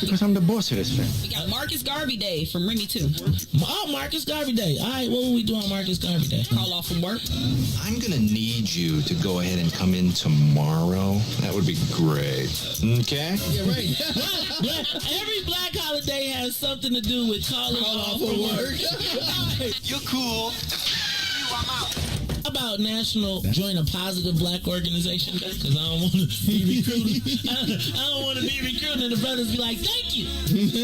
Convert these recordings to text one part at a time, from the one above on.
Because I'm the boss of this thing. We got Marcus Garvey Day from Remy too. Oh, Marcus Garvey Day. All right, what will we do on Marcus Garvey Day? Call off from work. I'm going to need you to go ahead and come in tomorrow. That would be great. Okay? Yeah, right. Every black holiday has something to do with calling off from work. You're cool. I'm out. How about National Join a Positive Black Organization Day? Because I don't want to be recruited. I don't want to be recruited and the brothers be like, thank you.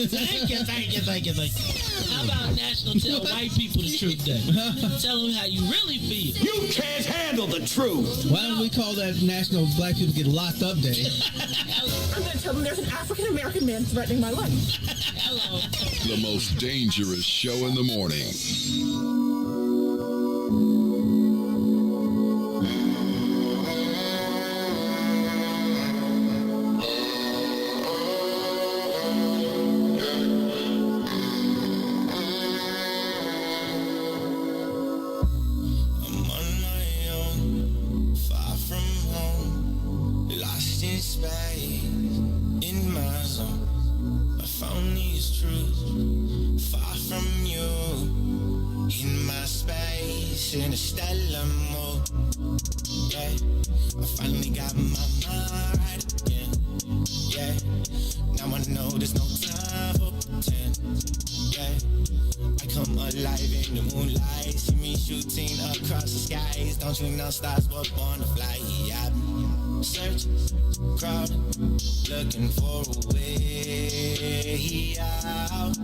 Thank you. How about National Tell White People the Truth Day? Tell them how you really feel. You can't handle the truth. Why don't we call that National Black People Get Locked Up Day? I'm going to tell them there's an African-American man threatening my life. Hello. The most dangerous show in the morning. Stars were born to fly. I've been searching, crowding, looking for a way out.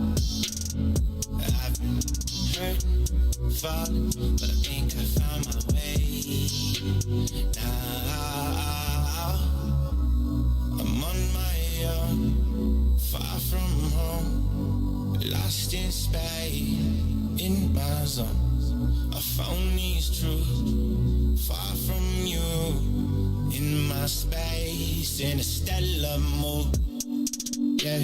I've been hurting, falling, but I think I found my way now. I'm on my own, far from home, lost in space, in my zone. I found these truths. Far from you, in my space, in a stellar mood. Yeah,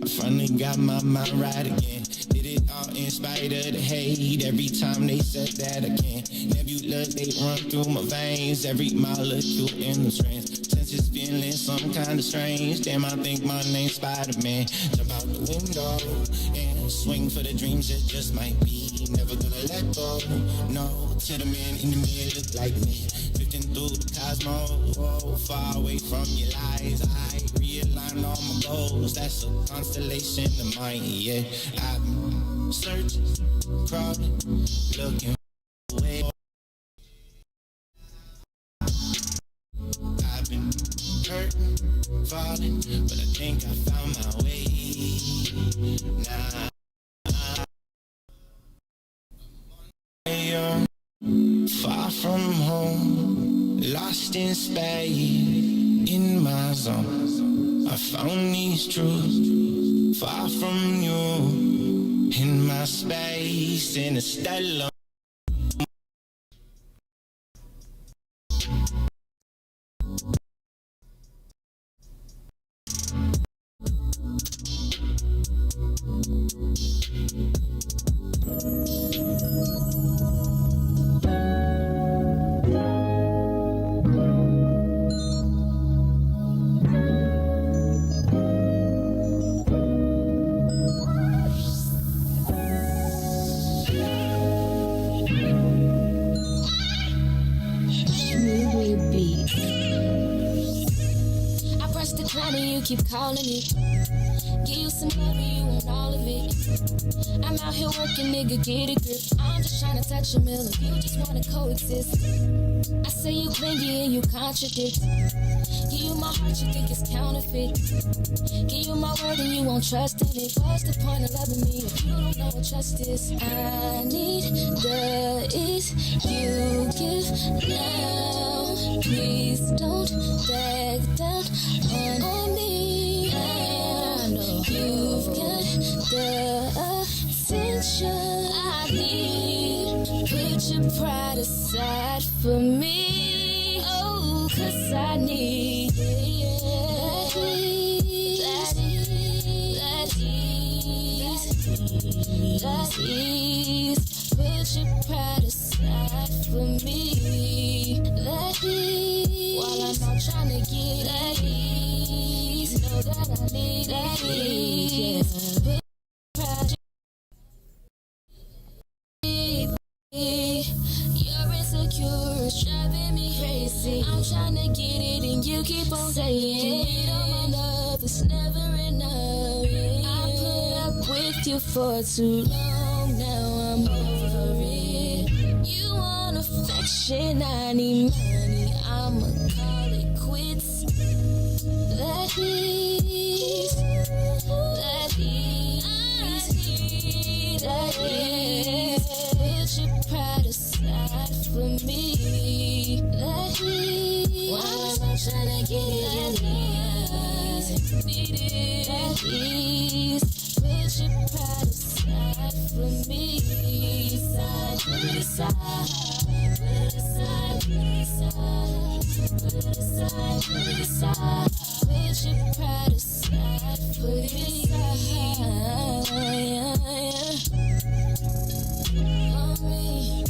I finally got my mind right again. Did it all in spite of the hate. Every time they said that I can't. Nebula, they run through my veins. Every molecule in the trance. Senses feeling some kind of strange. Damn, I think my name's Spider-Man. Jump out the window and swing for the dreams it just might be. Never gonna let go, no, to the man in the mirror look like me. Drifting through the cosmos, oh, far away from your lies. I realign all my goals, that's a constellation of mine, yeah. I've been searching, crawling, looking for a way. I've been hurting, falling, but I think I found my way now. Far from home, lost in space, in my zone. I found these truths. Far from you, in my space, in a stellar. Keep calling me, give you some love, you want all of it. I'm out here working, nigga, get a grip. I'm just trying to touch a million, you just wanna coexist. I say you clingy and you contradict. Give you my heart, you think it's counterfeit. Give you my word and you won't trust in it. What's the point of loving me if you don't know what trust is? I need the is you give now. Please don't back down on me. You've got the attention I need. Put your pride aside for me. Oh, 'cause I need that ease. Put your pride aside for me. That ease. While I'm out trying to get that ease. Know that I need that ease. You're insecure, it's driving me crazy. I'm trying to get it and you keep on saying all my love is never enough. I put up with you for too long, now I'm over it. You want affection, I need money, I'ma call it quits. That is, put your pride aside for me. That is, why am I trying to get it? Need it. That is, put your pride aside for me. Put it aside, put it aside, put it aside, put it aside, put it aside. Put your pride aside, put it aside. On me.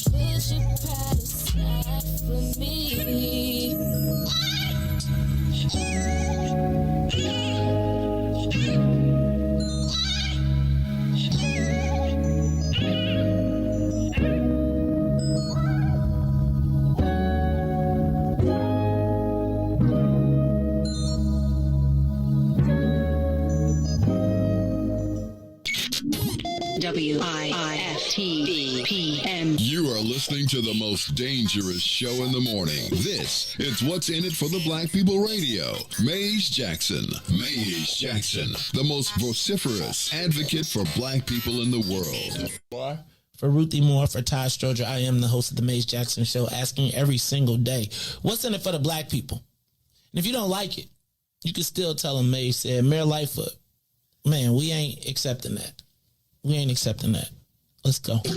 Put your pride aside for me. WIFTVPM. You are listening to the most dangerous show in the morning. This is What's in It for the Black People Radio. Maze Jackson. Maze Jackson, the most vociferous advocate for black people in the world. For Ruthie Moore, for Todd Stoger, I am the host of the Maze Jackson Show, asking every single day, what's in it for the black people? And if you don't like it, you can still tell them Maze said, Mayor Lightfoot, man, we ain't accepting that. We ain't accepting that. Let's go. Yeah.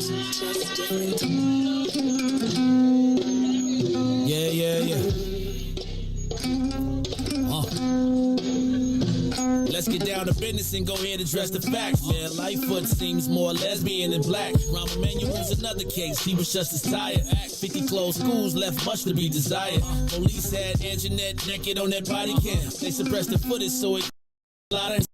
Let's get down to business and go ahead and address the facts, man. Lightfoot seems more lesbian than black. Rahm Emanuel's another case. He was just as tired. Act 50 closed schools left much to be desired. Police had Anjanette naked on that body cam. They suppressed the footage so it a lot of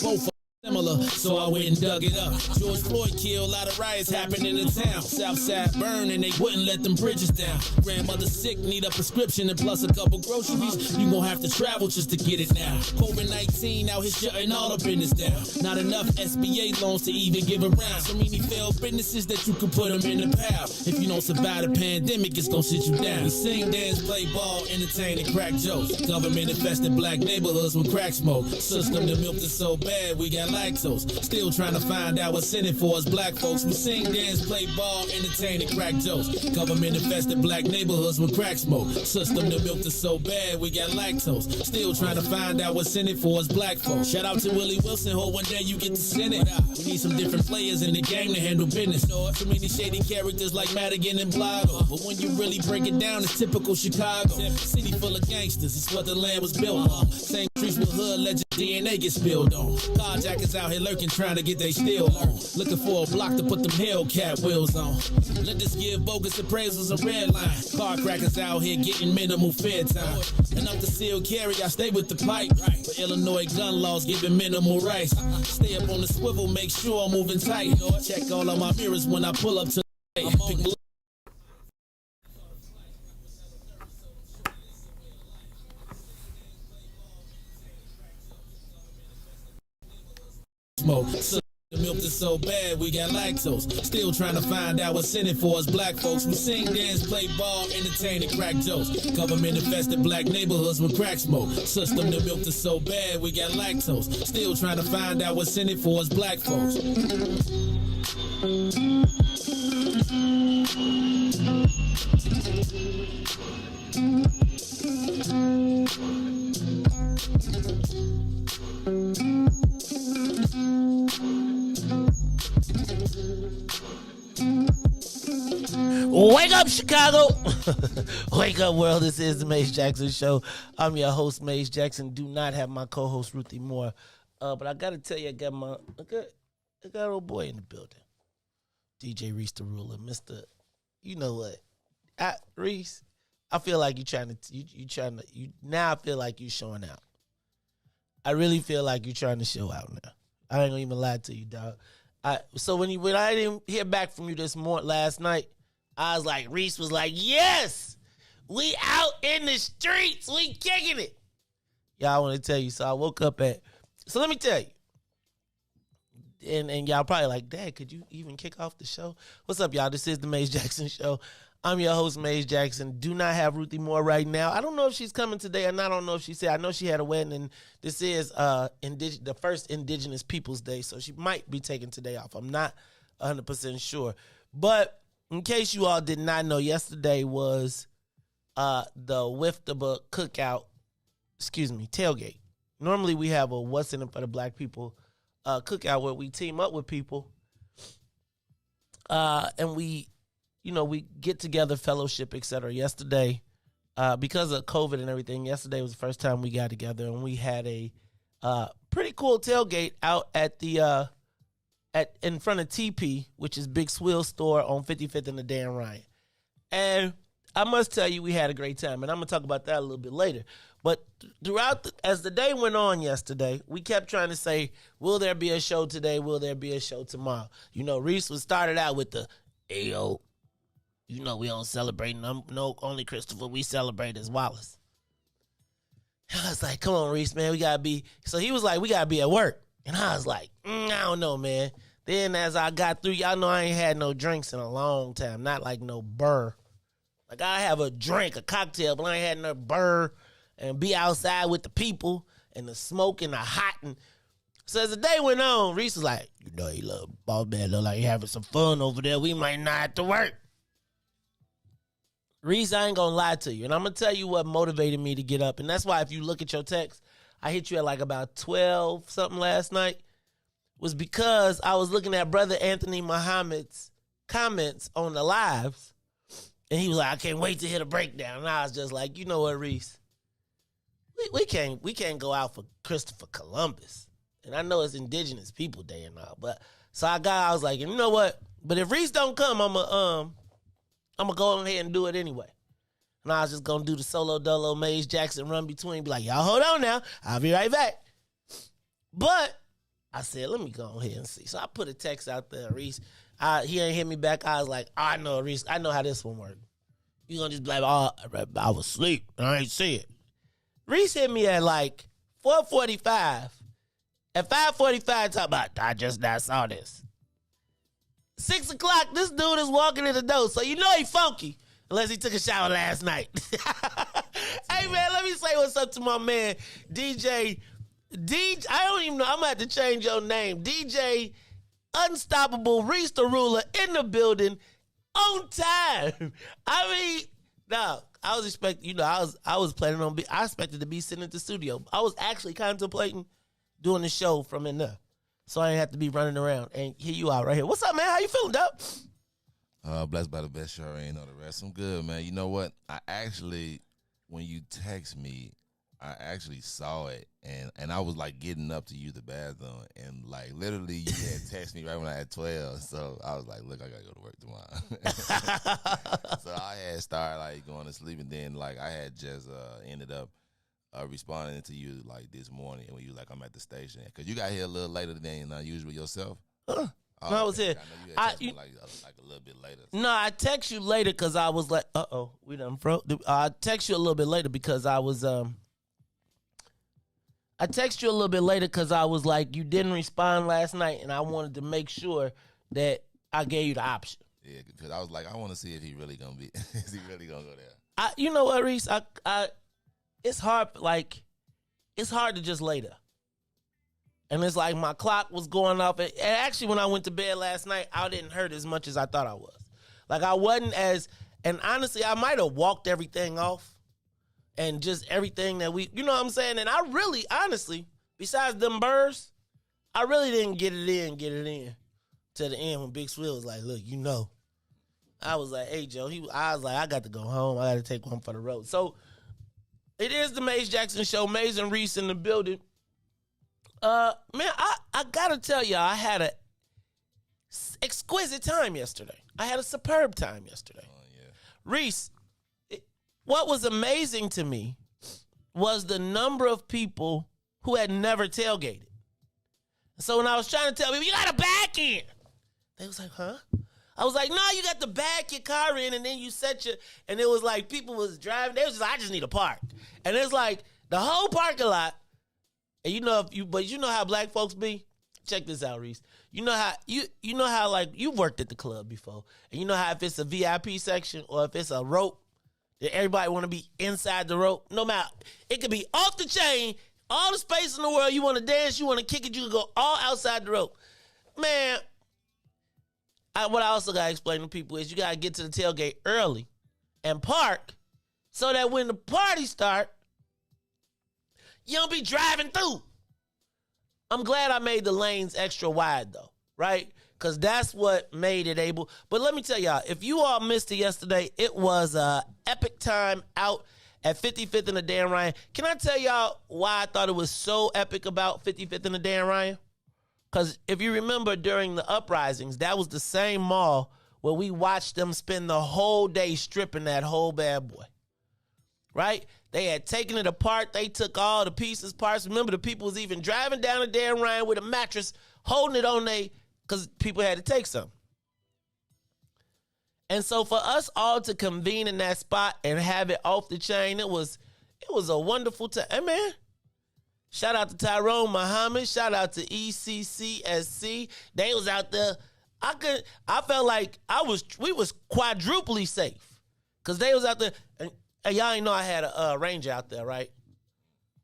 both similar, so I went and dug it up. George Floyd killed, a lot of riots happening in town. Southside burned and they wouldn't let them bridges down. Grandmother sick, need a prescription and plus a couple groceries. You gon' have to travel just to get it now. COVID-19 out here shutting all the business down. Not enough SBA loans to even give around. So many failed businesses that you could put them in the pile. If you don't survive the pandemic, it's gon' sit you down. We sing, dance, play ball, entertain, and crack jokes. Government infested black neighborhoods with crack smoke. System that milked us so bad, we got lactose. Still trying to find out what's in it for us black folks. We sing, dance, play ball, entertain, and crack jokes. Government infested black neighborhoods with crack smoke. System that milked us so bad, we got lactose. Still trying to find out what's in it for us black folks. Shout out to Willie Wilson, hope one day you get to send it. We need some different players in the game to handle business. So many shady characters like Madigan and Blago. But when you really break it down, it's typical Chicago. City full of gangsters, it's what the land was built on. Same streets with hood legend DNA get spilled on. Carjackers out here lurking, trying to get they steel on. Looking for a block to put them Hellcat wheels on. Let this give bogus appraisals a red line. Car crackers out here getting minimal fair time. And up the seal carry, I stay with the pipe. But Illinois gun laws giving minimal rights. Stay up on the swivel, make sure I'm moving tight. Check all of my mirrors when I pull up to the smoke. The milk is so bad, we got lactose. Still trying to find out what's in it for us black folks. We sing, dance, play ball, entertain, and crack jokes. Government infested black neighborhoods with crack smoke. System that milk is so bad, we got lactose. Still trying to find out what's in it for us black folks. Wake up, Chicago. Wake up, world. This is the Maze Jackson Show. I'm your host, Maze Jackson. Do not have my co-host, Ruthie Moore. But I got to tell you, I got an old boy in the building. DJ Riis the Ruler. Mr. You know what? Riis, I feel like now I feel like you showing out. I really feel like you're trying to show out now. I ain't gonna even lie to you, dog. So when I didn't hear back from you last night, I was like, Riis was like, yes, we out in the streets, we kicking it. Y'all, I want to tell you. So I woke up so let me tell you. And y'all probably like, Dad, could you even kick off the show? What's up, y'all? This is the Maze Jackson Show. I'm your host, Maze Jackson. Do not have Ruthie Moore right now. I don't know if she's coming today or not. I don't know if she said. I know she had a wedding, and this is the first Indigenous Peoples Day, so she might be taking today off. I'm not 100% sure. But in case you all did not know, yesterday was the Wiftaba cookout, tailgate. Normally we have a What's in it for the Black People cookout where we team up with people and we get together, fellowship, etc. Yesterday, because of COVID and everything, yesterday was the first time we got together, and we had a pretty cool tailgate out at the in front of TP, which is Big Swill store on 55th and the Dan Ryan. And I must tell you, we had a great time, and I'm gonna talk about that a little bit later. But as the day went on yesterday, we kept trying to say, will there be a show today? Will there be a show tomorrow? Riis was started out with the, ayo, we don't celebrate. No, only Christopher we celebrate as Wallace. And I was like, come on, Riis, man, we got to be. So he was like, we got to be at work. And I was like, I don't know, man. Then as I got through, y'all know I ain't had no drinks in a long time. Not like no burr. Like I have a drink, a cocktail, but I ain't had no burr. And be outside with the people and the smoke and the hot. And so as the day went on, Riis was like, you little ball man look like you having some fun over there. We might not have to work. Riis, I ain't gonna lie to you. And I'm gonna tell you what motivated me to get up. And that's why if you look at your text, I hit you at like about 12 something last night, was because I was looking at Brother Anthony Muhammad's comments on the lives. And he was like, I can't wait to hit a breakdown. And I was just like, you know what, Riis? We can't go out for Christopher Columbus. And I know it's Indigenous People Day and all, but so I was like, you know what? But if Riis don't come, I'm gonna go ahead and do it anyway. And I was just gonna do the solo dolo Maze Jackson run between, be like, y'all hold on now, I'll be right back. But I said, let me go ahead and see. So I put a text out there, Riis. He ain't hit me back. I was like, I know, Riis, I know how this one works. You gonna just be like, oh, I was asleep and I ain't see it. Riis hit me at like 4:45. At 5:45, talk about, I just now saw this. 6 o'clock, this dude is walking in the door, so you know he funky, unless he took a shower last night. Hey, man, let me say what's up to my man, DJ, I don't even know, I'm going to have to change your name. DJ Unstoppable Riis the Ruler in the building on time. I mean, no. I was expecting, I was planning on I expected to be sitting at the studio. I was actually contemplating doing the show from in there. So I didn't have to be running around. And here you are right here. What's up, man? How you feeling, dog? Blessed by the best, sure ain't know the rest. I'm good, man. You know what? I actually, when you text me, I actually saw it. And I was like getting up to use the bathroom. And like literally you had texted me right when I had 12. So I was like, look, I got to go to work tomorrow. So I had started like going to sleep. And then like I had just ended up responding to you like this morning when you was like, I'm at the station. Because you got here a little later than usual yourself. No, I was here. I know you had texted me like a little bit later. No, I text you later because I was like, we done froze. I text you a little bit later because I was I text you a little bit later because I was like, you didn't respond last night, and I wanted to make sure that I gave you the option. Yeah, because I was like, I want to see if he really gonna be, is he really gonna go there? You know what, Riis? It's hard. Like, it's hard to just lay there. And it's like my clock was going off. And actually, when I went to bed last night, I didn't hurt as much as I thought I was. Like, I wasn't as, and honestly, I might have walked everything off. And just everything that you know what I'm saying? And I really, honestly, besides them burrs, I really didn't get it in to the end when Big Swill was like, look, I was like, hey, Joe, I was like, I got to go home. I got to take one for the road. So it is the Maze Jackson Show. Maze and Riis in the building. Man, I got to tell y'all, I had an exquisite time yesterday. I had a superb time yesterday. Oh, yeah. Riis, what was amazing to me was the number of people who had never tailgated. So when I was trying to tell people, you got to back in. They was like, huh? I was like, no, you got to back your car in and then you set your, and it was like people was driving. They was just like, I just need a park. And it's like the whole parking lot. And you know, but you know how black folks be? Check this out, Reese. You know how like you've worked at the club before. And you know how if it's a VIP section or if it's a rope, that everybody want to be inside the rope. No matter, it could be off the chain, all the space in the world. You want to dance, you want to kick it, you can go all outside the rope. Man, what I also got to explain to people is you got to get to the tailgate early and park so that when the party start, you don't be driving through. I'm glad I made the lanes extra wide though, right? Because that's what made it able. But let me tell y'all, if you all missed it yesterday, it was an epic time out at 55th and the Dan Ryan. Can I tell y'all why I thought it was so epic about 55th and the Dan Ryan? Because if you remember during the uprisings, that was the same mall where we watched them spend the whole day stripping that whole bad boy, right? They had taken it apart. They took all the pieces, parts. Remember, the people was even driving down the Dan Ryan with a mattress, holding it on because people had to take some. And so for us all to convene in that spot and have it off the chain, it was a wonderful time. Hey, man, shout out to Tyrone Muhammad. Shout out to ECCSC. They was out there. I felt like we was quadruply safe because they was out there. And y'all ain't know I had a ranger out there, right?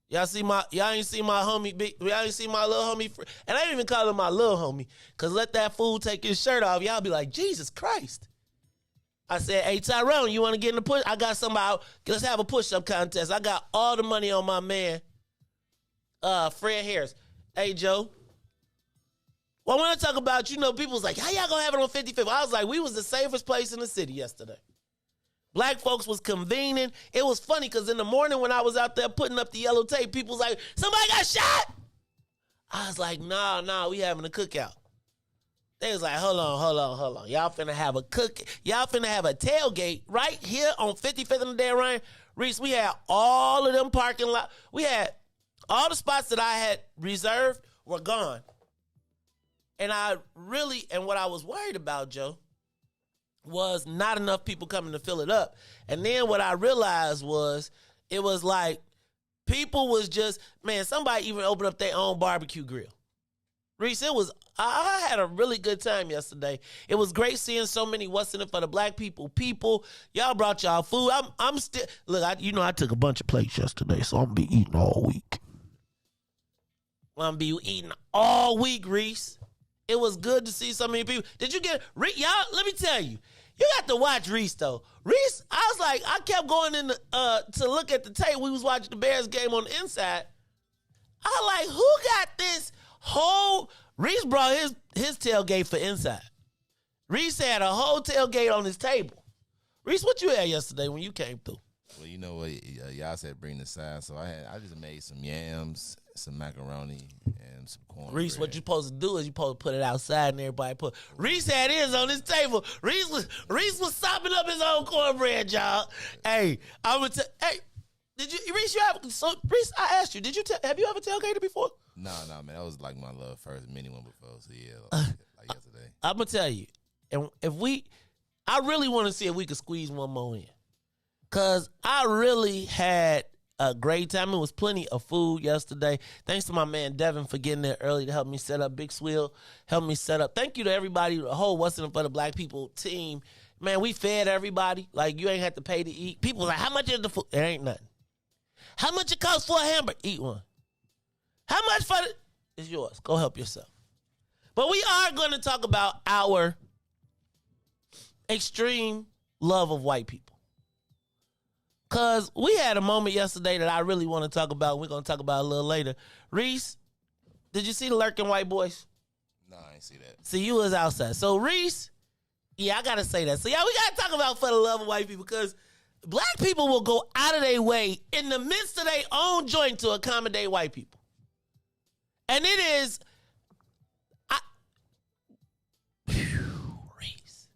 Y'all ain't see my homie, y'all ain't see my little homie, and I didn't even call him my little homie, because let that fool take his shirt off, y'all be like, Jesus Christ. I said, hey, Tyrone, you want to get in the push? I got somebody, let's have a push-up contest. I got all the money on my man, Fred Harris. Hey, Joe. Well, when I talk about, people was like, how y'all gonna have it on 55th? I was like, we was the safest place in the city yesterday. Black folks was convening. It was funny because in the morning when I was out there putting up the yellow tape, people was like, somebody got shot. I was like, nah, we having a cookout. They was like, hold on. Y'all finna have a Y'all finna have a tailgate right here on 55th and the Dan Ryan. Reese, we had all of them parking lot. We had all the spots that I had reserved were gone. And what I was worried about, Joe, was not enough people coming to fill it up. And then what I realized was, it was like, people was just, man, somebody even opened up their own barbecue grill. Reese, I had a really good time yesterday. It was great seeing so many What's in it for the black people. Y'all brought y'all food. I'm still, look, I took a bunch of plates yesterday, so I'm going to be eating all week. I'm going to be eating all week, Reese. It was good to see so many people. Did you get, y'all, let me tell you, you got to watch Reese, though. Reese, I was like, I kept going in to look at the tape. We was watching the Bears game on the inside. I was like, who got this whole, Reese brought his tailgate for inside. Reese had a whole tailgate on his table. Reese, what you had yesterday when you came through? Well, you know what, y'all said bring the side, so I just made some yams, some macaroni, and some corn. Reese, what you supposed to do is you supposed to put it outside and everybody put. Reese had his on his table. Reese was sopping up his own cornbread, y'all. Hey, did you, Reese? Reese, I asked you, have you ever tailgated before? No, man, that was like my little first mini one before. So yeah, like yesterday. I'm gonna tell you, and I really want to see if we could squeeze one more in, cause I really had a great time. It was plenty of food yesterday. Thanks to my man Devin for getting there early to help me set up. Big Swill helped me set up. Thank you to everybody, the whole What's in it for the Black People team. Man, we fed everybody. Like, you ain't have to pay to eat. People was like, how much is the food? It ain't nothing. How much it costs for a hamburger? Eat one. How much for it? It's yours. Go help yourself. But we are going to talk about our extreme love of white people. Because we had a moment yesterday that I really want to talk about. We're going to talk about a little later. Reese, did you see the lurking white boys? No, I ain't see that. See, you was outside. So, Reese, yeah, I got to say that. So, yeah, we got to talk about for the love of white people, because black people will go out of their way in the midst of their own joint to accommodate white people. And it is, Reese,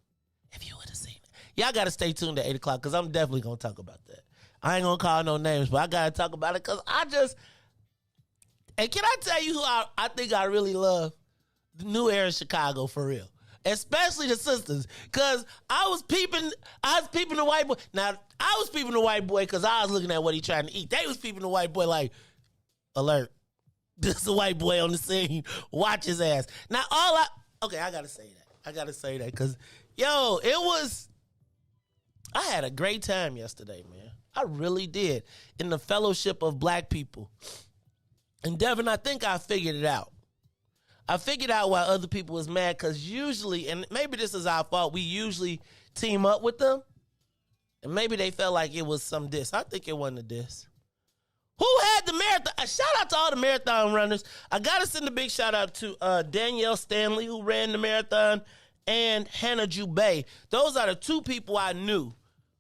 if you would have seen it. Y'all got to stay tuned at 8 o'clock, because I'm definitely going to talk about that. I ain't gonna call no names, but I gotta talk about it because and can I tell you who I think I really love? The new era of Chicago, for real. Especially the sisters. Because I was peeping the white boy. Now, I was peeping the white boy because I was looking at what he trying to eat. They was peeping the white boy like, alert. This is a white boy on the scene. Watch his ass. Now, I gotta say that. Because, I had a great time yesterday, man. I really did. In the fellowship of black people. And Devin, I think I figured it out. I figured out why other people was mad because usually, and maybe this is our fault, we usually team up with them. And maybe they felt like it was some diss. I think it wasn't a diss. Who had the marathon? A shout out to all the marathon runners. I got to send a big shout out to Danielle Stanley, who ran the marathon, and Hannah Jubei. Those are the two people I knew.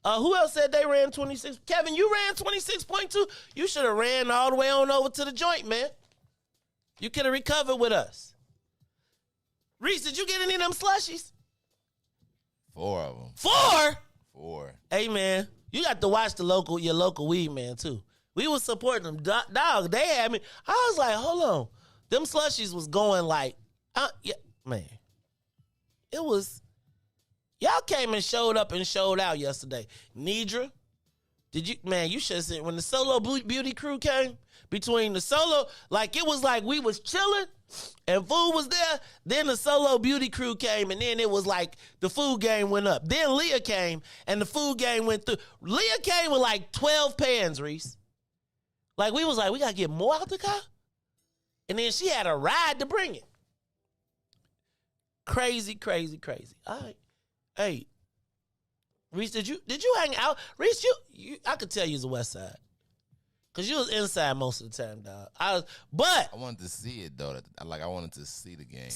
Who else said they ran 26? Kevin, you ran 26.2? You should have ran all the way on over to the joint, man. You could have recovered with us. Riis, did you get any of them slushies? 4 of them. 4? 4. Hey, man, you got to watch your local weed man, too. We was supporting them. Dog, they had me. I was like, hold on. Them slushies was going like, man. It was, y'all came and showed up and showed out yesterday. Nidra, you should have seen, when the solo beauty crew came, between the solo, like it was like we was chilling and food was there. Then the solo beauty crew came and then it was like the food game went up. Then Leah came and the food game went through. Leah came with like 12 pans, Riis. Like we was like, we got to get more out the car. And then she had a ride to bring it. Crazy, crazy, crazy. All right. Hey, Riis, did you hang out? Riis, I could tell you was the West Side. Because you was inside most of the time, dog. I wanted to see it, though. I wanted to see the game.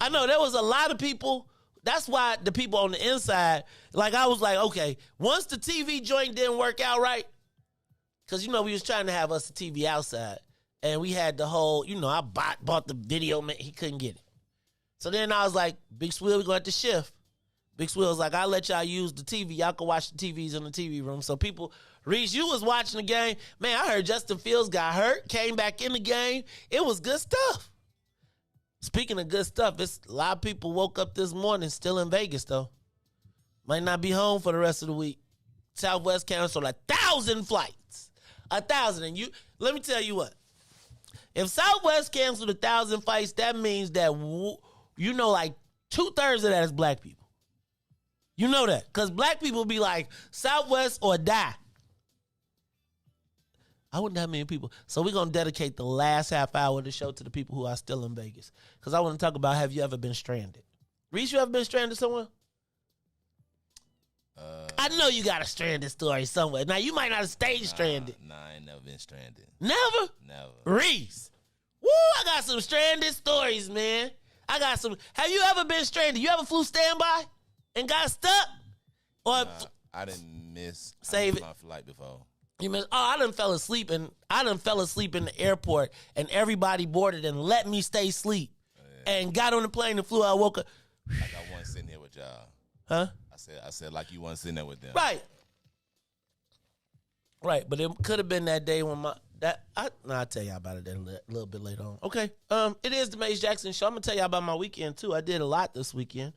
I know there was a lot of people. That's why the people on the inside, like I was like, okay, once the TV joint didn't work out right, because, we was trying to have us a TV outside. And we had the whole, I bought the video, man. He couldn't get it. So then I was like, Big Swill, we going to have to shift. Big Swill was like, I'll let y'all use the TV. Y'all can watch the TVs in the TV room. So people, Riis, you was watching the game. Man, I heard Justin Fields got hurt, came back in the game. It was good stuff. Speaking of good stuff, a lot of people woke up this morning still in Vegas, though. Might not be home for the rest of the week. Southwest canceled 1,000 flights. 1,000. And let me tell you what. If Southwest canceled 1,000 flights, that means that, like 2/3 of that is black people. You know that. Because black people be like, Southwest or die. I wouldn't have many people. So we're going to dedicate the last half hour of the show to the people who are still in Vegas. Because I want to talk about, have you ever been stranded? Riis, you ever been stranded somewhere? I know you got a stranded story somewhere. Now, you might not have stayed stranded. Nah, I ain't never been stranded. Never? Never. Riis. Woo, I got some stranded stories, man. I got some. Have you ever been stranded? You ever flew standby and got stuck? Or I didn't miss my flight before. You mean, I done fell asleep in the airport and everybody boarded and let me stay asleep and got on the plane and flew out. I woke up. Like I wasn't sitting here with y'all. Huh? I said like you wasn't sitting there with them. Right, but it could have been that day when I'll tell y'all about it a little bit later on. Okay, it is the Maze Jackson Show. I'm gonna tell y'all about my weekend too. I did a lot this weekend.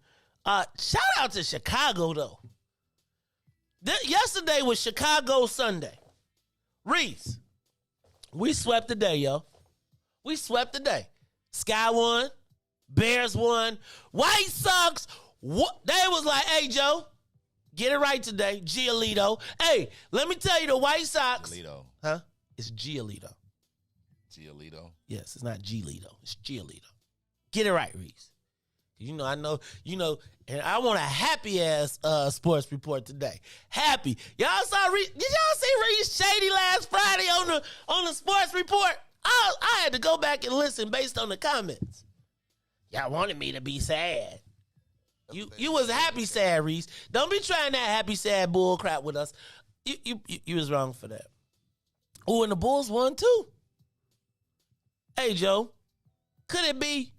Shout out to Chicago though. Yesterday was Chicago Sunday. Riis, we swept the day, yo. We swept the day. Sky won, Bears won, White Sox. They was like, hey, Joe, get it right today, Giolito. Hey, let me tell you, the White Sox. Giolito. Huh? It's Giolito. Giolito? Yes, it's not Giolito. It's Giolito. Get it right, Riis. I know, and I want a happy-ass sports report today. Happy. Y'all saw Riis? Did y'all see Riis shady last Friday on the sports report? I had to go back and listen based on the comments. Y'all wanted me to be sad. You was happy sad, Riis. Don't be trying that happy sad bull crap with us. You was wrong for that. Oh, and the Bulls won too. Hey, Joe. Could it be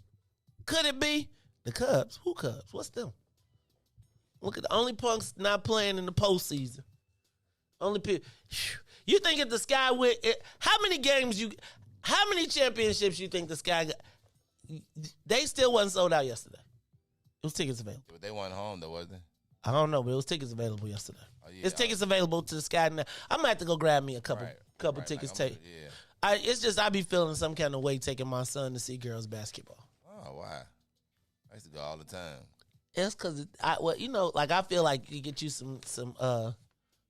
the Cubs? Who Cubs? What's them? Look at the only punks not playing in the postseason. Only people. You think if the Sky win, how many championships you think the Sky got? They still wasn't sold out yesterday. It was tickets available. But they went home though, wasn't it? I don't know, but it was tickets available yesterday. Oh, yeah, It's tickets available to the Sky now. I'm gonna have to go grab me a couple tickets. Like, It's just I be feeling some kind of way taking my son to see girls basketball. Oh, why? I used to go all the time. It's because I feel like you get you some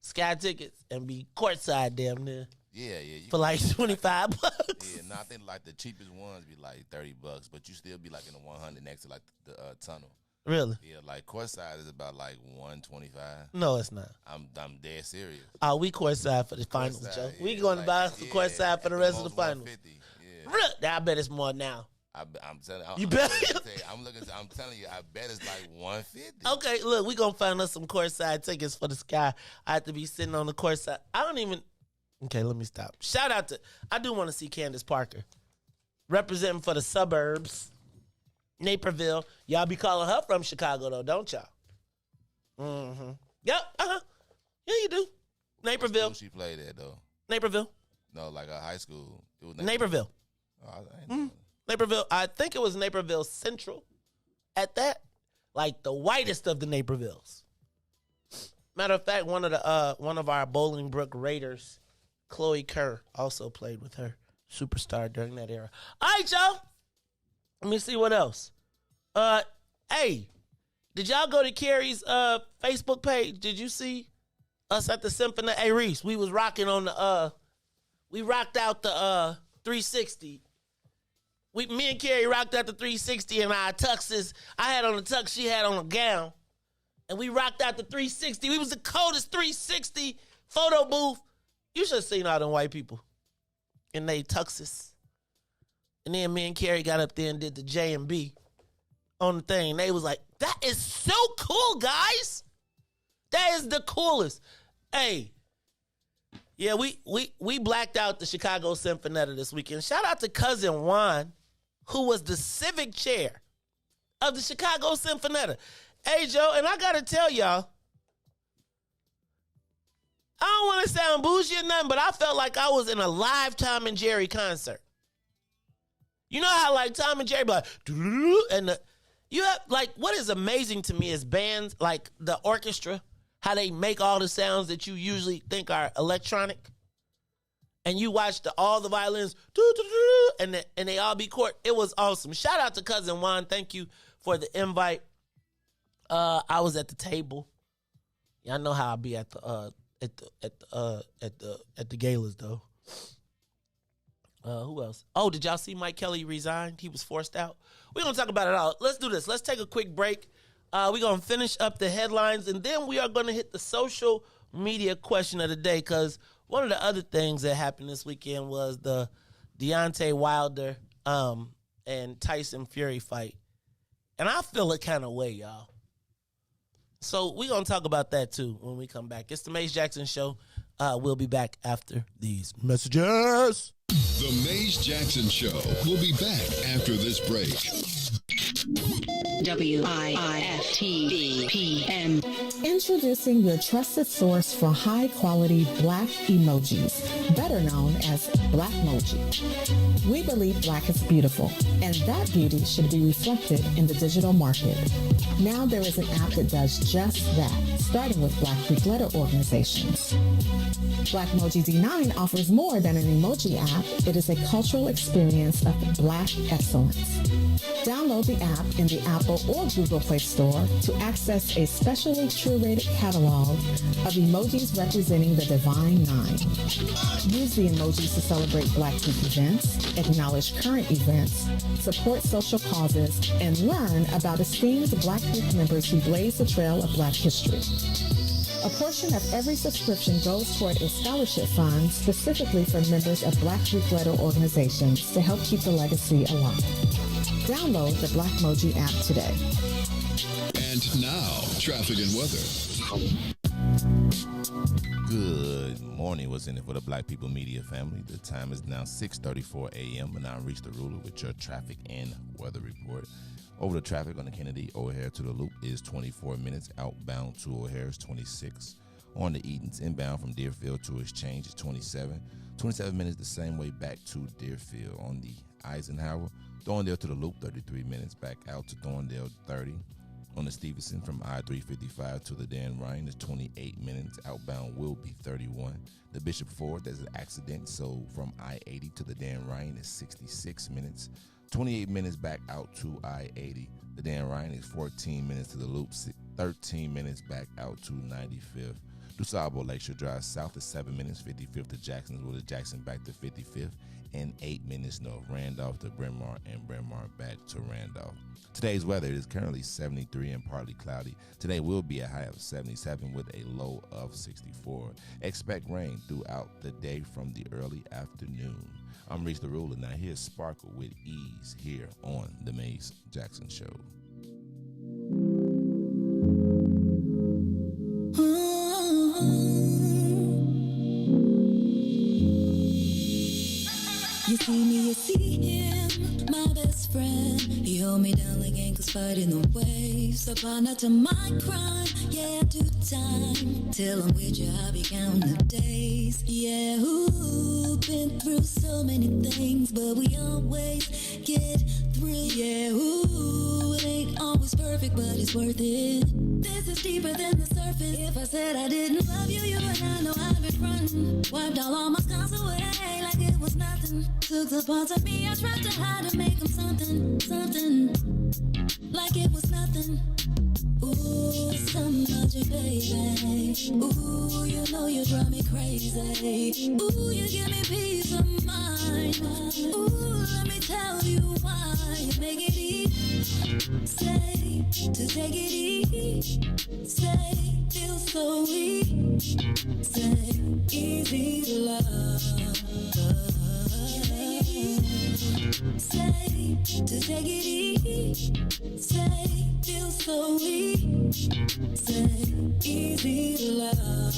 Sky tickets and be courtside damn near. Yeah. For like $25. Yeah, no, I think like the cheapest ones be like $30, but you still be like in the 100 next to like the tunnel. Really? Yeah, like courtside is about like 125. No, it's not. I'm dead serious. Oh, we courtside for the finals, Joe. Yeah, we going to buy some courtside for the rest of the finals. Yeah. Really? I bet it's more now. I'm telling you. Bet? I'm telling you, I bet it's like 150. Okay, look, we gonna find us some courtside tickets for the Sky. I have to be sitting on the courtside. Okay, let me stop. Shout out to, I do want to see Candace Parker representing for the suburbs. Naperville. Y'all be calling her from Chicago, though, don't y'all? Mm-hmm. Yep. Uh-huh. Yeah, you do. Naperville. What school she played at, though? Naperville. No, like a high school. It was Naperville. Oh, Naperville. I think it was Naperville Central at that. Like the whitest of the Napervilles. Matter of fact, one of our Bolingbrook Raiders, Chloe Kerr, also played with her. Superstar during that era. All right, y'all. Let me see what else. Hey, did y'all go to Carrie's Facebook page? Did you see us at the Symphony? Hey, Riis, we was rocking on the we rocked out the 360. Me and Carrie rocked out the 360 in our tuxes. I had on a tux, she had on a gown. And we rocked out the 360. We was the coldest 360 photo booth. You should have seen all them white people in they tuxes. And then me and Carrie got up there and did the J&B on the thing. They was like, that is so cool, guys. That is the coolest. Hey, yeah, we blacked out the Chicago Symphonetta this weekend. Shout out to Cousin Juan, who was the civic chair of the Chicago Symphonetta. Hey, Joe, and I got to tell y'all, I don't want to sound bougie or nothing, but I felt like I was in a live Tom and Jerry concert. You know how like Tom and Jerry, like, and you have like what is amazing to me is bands like the orchestra, how they make all the sounds that you usually think are electronic, and you watch all the violins, and they all be chord. It was awesome. Shout out to Cousin Juan. Thank you for the invite. I was at the table. Y'all know how I be at the galas though. Who else? Oh, did y'all see Mike Kelly resign? He was forced out. We're going to talk about it all. Let's do this. Let's take a quick break. We're going to finish up the headlines, and then we are going to hit the social media question of the day, because one of the other things that happened this weekend was the Deontay Wilder and Tyson Fury fight. And I feel a kind of way, y'all. So we're going to talk about that, too, when we come back. It's the Mace Jackson Show. We'll be back after these messages. The Mace Jackson Show will be back after this break. WIIFTVPN. Introducing your trusted source for high-quality black emojis, better known as Blackmoji. We believe black is beautiful, and that beauty should be reflected in the digital market. Now there is an app that does just that, starting with Black Greek letter organizations. Blackmoji D9 offers more than an emoji app. It is a cultural experience of black excellence. Download the app in the Apple or Google Play Store to access a specially curated catalog of emojis representing the Divine Nine. Use the emojis to celebrate Black Greek events, acknowledge current events, support social causes, and learn about esteemed Black Greek members who blaze the trail of Black history. A portion of every subscription goes toward a scholarship fund specifically for members of Black Greek letter organizations to help keep the legacy alive. Download the Blackmoji app today. And now, traffic and weather. Good morning. What's in it for the Black People Media family? The time is now 6:34 a.m. and I reached the ruler with your traffic and weather report. Over the traffic on the Kennedy O'Hare to the Loop is 24 minutes. Outbound to O'Hare is 26. On the Edens, inbound from Deerfield to Exchange is 27. 27 minutes the same way back to Deerfield. On the Eisenhower, Thorndale to the Loop, 33 minutes back out to Thorndale, 30. On the Stevenson from I-355 to the Dan Ryan is 28 minutes. Outbound will be 31. The Bishop Ford, there's an accident, so from I-80 to the Dan Ryan is 66 minutes. 28 minutes back out to I-80. The Dan Ryan is 14 minutes to the Loop, 13 minutes back out to 95th. DuSable Lakeshore Drive South is 7 minutes, 55th to Jacksonville, to Jackson back to 55th, and 8 minutes north, Randolph to Bryn Mawr, and Bryn Mawr back to Randolph. Today's weather is currently 73 and partly cloudy. Today will be a high of 77 with a low of 64. Expect rain throughout the day from the early afternoon. I'm Riis the Ruler. Now here's Sparkle with Ease here on The Maze Jackson Show. You see me, you see him, my best friend. He hold me down like ankles fighting the waves. A partner to my crime, yeah, I do time. Till I'm with you, I be counting the days. Yeah, ooh, been through so many things, but we always get through. Yeah, ooh, it ain't always perfect, but it's worth it. This is deeper than the surface. If I said I didn't love you, you and I know I'd be frontin'. Wiped all my scars away like it was nothing. Took the parts of me I tried to hide to make them something, something. Like it was nothing. Ooh, some magic, baby. Ooh, you know you drive me crazy. Ooh, you give me peace of mind. Ooh, let me tell you why. You make it easy. Say, to take it easy. Say, feel so weak. Say, easy to love. Say, to take it easy. Say, feel so weak. Say, easy to love.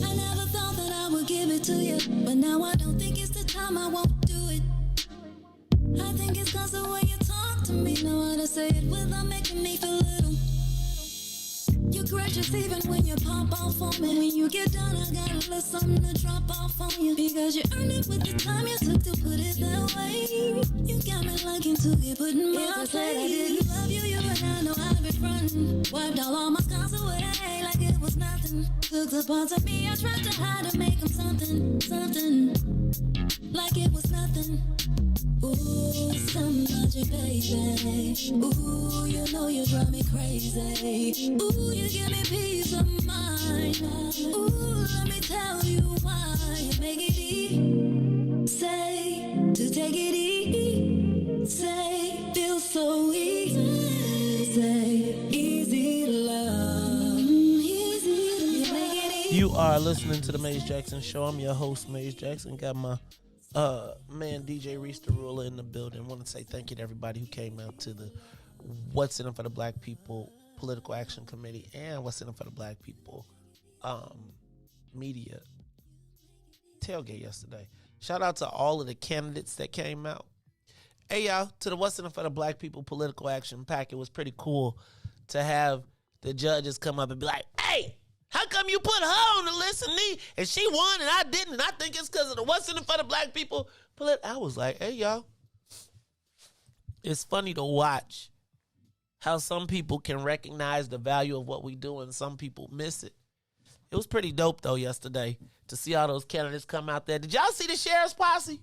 I never thought that I would give it to you, but now I don't think it's the time. I won't do it. I think it's cause the way you talk to me. Know how to say it without making me feel little. You're gracious even when you pop off on me. When you get done, I got a little something to drop off on you. Because you earned it with the time you took to put it that way. You got me liking to get put in my place. If I said I didn't love you, you and I know I'd be frontin'. Wiped all my scars away like it was nothing. Took the parts of me I tried to hide to make them something, something. Like it was nothing. Ooh, some magic, baby. Ooh, you know you drive me crazy. Ooh, you give me peace of mind. Ooh, let me tell you why. You make it easy. Say, to take it easy. Say, feel so easy. Say, easy to love. Easy, you make it easy. You are listening to The Maze Jackson Show. I'm your host, Maze Jackson. Got my man DJ Riis the Ruler in the building. Want to say thank you to everybody who came out to the What's in It for the Black People Political Action Committee and What's in It for the Black People Media Tailgate yesterday. Shout out to all of the candidates that came out. Hey y'all, to the What's in It for the Black People Political Action Pack. It was pretty cool to have the judges come up and be like, hey, how come you put her on the list and she won and I didn't? And I think it's because of the What's in It for the Black People. I was like, hey, y'all. It's funny to watch how some people can recognize the value of what we do and some people miss it. It was pretty dope, though, yesterday to see all those candidates come out there. Did y'all see the sheriff's posse?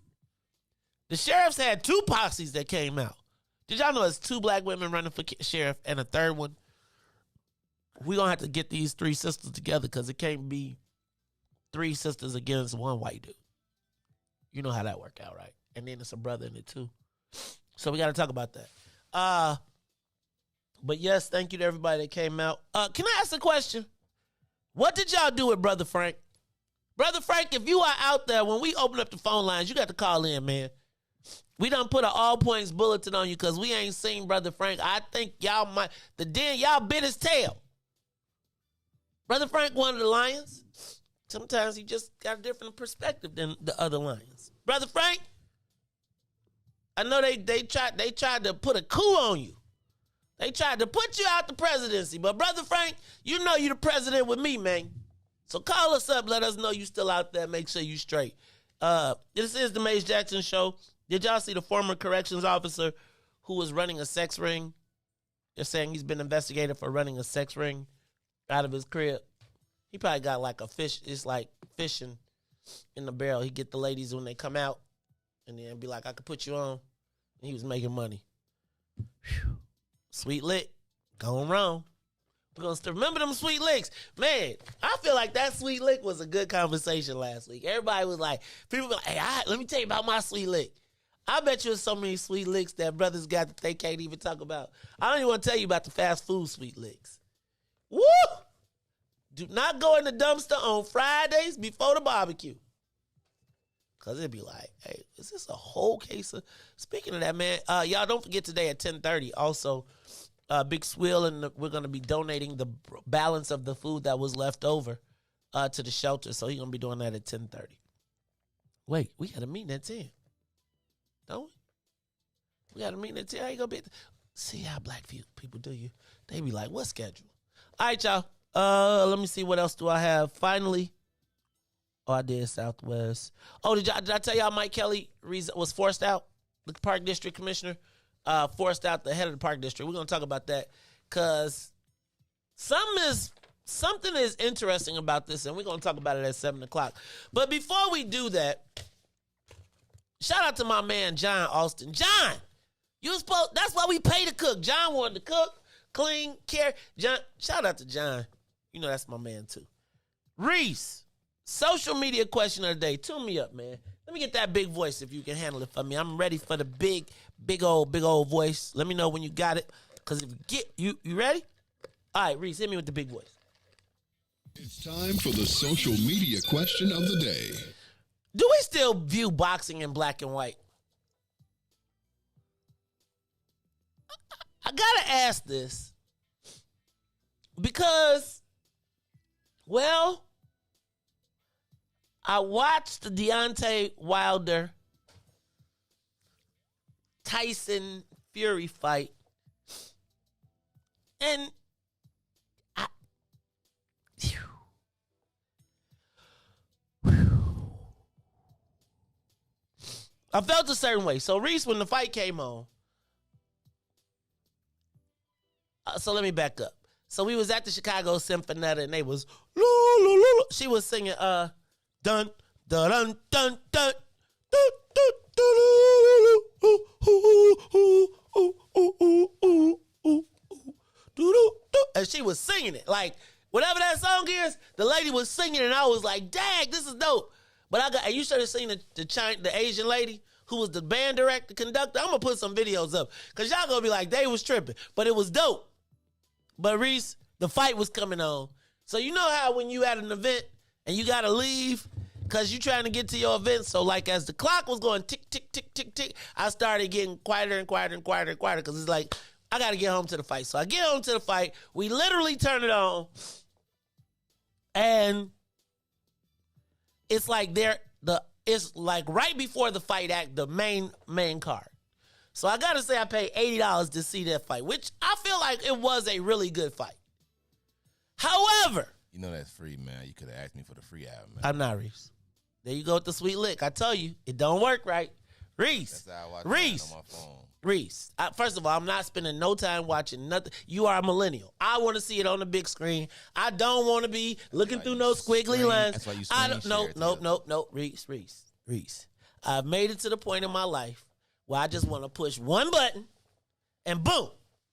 The sheriffs had 2 posses that came out. Did y'all know there's 2 black women running for sheriff and a third one? We're going to have to get these 3 sisters together because it can't be 3 sisters against 1 white dude. You know how that work out, right? And then it's a brother in it, too. So we got to talk about that. But, yes, thank you to everybody that came out. Can I ask a question? What did y'all do with Brother Frank? Brother Frank, if you are out there, when we open up the phone lines, you got to call in, man. We done put an all points bulletin on you because we ain't seen Brother Frank. I think y'all might. Y'all bit his tail. Brother Frank, one of the Lions. Sometimes he just got a different perspective than the other Lions. Brother Frank, I know they tried to put a coup on you. They tried to put you out the presidency, but Brother Frank, you know you the president with me, man. So call us up, let us know you still out there, make sure you straight. This is the Maze Jackson Show. Did y'all see the former corrections officer who was running a sex ring? They're saying he's been investigated for running a sex ring out of his crib. He probably got like a fish. It's like fishing in the barrel. He get the ladies when they come out and then be like, I could put you on. And he was making money. Whew. Sweet lick. Going wrong. We're going to remember them sweet licks. Man, I feel like that sweet lick was a good conversation last week. Everybody was like, people were like, hey, let me tell you about my sweet lick. I bet you there's so many sweet licks that brothers got that they can't even talk about. I don't even want to tell you about the fast food sweet licks. Woo! Do not go in the dumpster on Fridays before the barbecue. Because it'd be like, hey, is this a whole case of... Speaking of that, man, y'all don't forget today at 10:30. Also, Big Swill, and we're going to be donating the balance of the food that was left over to the shelter. So he's going to be doing that at 10:30. Wait, we got a meeting at 10. Don't we? We got a meeting at 10. How you going to be... See how black people do you. They be like, what schedule? All right, y'all. Let me see, what else do I have? Finally, I did Southwest. Oh, did I tell y'all Mike Kelly was forced out? The Park District Commissioner forced out the head of the Park District. We're going to talk about that because something is interesting about this, and we're going to talk about it at 7 o'clock. But before we do that, shout out to my man, John Austin. John, that's why we pay to cook. John wanted to cook, clean, care. John, shout out to John. You know that's my man, too. Riis, social media question of the day. Tune me up, man. Let me get that big voice if you can handle it for me. I'm ready for the big old voice. Let me know when you got it. Because if you ready? All right, Riis, hit me with the big voice. It's time for the social media question of the day. Do we still view boxing in black and white? I gotta ask this. Because, well, I watched the Deontay Wilder Tyson Fury fight, and I felt a certain way. So Riis, when the fight came on, so let me back up. So we was at the Chicago Symphonetta, and they was she was singing dun dun dun dun dun and she was singing it like whatever that song is. The lady was singing, and I was like, "Dang, this is dope." But and you should have seen the Asian lady who was the band director, conductor. I'm gonna put some videos up because y'all gonna be like, they was tripping, but it was dope. But Riis, the fight was coming on. So you know how when you at an event and you gotta leave because you trying to get to your event. So like as the clock was going tick, tick, tick, tick, tick, I started getting quieter and quieter and quieter and quieter because it's like, I gotta get home to the fight. So I get home to the fight. We literally turn it on. And it's like it's like right before the fight act, the main card. So I gotta say I paid $80 to see that fight, which I feel like it was a really good fight. However, you know that's free, man. You could have asked me for the free album, man. I'm not Riis. There you go with the sweet lick. I tell you, it don't work right. Riis. That's how I watch Riis. on my phone. Riis. First of all, I'm not spending no time watching nothing. You are a millennial. I want to see it on the big screen. I don't want to be looking through no squiggly lines. That's why you Nope. Riis. I've made it to the point in my life where I just want to push one button and boom.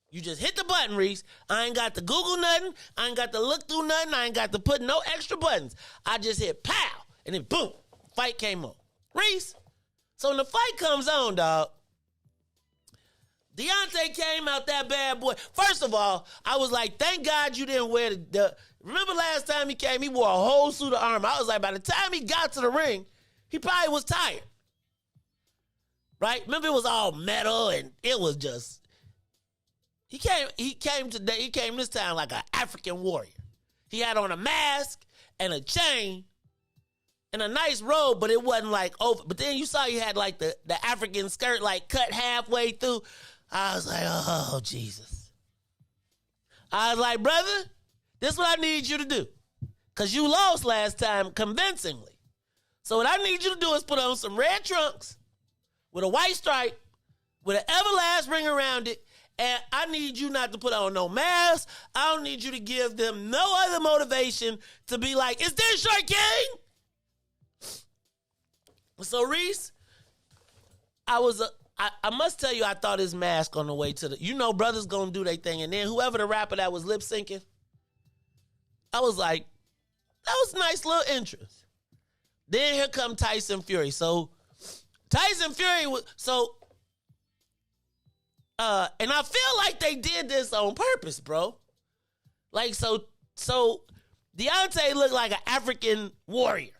You just hit the button, Riis. I ain't got to Google nothing. I ain't got to look through nothing. I ain't got to put no extra buttons. I just hit pow and then boom. Fight came on. Riis. So when the fight comes on, dog, Deontay came out that bad boy. First of all, I was like, thank God you didn't wear the remember last time he came, he wore a whole suit of armor. I was like, by the time he got to the ring, he probably was tired. Right? Remember it was all metal and it was just, he came this time like an African warrior. He had on a mask and a chain and a nice robe, but it wasn't like over. But then you saw he had like the African skirt like cut halfway through. I was like, oh, Jesus. I was like, brother, this is what I need you to do. Because you lost last time convincingly. So what I need you to do is put on some red trunks with a white stripe, with an everlast ring around it, and I need you not to put on no mask. I don't need you to give them no other motivation to be like, is this your king? So Riis, I must tell you, I thought his mask on the way to the, brothers gonna do their thing, and then whoever the rapper that was lip syncing, I was like, that was a nice little interest. Then here come Tyson Fury. So Tyson Fury was and I feel like they did this on purpose, bro. Like so Deontay looked like an African warrior.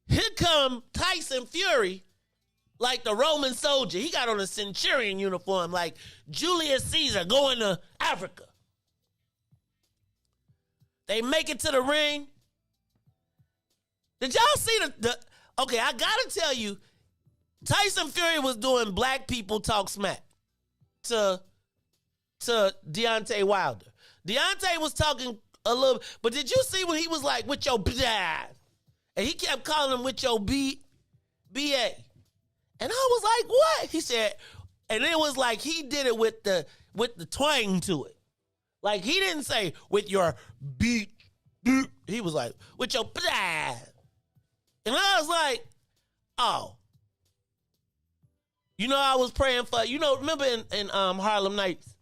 Here come Tyson Fury, like the Roman soldier. He got on a centurion uniform, like Julius Caesar going to Africa. They make it to the ring. Did y'all see okay, I gotta tell you, Tyson Fury was doing black people talk smack to Deontay Wilder. Deontay was talking a little, but did you see when he was like, with your dad? And he kept calling him with your B.A. And I was like, what? He said, and it was like he did it with the twang to it. Like he didn't say with your beat. He was like, with your dad. And I was like, oh. I was praying for, remember in Harlem Nights,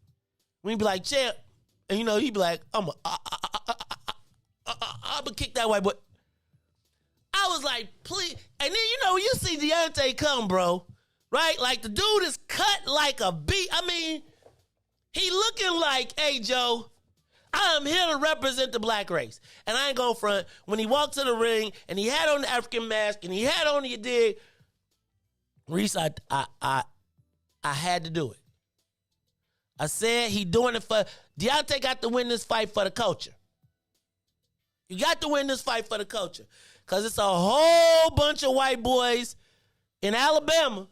when he'd be like, champ, and he'd be like, I'm gonna kick that white boy. I was like, please. And then, you see Deontay come, bro, right? Like the dude is cut like a beat. I mean, he looking like, hey, Joe, I'm here to represent the black race. And I ain't going front. When he walked to the ring and he had on the African mask and he had on the dig, Riis, I had to do it. I said he doing it for, Deontay got to win this fight for the culture. You got to win this fight for the culture. Because it's a whole bunch of white boys in Alabama,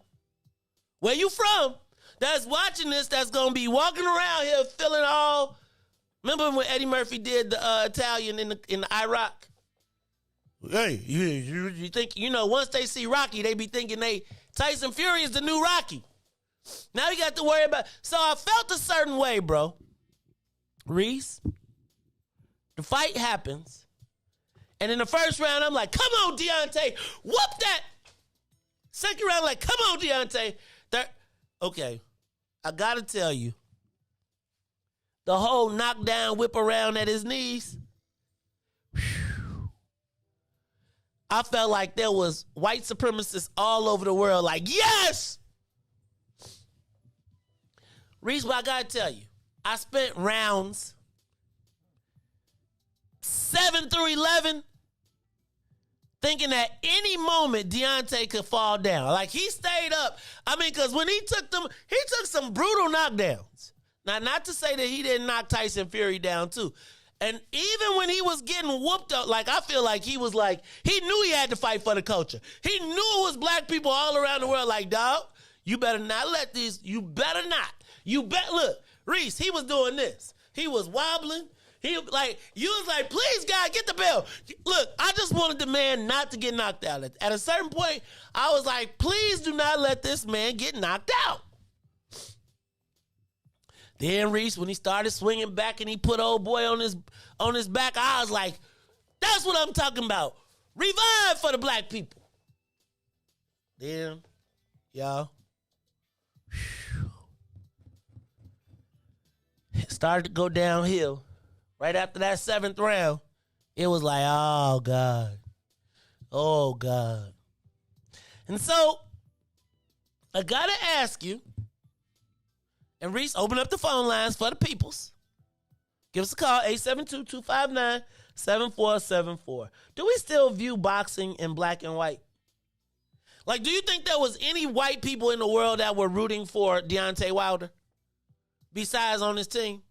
where you from, that's watching this, that's going to be walking around here feeling all, remember when Eddie Murphy did the Italian in the Iraq? Hey, you think, once they see Rocky, they be thinking Tyson Fury is the new Rocky. Now you got to worry about, so I felt a certain way, bro. Riis, the fight happens. And in the first round, I'm like, come on, Deontay. Whoop that. Second round, like, come on, Deontay. Third, okay, I got to tell you, the whole knockdown, whip around at his knees, whew, I felt like there was white supremacists all over the world like, yes! Riis, but I got to tell you, I spent rounds 7 through 11, thinking at any moment Deontay could fall down. Like, he stayed up. I mean, because when he took some brutal knockdowns. Now, not to say that he didn't knock Tyson Fury down, too. And even when he was getting whooped up, like, I feel like he was like, he knew he had to fight for the culture. He knew it was black people all around the world like, dog, you better not let these, you better not. Look, Riis, he was doing this. He was wobbling. You was like, please, God, get the bell. Look, I just wanted the man not to get knocked out. At a certain point, I was like, please do not let this man get knocked out. Then Riis, when he started swinging back and he put old boy on his back, I was like, that's what I'm talking about. Revive for the black people. Then, y'all, it started to go downhill. Right after that 7th round, it was like, oh, God. Oh, God. And so, I got to ask you, and Riis, open up the phone lines for the peoples. Give us a call, 872-259-7474. Do we still view boxing in black and white? Like, do you think there was any white people in the world that were rooting for Deontay Wilder besides on his team?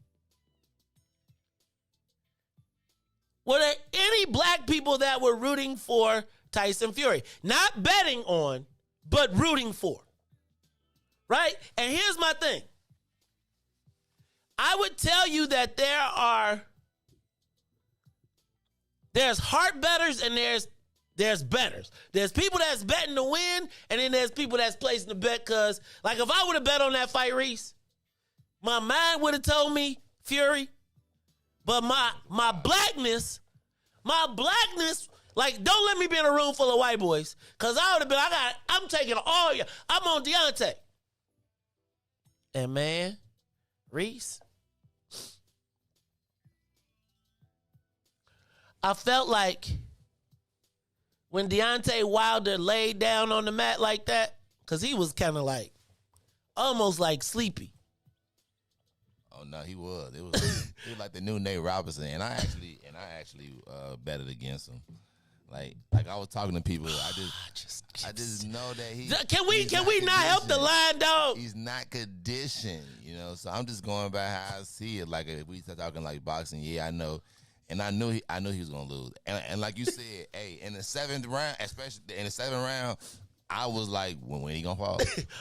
Were there any black people that were rooting for Tyson Fury? Not betting on, but rooting for. Right? And here's my thing. I would tell you that there's heart bettors and there's bettors. There's people that's betting to win, and then there's people that's placing the bet because, like, if I would have bet on that fight, Riis, my mind would have told me Fury, but my blackness, like, don't let me be in a room full of white boys, because I would have been, I'm taking all you. I'm on Deontay. And, man, Riis, I felt like when Deontay Wilder laid down on the mat like that, because he was kind of like, almost like sleepy. Oh no, he was. It was like the new Nate Robinson, and I actually betted against him. Like I was talking to people. I just know that he. Can we not help the line, dog? He's not conditioned, you know. So I'm just going by how I see it. Like if we start talking like boxing, yeah, I know. And I knew he was gonna lose. And like you said, hey, in the 7th round, especially in the 7th round, I was like, when he gonna fall?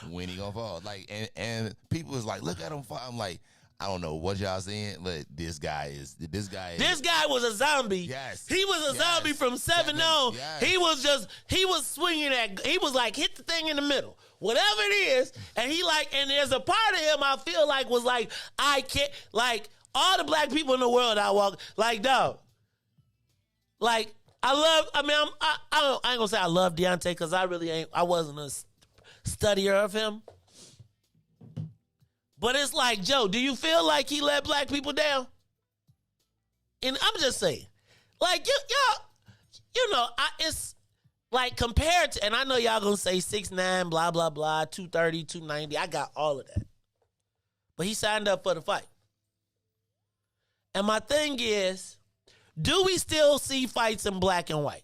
When he gonna fall? Like, and people was like, look at him fall. I'm like, I don't know what y'all saying, but this guy was a zombie. Yes. He was a zombie from 7 on. Yes. He was swinging he was like, hit the thing in the middle. Whatever it is. And and there's a part of him I feel like was like, I can't, like, all the black people in the world I walk, like, dog. Like, I ain't gonna say I love Deontay because I wasn't a studier of him. But it's like, Joe, do you feel like he let black people down? And I'm just saying, like, it's like compared to, and I know y'all gonna say 6'9", blah, blah, blah, 230, 290. I got all of that. But he signed up for the fight. And my thing is, do we still see fights in black and white?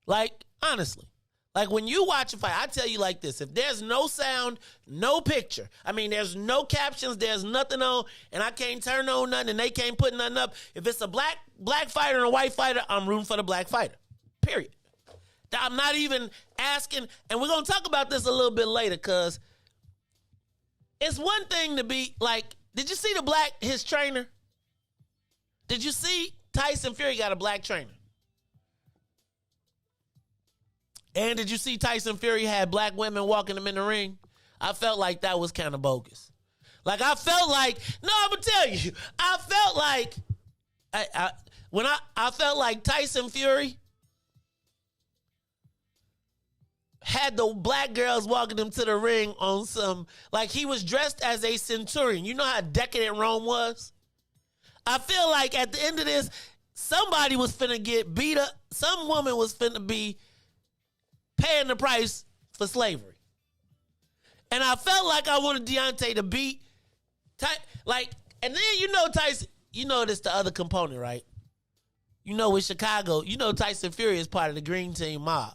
Like, honestly. Like, when you watch a fight, I tell you like this. If there's no sound, no picture, I mean, there's no captions, there's nothing on, and I can't turn on nothing, and they can't put nothing up. If it's a black fighter and a white fighter, I'm rooting for the black fighter. Period. I'm not even asking, and we're going to talk about this a little bit later, because it's one thing to be, like, did you see his trainer? Did you see Tyson Fury got a black trainer? And did you see Tyson Fury had black women walking him in the ring? I felt like that was kind of bogus. Like, I felt like, no, I'm going to tell you. I felt like, I felt like Tyson Fury had the black girls walking him to the ring on some, like he was dressed as a centurion. You know how decadent Rome was? I feel like at the end of this, somebody was finna get beat up. Some woman was finna be paying the price for slavery. And I felt like I wanted Deontay to beat, and then Tyson, this the other component, right? With Chicago, Tyson Fury is part of the Green Team mob.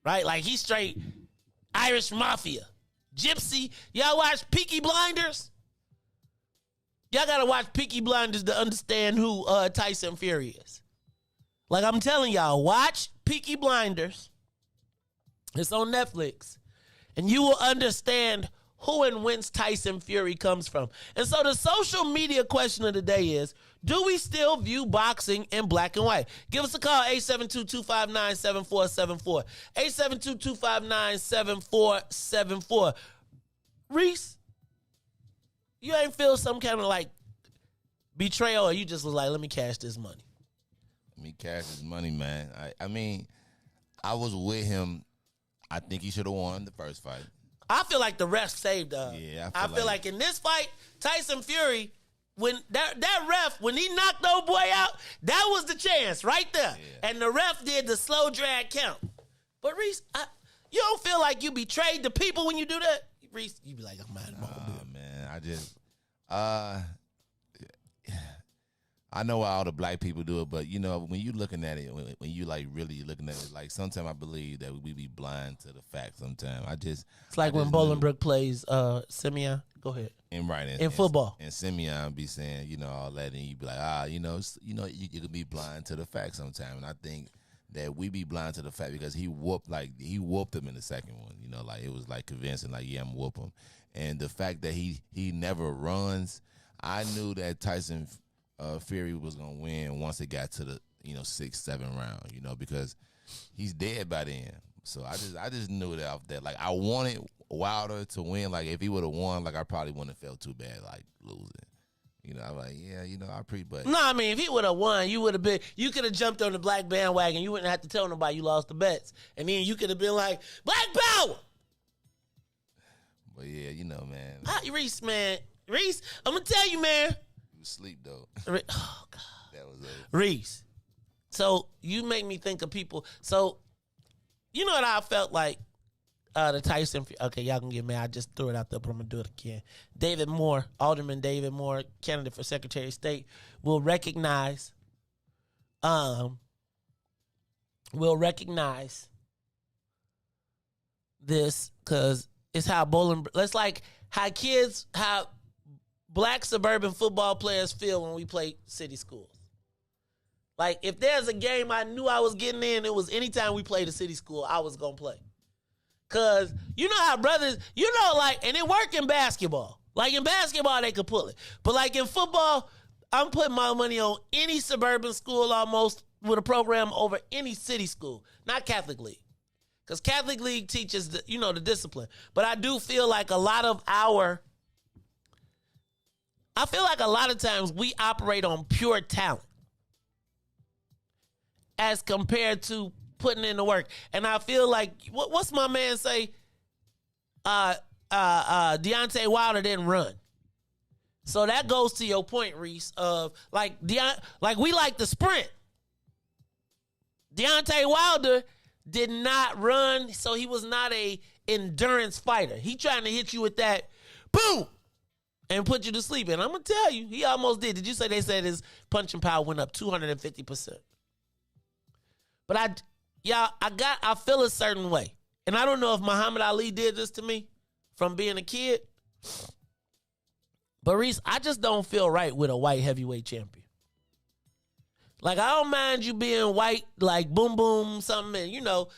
Right? Like, he's straight Irish mafia. Gypsy. Y'all watch Peaky Blinders? Y'all gotta watch Peaky Blinders to understand who Tyson Fury is. Like, I'm telling y'all, watch Peaky Blinders. It's on Netflix. And you will understand who and whence Tyson Fury comes from. And so the social media question of the day is, do we still view boxing in black and white? Give us a call, 872-259-7474. 872-259-7474. Riis, you ain't feel some kind of like betrayal, or you just was like, let me cash this money? Let me cash this money, man. I mean, I was with him. I think he should have won the first fight. I feel like the ref saved us. Yeah, I feel like in this fight, Tyson Fury, when that ref, when he knocked old boy out, that was the chance right there. Yeah. And the ref did the slow drag count. But Riis, you don't feel like you betrayed the people when you do that? Riis, you be like, I'm mad. Man, I just, I know why all the black people do it, but when you looking at it, when you like really looking at it, like sometimes I believe that we be blind to the facts. Sometimes it's like when Bolingbrook plays Simeon. Go ahead. And right in football, and Simeon be saying all that, and you be like you could be blind to the facts sometimes. And I think that we be blind to the fact because he whooped him in the second one. You know, like it was like convincing, like yeah, I'm whoop him. And the fact that he never runs, I knew that Tyson Fury was gonna win once it got to the 6th, 7th round. You know, because he's dead by then. So I just knew that off that. Like I wanted Wilder to win. Like if he would have won, like I probably wouldn't have felt too bad like losing. You know, I'm like, yeah, I but no, I mean, if he would have won, you could have jumped on the black bandwagon. You wouldn't have to tell nobody you lost the bets. And then you could have been like, Black Power! But yeah, man. Reis, man. Reis, I'm going to tell you, man. You was asleep, though. Oh, God. That was Reis. So, you make me think of people. So, you know what I felt like? The Tyson, okay, y'all can get mad. I just threw it out there, but I'm going to do it again. David Moore, Alderman David Moore, candidate for Secretary of State, will recognize this because it's how it's like how black suburban football players feel when we play city schools. Like, if there's a game I knew I was getting in, it was anytime we played a city school, I was going to play. Because you know how brothers, and it worked in basketball. Like in basketball, they could pull it. But like in football, I'm putting my money on any suburban school almost with a program over any city school. Not Catholic League. Because Catholic League teaches, the discipline. But I do feel like a lot of times we operate on pure talent as compared to putting in the work. And I feel like, what's my man say? Deontay Wilder didn't run. So that goes to your point, Reis, of like we like the sprint. Deontay Wilder did not run, so he was not a endurance fighter. He trying to hit you with that boom and put you to sleep. And I'm gonna tell you, he almost did. Did you say they said his punching power went up 250%? But I feel a certain way. And I don't know if Muhammad Ali did this to me from being a kid. But Reis, I just don't feel right with a white heavyweight champion. Like, I don't mind you being white, like boom boom something, but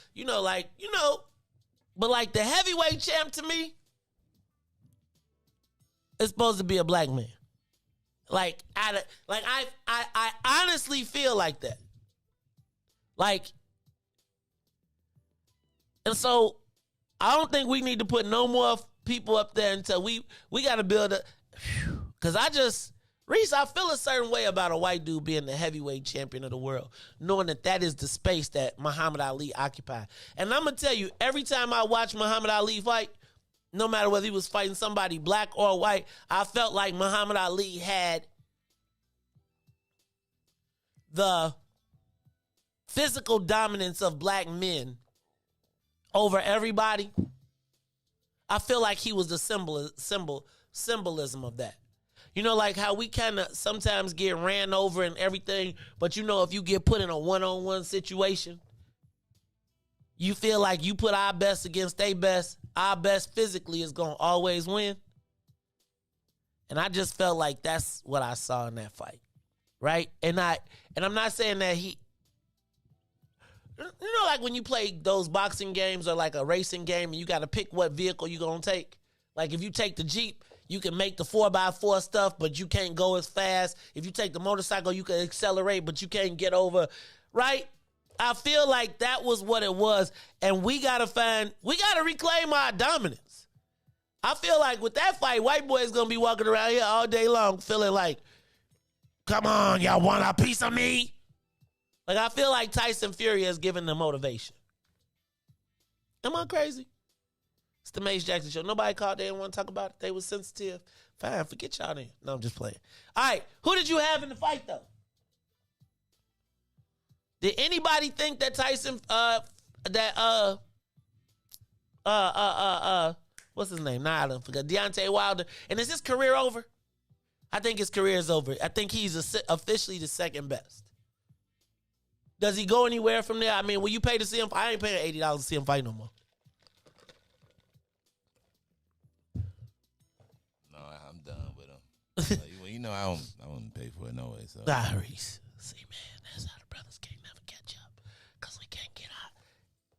like the heavyweight champ to me is supposed to be a black man. I honestly feel like that. Like, and so I don't think we need to put no more people up there until we got to build a, because Reis, I feel a certain way about a white dude being the heavyweight champion of the world, knowing that is the space that Muhammad Ali occupied. And I'm going to tell you, every time I watch Muhammad Ali fight, no matter whether he was fighting somebody black or white, I felt like Muhammad Ali had the physical dominance of black men over everybody. I feel like he was the symbolism of that. Like how we kind of sometimes get ran over and everything, but if you get put in a one-on-one situation, you feel like you put our best against their best, our best physically is going to always win. And I just felt like that's what I saw in that fight, right? And I'm not saying that like when you play those boxing games or like a racing game and you got to pick what vehicle you're going to take. Like if you take the Jeep, you can make the 4x4 stuff, but you can't go as fast. If you take the motorcycle, you can accelerate, but you can't get over, right? I feel like that was what it was, and we got to reclaim our dominance. I feel like with that fight, white boy is going to be walking around here all day long feeling like, come on, y'all want a piece of me? Like, I feel like Tyson Fury has given them motivation. Am I crazy? It's the Mace Jackson Show. Nobody called. They didn't want to talk about it. They was sensitive. Fine, forget y'all then. No, I'm just playing. All right, who did you have in the fight, though? Did anybody think that Tyson, what's his name? Nah, I don't forget. Deontay Wilder. And is his career over? I think his career is over. I think he's officially the second best. Does he go anywhere from there? I mean, will you pay to see him? I ain't paying $80 to see him fight no more. No, I'm done with him. I wouldn't pay for it no way. So. Reis. See, man, that's how the brothers can't never catch up. Because we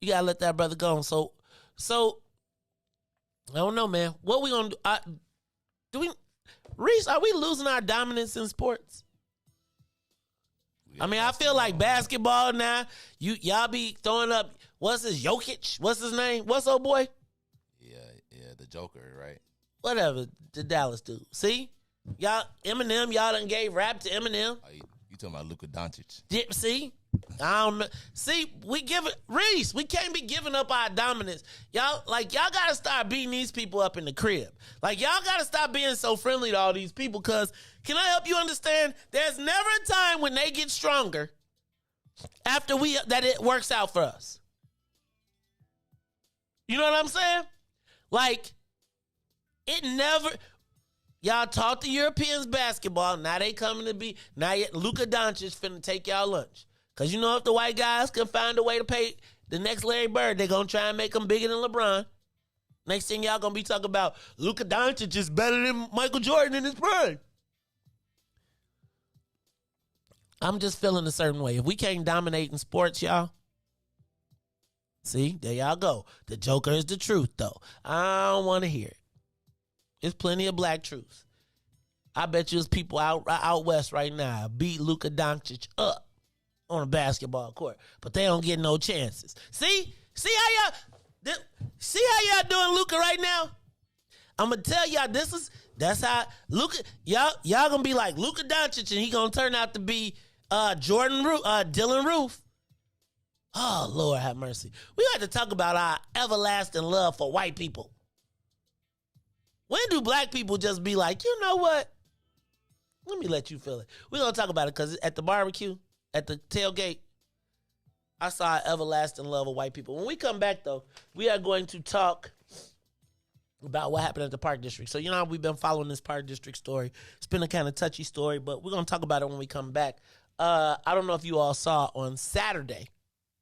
You gotta let that brother go. So I don't know, man. What we gonna do? Riis, are we losing our dominance in sports? I mean, I feel like basketball now. Y'all be throwing up. What's his Jokic? What's his name? What's old boy? Yeah, the Joker, right? Whatever, the Dallas dude. See, y'all Eminem. Y'all done gave rap to Eminem. You talking about Luka Doncic? See, I don't know. See, we give it Riis. We can't be giving up our dominance. Y'all gotta start beating these people up in the crib. Like, y'all gotta stop being so friendly to all these people. Cause can I help you understand? There's never a time when they get stronger after that it works out for us. You know what I'm saying? Like, it never. Y'all taught the Europeans basketball. Now they coming to be. Now Luka Doncic finna take y'all lunch. Because you know if the white guys can find a way to pay the next Larry Bird, they're going to try and make him bigger than LeBron. Next thing y'all going to be talking about, Luka Doncic is better than Michael Jordan in his prime. I'm just feeling a certain way. If we can't dominate in sports, y'all. See, there y'all go. The Joker is the truth, though. I don't want to hear it. There's plenty of black truths. I bet you there's people out west right now beat Luka Doncic up on a basketball court, but they don't get no chances. See how y'all doing Luka right now? I'm gonna tell y'all that's how Luka y'all gonna be like Luka Doncic, and he gonna turn out to be Dylan Roof. Oh Lord have mercy. We got to talk about our everlasting love for white people. When do black people just be like, you know what? Let me let you feel it. We're going to talk about it because at the barbecue, at the tailgate, I saw an everlasting love of white people. When we come back, though, we are going to talk about what happened at the Park District. So, you know how we've been following this Park District story. It's been a kind of touchy story, but we're going to talk about it when we come back. I don't know if you all saw on Saturday,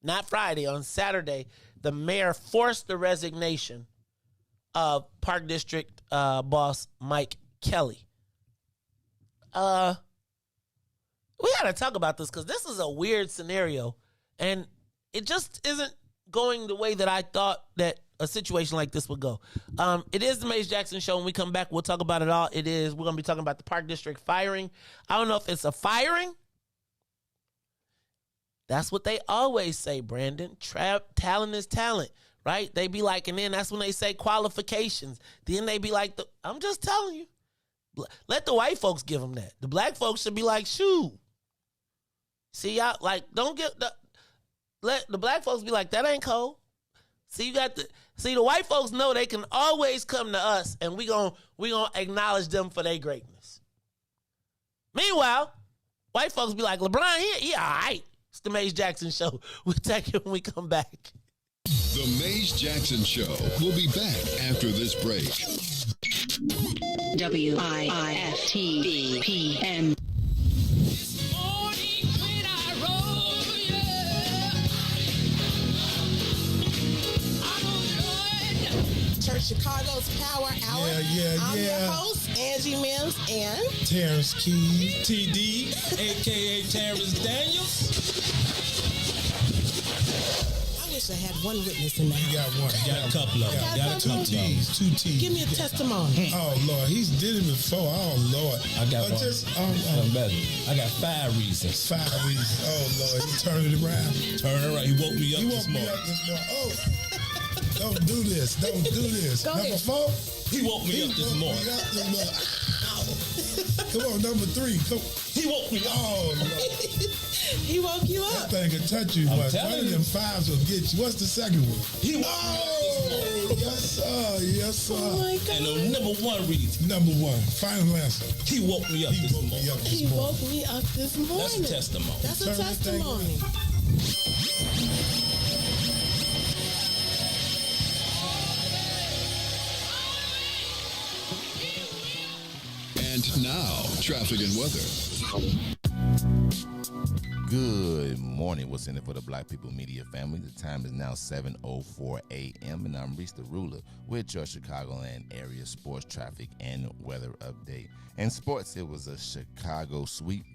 not Friday, on Saturday, the mayor forced the resignation of Park District boss Mike Kelly. We got to talk about this because this is a weird scenario, and it just isn't going the way that I thought that a situation like this would go. It is the Mace Jackson Show. When we come back, we'll talk about it all. We're going to be talking about the Park District firing. I don't know if it's a firing. That's what they always say, Brandon. Talent is talent. Right? They be like, and then that's when they say qualifications. Then they be like, I'm just telling you. Let the white folks give them that. The black folks should be like, shoot. See, y'all, like, let the black folks be like, that ain't cold. See, the white folks know they can always come to us, and we gonna acknowledge them for their greatness. Meanwhile, white folks be like, LeBron, he all right. It's the Mace Jackson Show. We'll take it when we come back. The Mace Jackson Show will be back after this break. WIIFTV-PM. Church Chicago's Power Hour. I'm your host, Angie Mims, and Terrence Keys, TD, a.k.a. Terrence Daniels. I wish I had one witness in the house. You got one. You got a couple of them. Got two T's. Give me a testimony. Oh, Lord. He's did it before. Oh, Lord. I got one. Better. I got 5 reasons. 5 reasons. Oh, Lord. He turned it around. Turn it around. He woke me up this morning. Oh. Don't do this. Don't do this. Go number ahead. 4. He woke me up this morning. Come on, number 3. Come. He woke me up. Oh, Lord. He woke you up. That thing can touch you. One of them 5s will get you. What's the second one? He woke me up this morning. Yes, sir. Yes, sir. Oh, my God. And the number 1 reason. Number 1. Final answer. He woke me up this morning. He woke me up this morning. That's a testimony. That's a testimony. And now, traffic and weather. Good morning. What's in it for the Black People Media family? The time is now 7:04 a.m. and I'm Riis the Ruler with your Chicagoland area sports traffic and weather update. In sports, it was a Chicago sweep.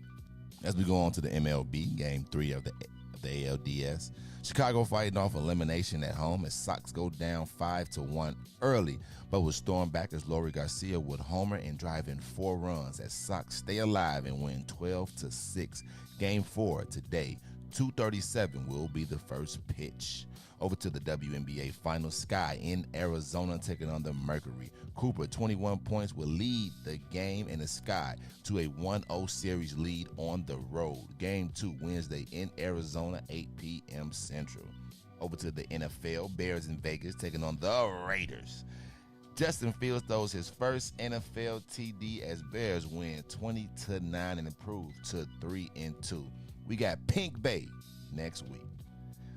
As we go on to the MLB, Game 3 of the of the ALDS. Chicago fighting off elimination at home as Sox go down 5-1 early, but will storm back as Lori Garcia would homer and drive in 4 runs as Sox stay alive and win 12-6. Game 4 today, 2:37 will be the first pitch. Over to the WNBA Finals. Sky in Arizona taking on the Mercury. Cooper, 21 points, will lead the game in the Sky to a 1-0 series lead on the road. Game 2 Wednesday in Arizona, 8 p.m. Central. Over to the NFL. Bears in Vegas taking on the Raiders. Justin Fields throws his first NFL TD as Bears win 20-9 and improve to 3-2. We got Pink Bay next week.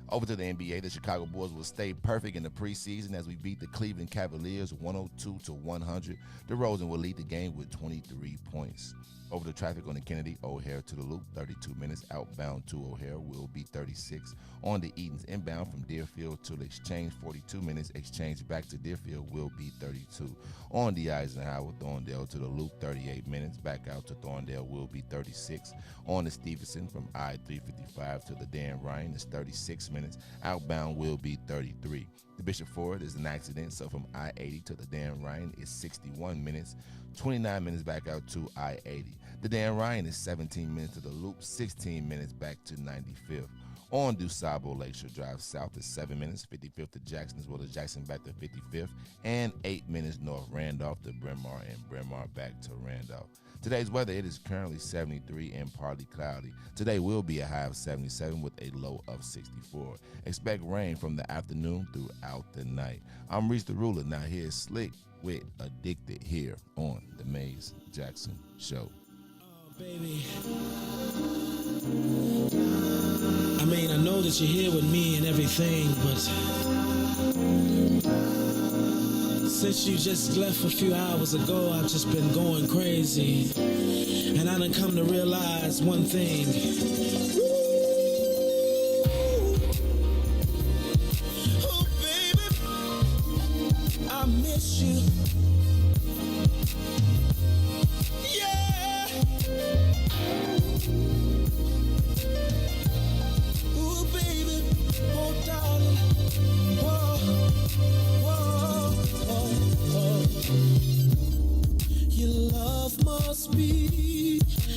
Over to the NBA, the Chicago Bulls will stay perfect in the preseason as we beat the Cleveland Cavaliers 102-100. DeRozan will lead the game with 23 points. Over the traffic on the Kennedy, O'Hare to the Loop, 32 minutes. Outbound to O'Hare will be 36. On the Edens, inbound from Deerfield to the Exchange, 42 minutes. Exchange back to Deerfield will be 32. On the Eisenhower, Thorndale to the Loop, 38 minutes. Back out to Thorndale will be 36. On the Stevenson from I-355 to the Dan Ryan is 36 minutes. Outbound will be 33. The Bishop Ford is an accident, so from I-80 to the Dan Ryan is 61 minutes. 29 minutes back out to I-80. The Dan Ryan is 17 minutes to the Loop, 16 minutes back to 95th. On DuSable Lakeshore Drive South is 7 minutes, 55th to Jackson, as well as Jackson back to 55th, and 8 minutes north Randolph to Bryn Mawr, and Bryn Mawr back to Randolph. Today's weather, it is currently 73 and partly cloudy. Today will be a high of 77 with a low of 64. Expect rain from the afternoon throughout the night. I'm Reese the Ruler. Now here's Slick with Addicted here on the Maze Jackson Show. Baby, I mean, I know that you're here with me and everything, but since you just left a few hours ago, I've just been going crazy, and I done come to realize one thing. Oh, baby, I miss you.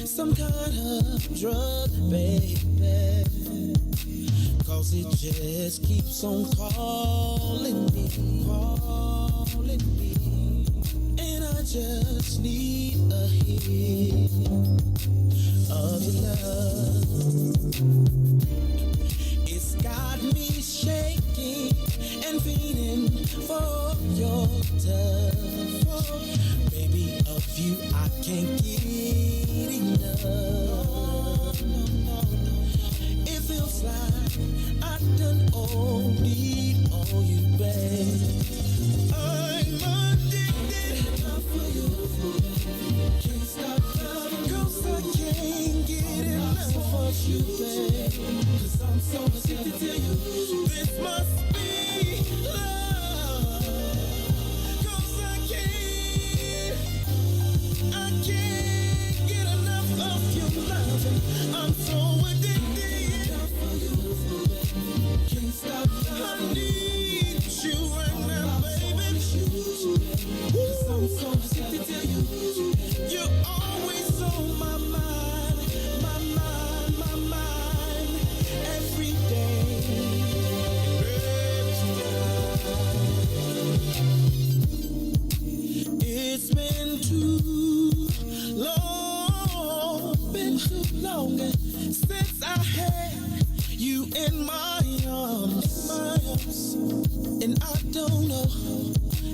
Some kind of drug, baby, 'cause it just keeps on calling me, and I just need a hit of your love. It's got me shaking and feeling for your touch, baby, of you I can't get enough. It feels like I done OD on you, babe. I'm addicted for you. Can't stop loving 'cause I can't get enough of you, babe. 'Cause I'm so addicted to you. This must be love. 'Cause I can't get enough of your loving. I'm so addicted. Can't stop. I need you right now, baby. 'Cause I'm so addicted to you. You're always on my mind, my mind, my mind, every day. It's been too long since I had you in my arms, and I don't know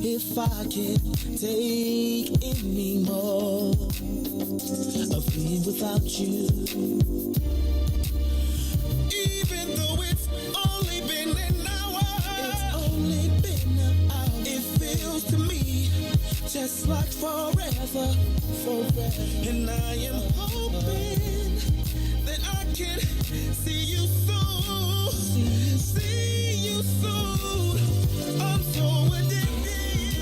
if I can take any more of being without you. Even though it's only been an hour, it feels to me just like forever, and I am hoping that I can see you soon, see you soon. I'm so addicted,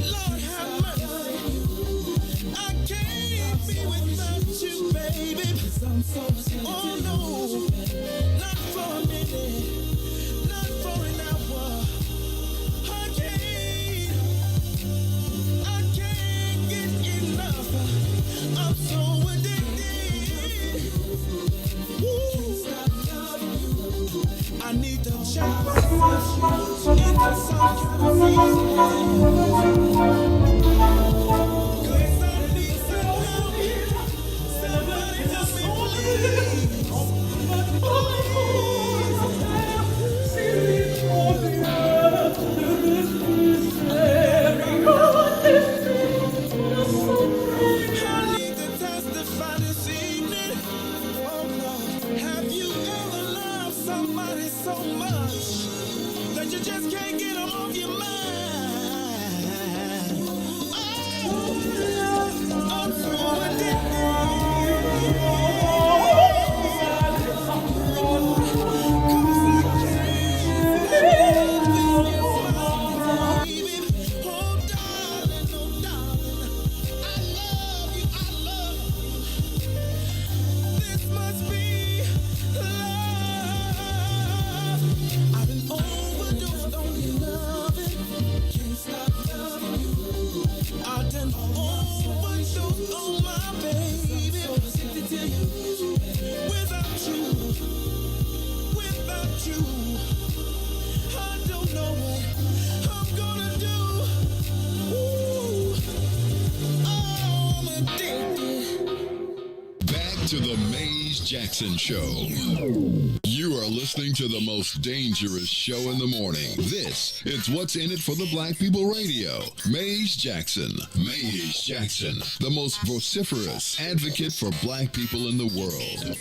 Lord have mercy, I can't be without you, baby. Oh no, To the Maze Jackson Show. You are listening to the most dangerous show in the morning. This is What's in It for the Black People Radio. Maze Jackson. Maze Jackson, the most vociferous advocate for black people in the world.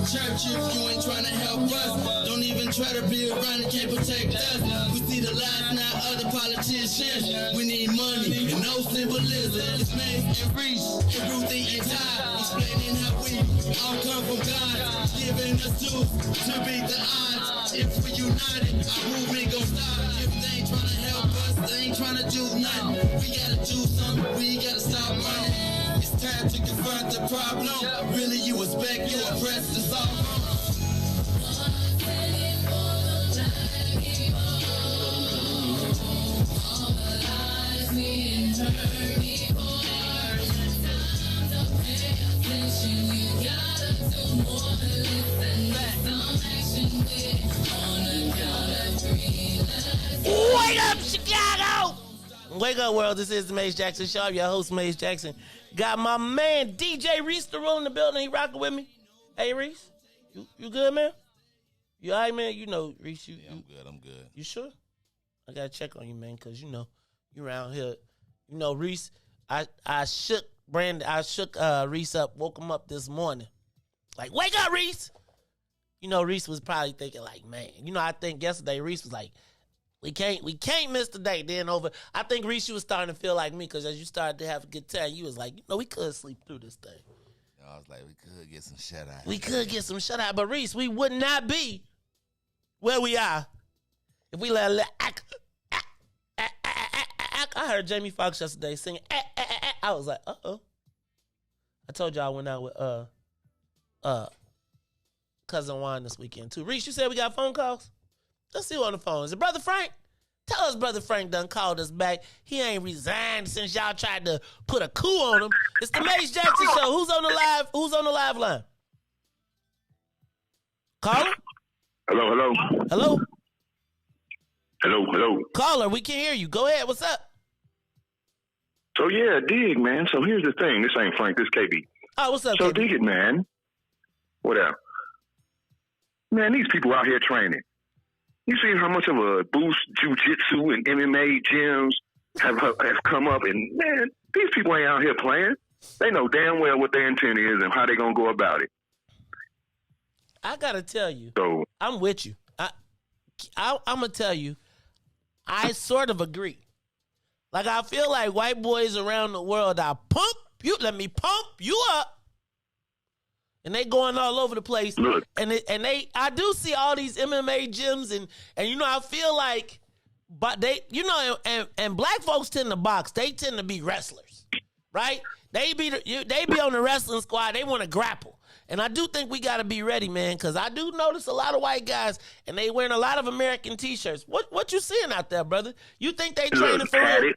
Church if you ain't trying to help us. Don't even try to be around and can't protect us. We see the lies now other politicians. We need money and no symbolism. It's Maze and Riis and Ruthie and Todd explaining how we all come from God, giving us tools to beat the odds. If we united, our movement gon' stop. If they ain't trying to help us, they ain't trying to do nothing. We gotta do something, we gotta stop running. It's time to confront the problem. Really, you expect you oppressed us all. Wake up, Chicago! Wake up, world. This is the Maze Jackson Show. I'm your host, Maze Jackson. Got my man, DJ Riis, the room in the building. He rocking with me. Hey, Riis, you good, man? You all right, man? You know, Riis, Yeah, I'm good. You sure? I got to check on you, man, because, you know, you around here. You know, Riis, I shook Riis up, woke him up this morning. Like, wake up, Riis! You know, Riis was probably thinking, like, man. You know, I think yesterday Riis was like, we can't miss the day. Then I think Riis, you was starting to feel like me, because as you started to have a good time, you was like, you know, we could sleep through this thing. I was like, we could get some shut-eye. But Riis, we would not be where we are if we let a little I heard Jamie Foxx yesterday singing I was like, uh-oh. I told y'all I went out with Cousin Juan this weekend too. Riis, you said we got phone calls? Let's see who on the phone. Is it Brother Frank? Tell us Brother Frank done called us back. He ain't resigned since y'all tried to put a coup on him. It's the Maze Jackson Show. Who's on the live line? Caller? Hello. Caller, we can hear you. Go ahead. What's up? So yeah, dig, man. So here's the thing. This ain't Frank. This KB. Oh, what's up, So KB? dig it, man. What up? Man, these people out here training. You see how much of a boost jiu-jitsu and MMA gyms have come up, and man, these people ain't out here playing. They know damn well what their intent is and how they gonna go about it. I gotta tell you, so I'm with you. I'm gonna tell you, I sort of agree. Like, I feel like white boys around the world are let me pump you up. And they going all over the place. Look. I do see all these MMA gyms and I feel like, but they, and black folks tend to box. They tend to be wrestlers, right? They be on the wrestling squad. They want to grapple. And I do think we got to be ready, man, because I do notice a lot of white guys, and they wearing a lot of American T-shirts. What you seeing out there, brother? You think they training for real?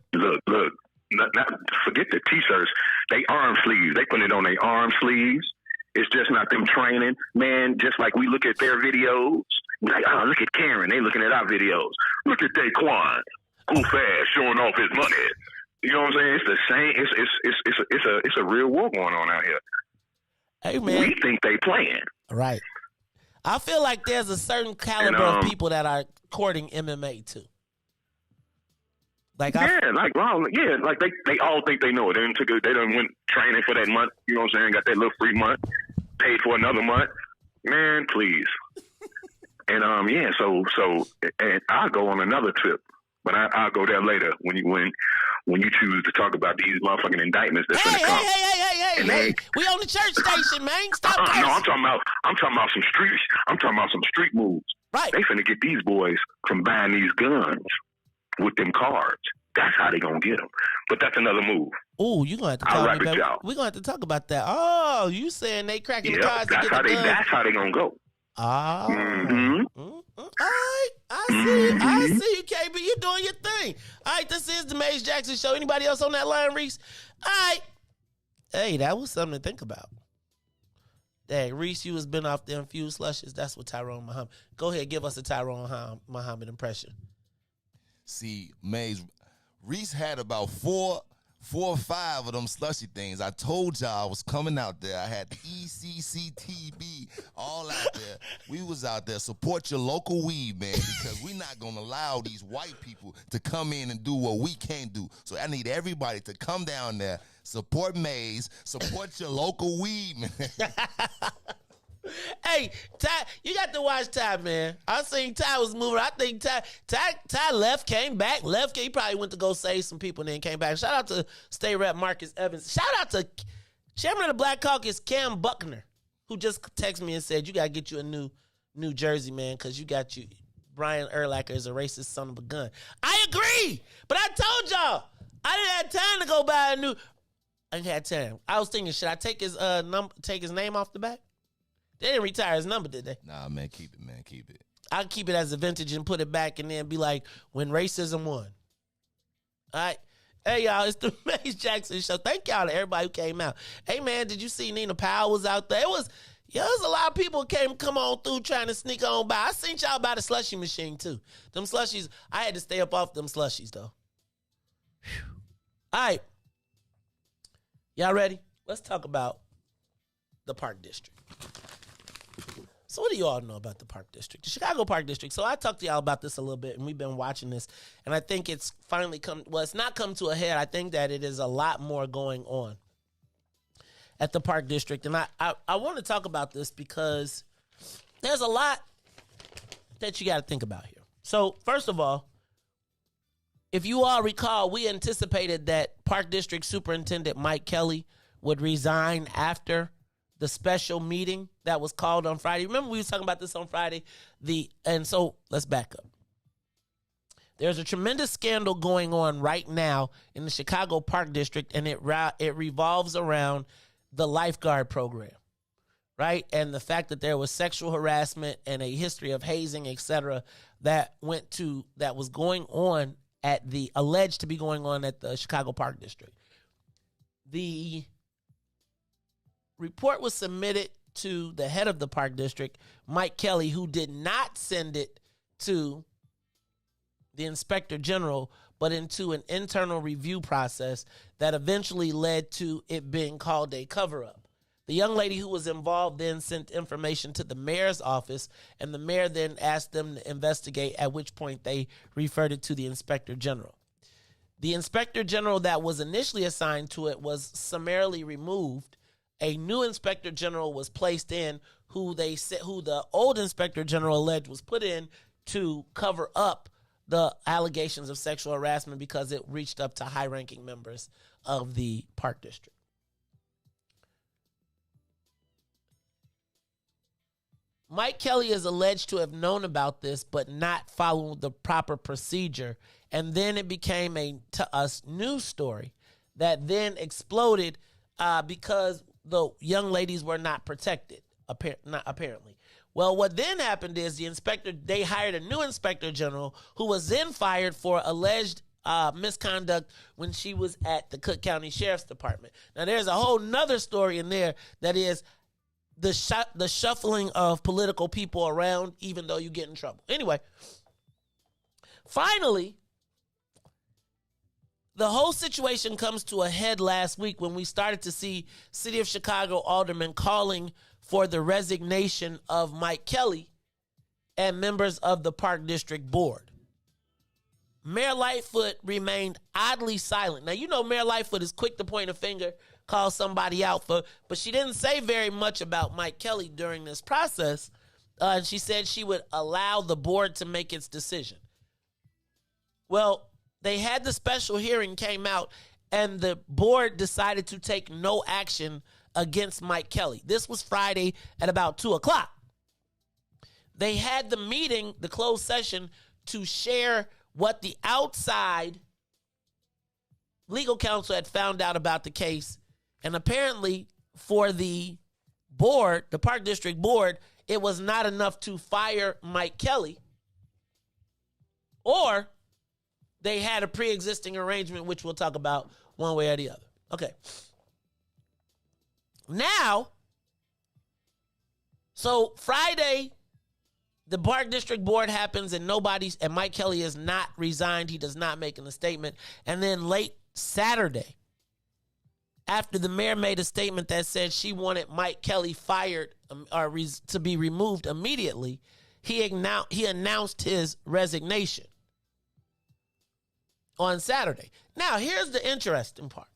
Look. Not forget the T-shirts. They arm sleeves. They put it on their arm sleeves. It's just not them training, man. Just like we look at their videos, like, oh, look at Karen. They looking at our videos. Look at Daquan, goof ass, showing off his money. You know what I'm saying? It's the same. It's a real war going on out here. Hey, man. We think they playing. Right. I feel like there's a certain caliber of people that are courting MMA too. Like they all think they know it. They done went training for that month. You know what I'm saying? Got that little free month, paid for another month. Man, please. And and I'll go on another trip, but I'll go there later when you choose to talk about these motherfucking indictments that's gonna come. Hey, we on the church station, man. Stop. No, I'm talking about some street. I'm talking about some street moves. Right. They finna get these boys from buying these guns with them cards. That's how they gonna get them. But that's another move. Oh, you gonna have to I'll talk wrap me, it, baby. y'all. We're gonna have to talk about that. Oh, you saying they cracking the cards to get the guns? That's how they gonna go. Oh. Mm-hmm. All right. I see you, KB. You doing your thing. All right, this is the Maze Jackson Show. Anybody else on that line, Riis? All right. Hey, that was something to think about. Dang, Riis, you has been off the infused slushes. That's what Tyrone Muhammad. Go ahead, give us a Tyrone Muhammad impression. See, Maze, Riis had about four or five of them slushy things. I told y'all I was coming out there. I had the ECCTB all out there. We was out there. Support your local weed, man, because we're not going to allow these white people to come in and do what we can't do. So I need everybody to come down there, support Maze, support your local weed, man. Hey, Ty, you got to watch Ty, man. I seen Ty was moving. I think Ty left, came back, He probably went to go save some people and then came back. Shout out to State Rep Marcus Evans. Shout out to Chairman of the Black Caucus, Cam Buckner, who just texted me and said, you got to get you a new jersey, man, because Brian Urlacher is a racist son of a gun. I agree, but I told y'all, I didn't have time to go buy a new. I didn't have time. I was thinking, should I take his name off the back? They didn't retire his number, did they? Nah, man, keep it, man. Keep it. I'll keep it as a vintage and put it back and then be like, when racism won. All right. Hey, y'all, it's the Maze Jackson Show. Thank y'all to everybody who came out. Hey, man, did you see Nina Powell was out there? It was a lot of people come on through trying to sneak on by. I seen y'all by the slushy machine, too. Them slushies, I had to stay up off them slushies, though. Whew. All right. Y'all ready? Let's talk about the Park District. So what do you all know about the Park District? The Chicago Park District. So I talked to y'all about this a little bit, and we've been watching this, and I think it's finally it's not come to a head. I think that it is a lot more going on at the Park District, and I want to talk about this because there's a lot that you got to think about here. So first of all, if you all recall, we anticipated that Park District Superintendent Mike Kelly would resign after the special meeting that was called on Friday. Remember, we were talking about this on Friday. And so let's back up. There's a tremendous scandal going on right now in the Chicago Park District, and it revolves around the lifeguard program, right? And the fact that there was sexual harassment and a history of hazing, et cetera, that was going on alleged to be going on at the Chicago Park District. The report was submitted to the head of the Park District, Mike Kelly, who did not send it to the Inspector General, but into an internal review process that eventually led to it being called a cover-up. The young lady who was involved then sent information to the mayor's office, and the mayor then asked them to investigate, at which point they referred it to the Inspector General. The Inspector General that was initially assigned to it was summarily removed. A new Inspector General was placed in, who the old Inspector General alleged was put in to cover up the allegations of sexual harassment because it reached up to high-ranking members of the Park District. Mike Kelly is alleged to have known about this, but not followed the proper procedure. And then it became a news story that then exploded because the young ladies were not protected, apparently. Well, what then happened is they hired a new inspector general who was then fired for alleged misconduct when she was at the Cook County Sheriff's Department. Now, there's a whole nother story in there that is the shuffling of political people around, even though you get in trouble. Anyway, finally, the whole situation comes to a head last week when we started to see City of Chicago aldermen calling for the resignation of Mike Kelly and members of the Park District Board. Mayor Lightfoot remained oddly silent. Now, you know Mayor Lightfoot is quick to point a finger, call somebody out but she didn't say very much about Mike Kelly during this process. She said she would allow the board to make its decision. Well, they had the special hearing came out, and the board decided to take no action against Mike Kelly. This was Friday at about 2:00. They had the meeting, the closed session, to share what the outside legal counsel had found out about the case. And apparently for the board, the Park District Board, it was not enough to fire Mike Kelly, or they had a pre-existing arrangement, which we'll talk about one way or the other. Okay. Now, so Friday, the Park District Board happens and Mike Kelly is not resigned. He does not make a statement. And then late Saturday, after the mayor made a statement that said she wanted Mike Kelly fired or to be removed immediately, he announced his resignation on Saturday. Now, here's the interesting part.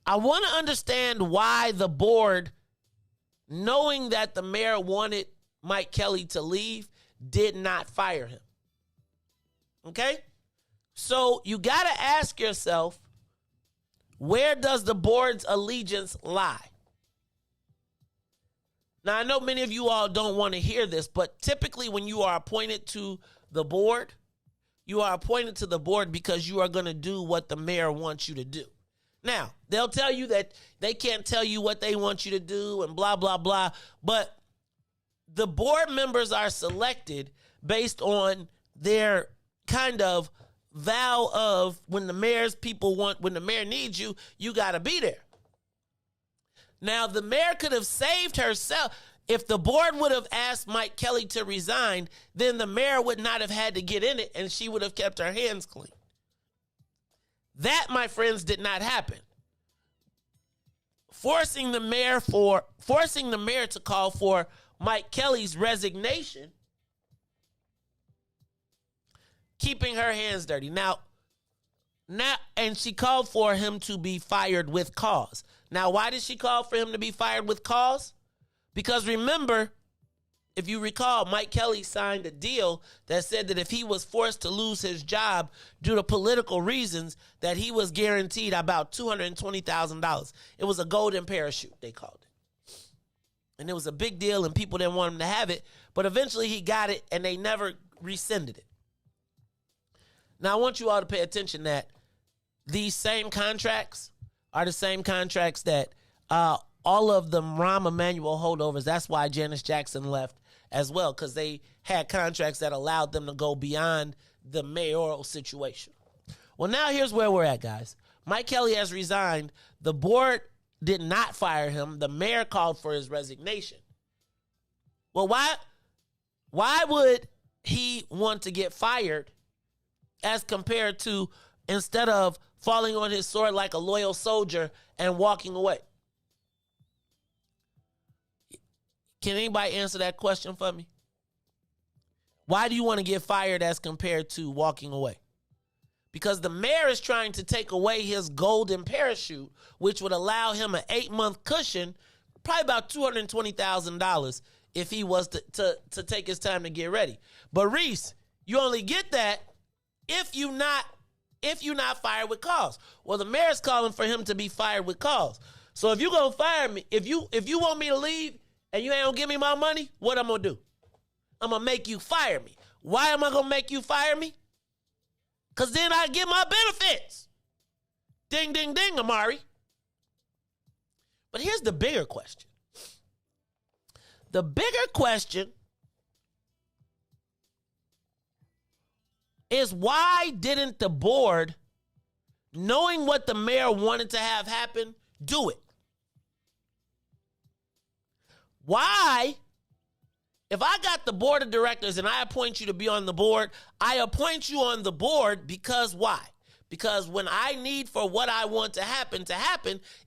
I want to understand why the board, knowing that the mayor wanted Mike Kelly to leave, did not fire him. Okay? So you got to ask yourself, where does the board's allegiance lie? Now, I know many of you all don't want to hear this, but typically when you are appointed to the board, you are appointed to the board because you are going to do what the mayor wants you to do. Now, they'll tell you that they can't tell you what they want you to do and blah, blah, blah. But the board members are selected based on their kind of vow of when the mayor needs you, you got to be there. Now, the mayor could have saved herself. If the board would have asked Mike Kelly to resign, then the mayor would not have had to get in it and she would have kept her hands clean. That, my friends, did not happen. Forcing the mayor to call for Mike Kelly's resignation, keeping her hands dirty. Now, and she called for him to be fired with cause. Now, why did she call for him to be fired with cause? Because remember, if you recall, Mike Kelly signed a deal that said that if he was forced to lose his job due to political reasons, that he was guaranteed about $220,000. It was a golden parachute, they called it. And it was a big deal, and people didn't want him to have it. But eventually he got it, and they never rescinded it. Now, I want you all to pay attention that these same contracts are the same contracts that all of the Rahm Emanuel holdovers, that's why Janice Jackson left as well, because they had contracts that allowed them to go beyond the mayoral situation. Well, now here's where we're at, guys. Mike Kelly has resigned. The board did not fire him. The mayor called for his resignation. Well, why would he want to get fired as compared to instead of falling on his sword like a loyal soldier and walking away? Can anybody answer that question for me? Why do you want to get fired as compared to walking away? Because the mayor is trying to take away his golden parachute, which would allow him an 8-month cushion, probably about $220,000 if he was to take his time to get ready. But Riis, you only get that if you're not fired with cause. Well, the mayor's calling for him to be fired with cause. So if you gonna fire me, if you want me to leave and you ain't gonna give me my money, what I'm gonna do? I'm gonna make you fire me. Why am I gonna make you fire me? Because then I get my benefits. Ding, ding, ding, Amari. But here's the bigger question. The bigger question is, why didn't the board, knowing what the mayor wanted to have happen, do it? Why, if I got the board of directors and I appoint you to be on the board, I appoint you on the board because why? Because when I need for what I want to happen,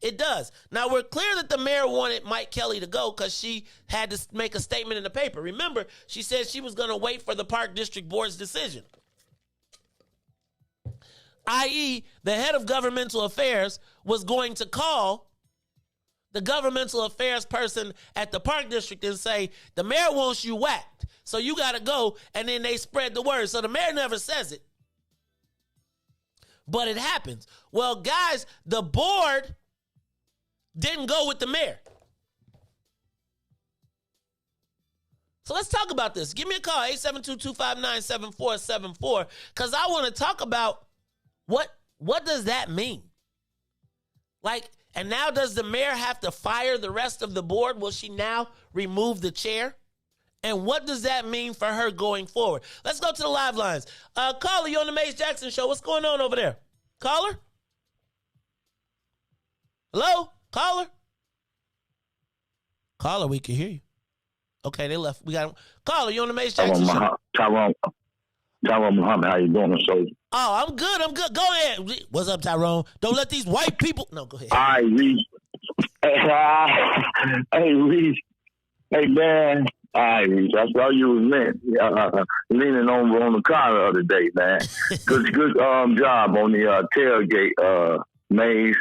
it does. Now, we're clear that the mayor wanted Mike Kelly to go because she had to make a statement in the paper. Remember, she said she was going to wait for the Park District Board's decision. I.e., the head of governmental affairs was going to call the governmental affairs person at the Park District and say, the mayor wants you whacked, so you got to go, and then they spread the word. So the mayor never says it, but it happens. Well, guys, the board didn't go with the mayor. So let's talk about this. Give me a call, 872-259-7474, because I want to talk about what does that mean? Like, and now does the mayor have to fire the rest of the board? Will she now remove the chair? And what does that mean for her going forward? Let's go to the live lines. Caller, you on the Mace Jackson Show. What's going on over there? Caller? Hello? Caller? Caller, we can hear you. Okay, they left. We got him. Caller, you on the Mace Jackson Show? Tyrone Muhammad, how you doing, soldier? Oh, I'm good. Go ahead. What's up, Tyrone? Don't let these white people... No, go ahead. All right, Riis. Hey, Riis. Hey, man. All right, Riis. I saw you was leaning over on the car the other day, man. Good job on the tailgate, Maze.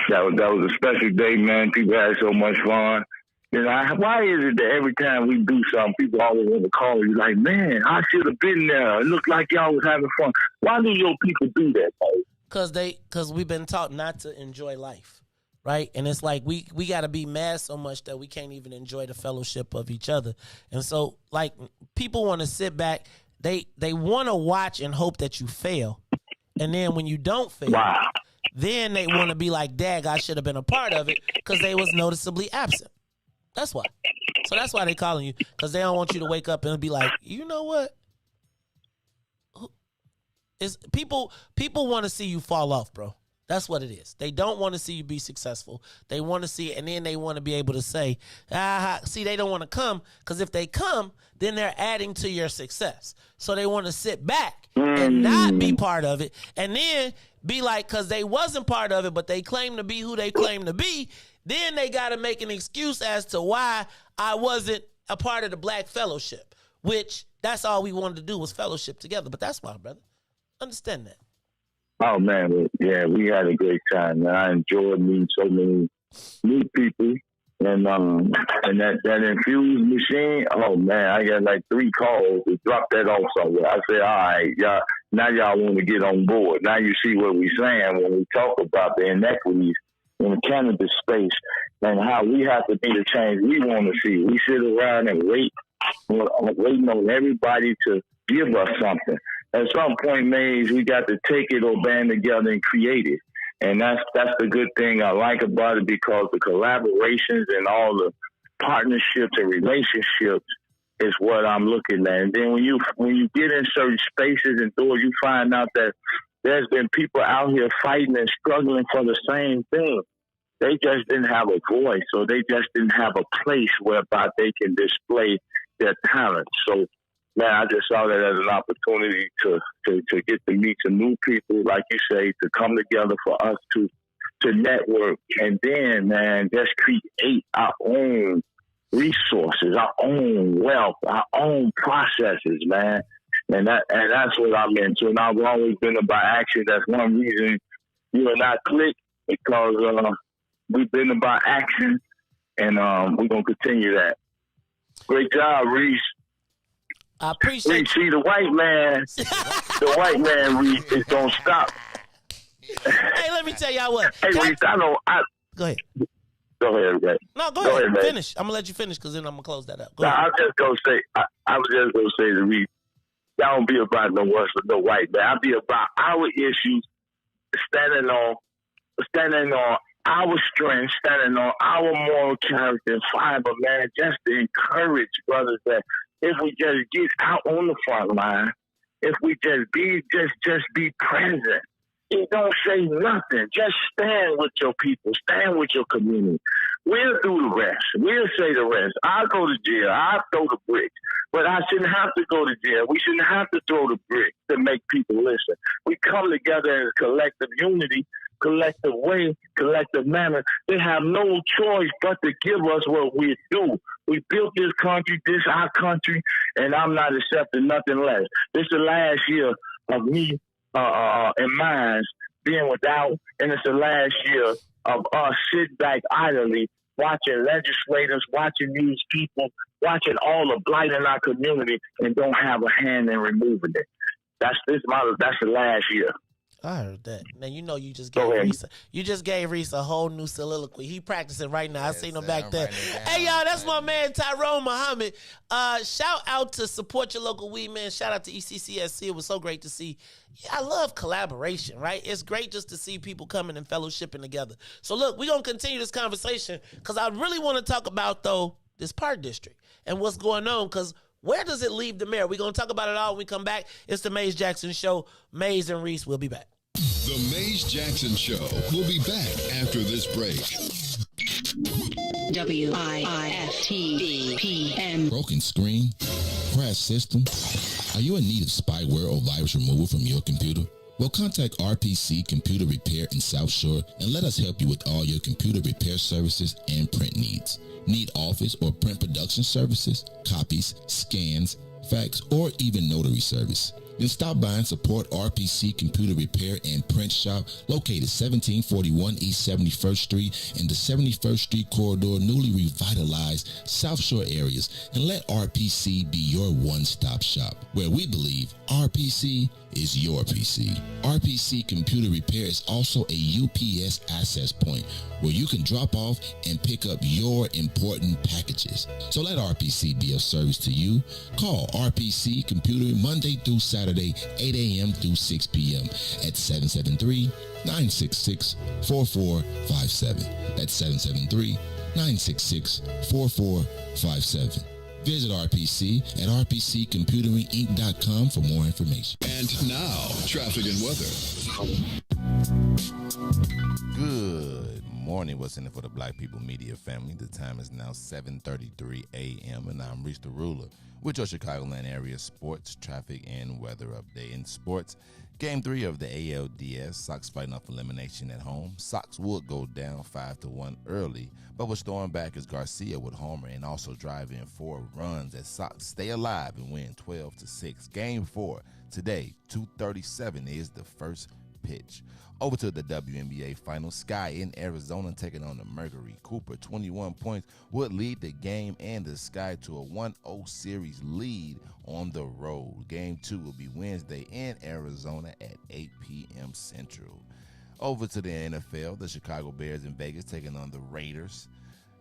That was a special day, man. People had so much fun. You know, why is it that every time we do something, people always want to call you like, man, I should have been there. It looked like y'all was having fun. Why do your people do that, man? Because we've been taught not to enjoy life, right? And it's like we got to be mad so much that we can't even enjoy the fellowship of each other. And so, like, people want to sit back. They want to watch and hope that you fail. And then when you don't fail, then they want to be like, dag, I should have been a part of it because they was noticeably absent. That's why. So that's why they calling you, because they don't want you to wake up and be like, you know what? People want to see you fall off, bro. That's what it is. They don't want to see you be successful. They want to see it, and then they want to be able to say, see, they don't want to come, because if they come, then they're adding to your success. So they want to sit back and not be part of it, and then be like, because they wasn't part of it, but they claim to be who they claim to be, then they got to make an excuse as to why I wasn't a part of the Black Fellowship, which that's all we wanted to do was fellowship together. But that's why, brother. Understand that. Oh, man. Yeah, we had a great time. Man. I enjoyed meeting so many new people. And that infused machine, oh, man, I got like 3 calls to drop that off somewhere. I said, all right, y'all, now y'all want to get on board. Now you see what we're saying when we talk about the inequities in the cannabis space and how we have to be the change we want to see. We sit around and waiting on everybody to give us something. At some point, Maze, we got to take it or band together and create it. And that's the good thing I like about it, because the collaborations and all the partnerships and relationships is what I'm looking at. And then when you get in certain spaces and doors, you find out that there's been people out here fighting and struggling for the same thing. They just didn't have a voice, or they just didn't have a place whereby they can display their talent. So, man, I just saw that as an opportunity to get to meet some new people, like you say, to come together for us to network, and then, man, just create our own resources, our own wealth, our own processes, man. And that's what I'm into. And I've always been about action. That's one reason you and I click, because we've been about action, and we're going to continue that. Great job, Riis. I appreciate Riis, see, the white man, Riis, is going to stop. Hey, let me tell y'all what. Hey, Riis, I know. Go ahead. Go ahead, Ray. No, go ahead. Ray. Finish. I'm gonna let you finish because then I'm gonna close that up. Go Now, ahead. I was just gonna say to Reese, y'all don't be about no worse or no white man. I'll be about our issues, standing on our strength, standing on our moral character and fiber, man, just to encourage brothers that if we just get out on the front line, if we just be present. It don't say nothing. Just stand with your people. Stand with your community. We'll do the rest. We'll say the rest. I'll go to jail. I'll throw the bricks. But I shouldn't have to go to jail. We shouldn't have to throw the bricks to make people listen. We come together as collective unity, collective way, collective manner. They have no choice but to give us what we do. We built this country, this our country, and I'm not accepting nothing less. This is the last year of me and mine being without, and it's the last year of us sitting back idly watching legislators, watching these people, watching all the blight in our community, and don't have a hand in removing it. That's the last year. I heard that. Now you know you just gave Reese a whole new soliloquy. He practicing right now. I seen him back there. Hey y'all, that's my man Tyrone Muhammad. Shout out to support your local weed man. Shout out to ECCSC. It was so great to see. Yeah, I love collaboration, right? It's great just to see people coming and fellowshipping together. So look, we're gonna continue this conversation because I really want to talk about though this park district and what's going on because. Where does it leave the mayor? We're going to talk about it all when we come back. It's the Maze Jackson Show. Maze and Reese will be back. The Maze Jackson Show will be back after this break. WIIFTVPM. Broken screen? Crash system? Are you in need of spyware or virus removal from your computer? Well, contact RPC Computer Repair in South Shore and let us help you with all your computer repair services and print needs. Need office or print production services, copies, scans, fax, or even notary service? Then stop by and support RPC Computer Repair and Print Shop located 1741 East 71st Street in the 71st Street corridor, newly revitalized South Shore areas, and let RPC be your one-stop shop where we believe RPC is your PC. RPC Computer Repair is also a UPS access point where you can drop off and pick up your important packages. So let RPC be of service to you. Call RPC Computer Monday through Saturday, 8 a.m. through 6 p.m. at 773-966-4457. That's 773-966-4457. Visit RPC at rpccomputeringinc.com for more information. And now, traffic and weather. Good morning. What's in it for the Black People Media family? The time is now 7:33 a.m. and I'm Reese the Ruler with your Chicagoland area sports, traffic, and weather update. In sports, Game 3 of the ALDS, Sox fighting off elimination at home. Sox would go down 5-1 early, but was stormed back as Garcia would homer and also drive in 4 runs as Sox stay alive and win 12-6. Game 4 today, 2:37 is the first pitch. Over to the WNBA Finals. Sky in Arizona taking on the Mercury. Cooper, 21 points, would lead the game and the Sky to a 1-0 series lead on the road. Game 2 will be Wednesday in Arizona at 8 p.m. Central. Over to the NFL. The Chicago Bears in Vegas taking on the Raiders.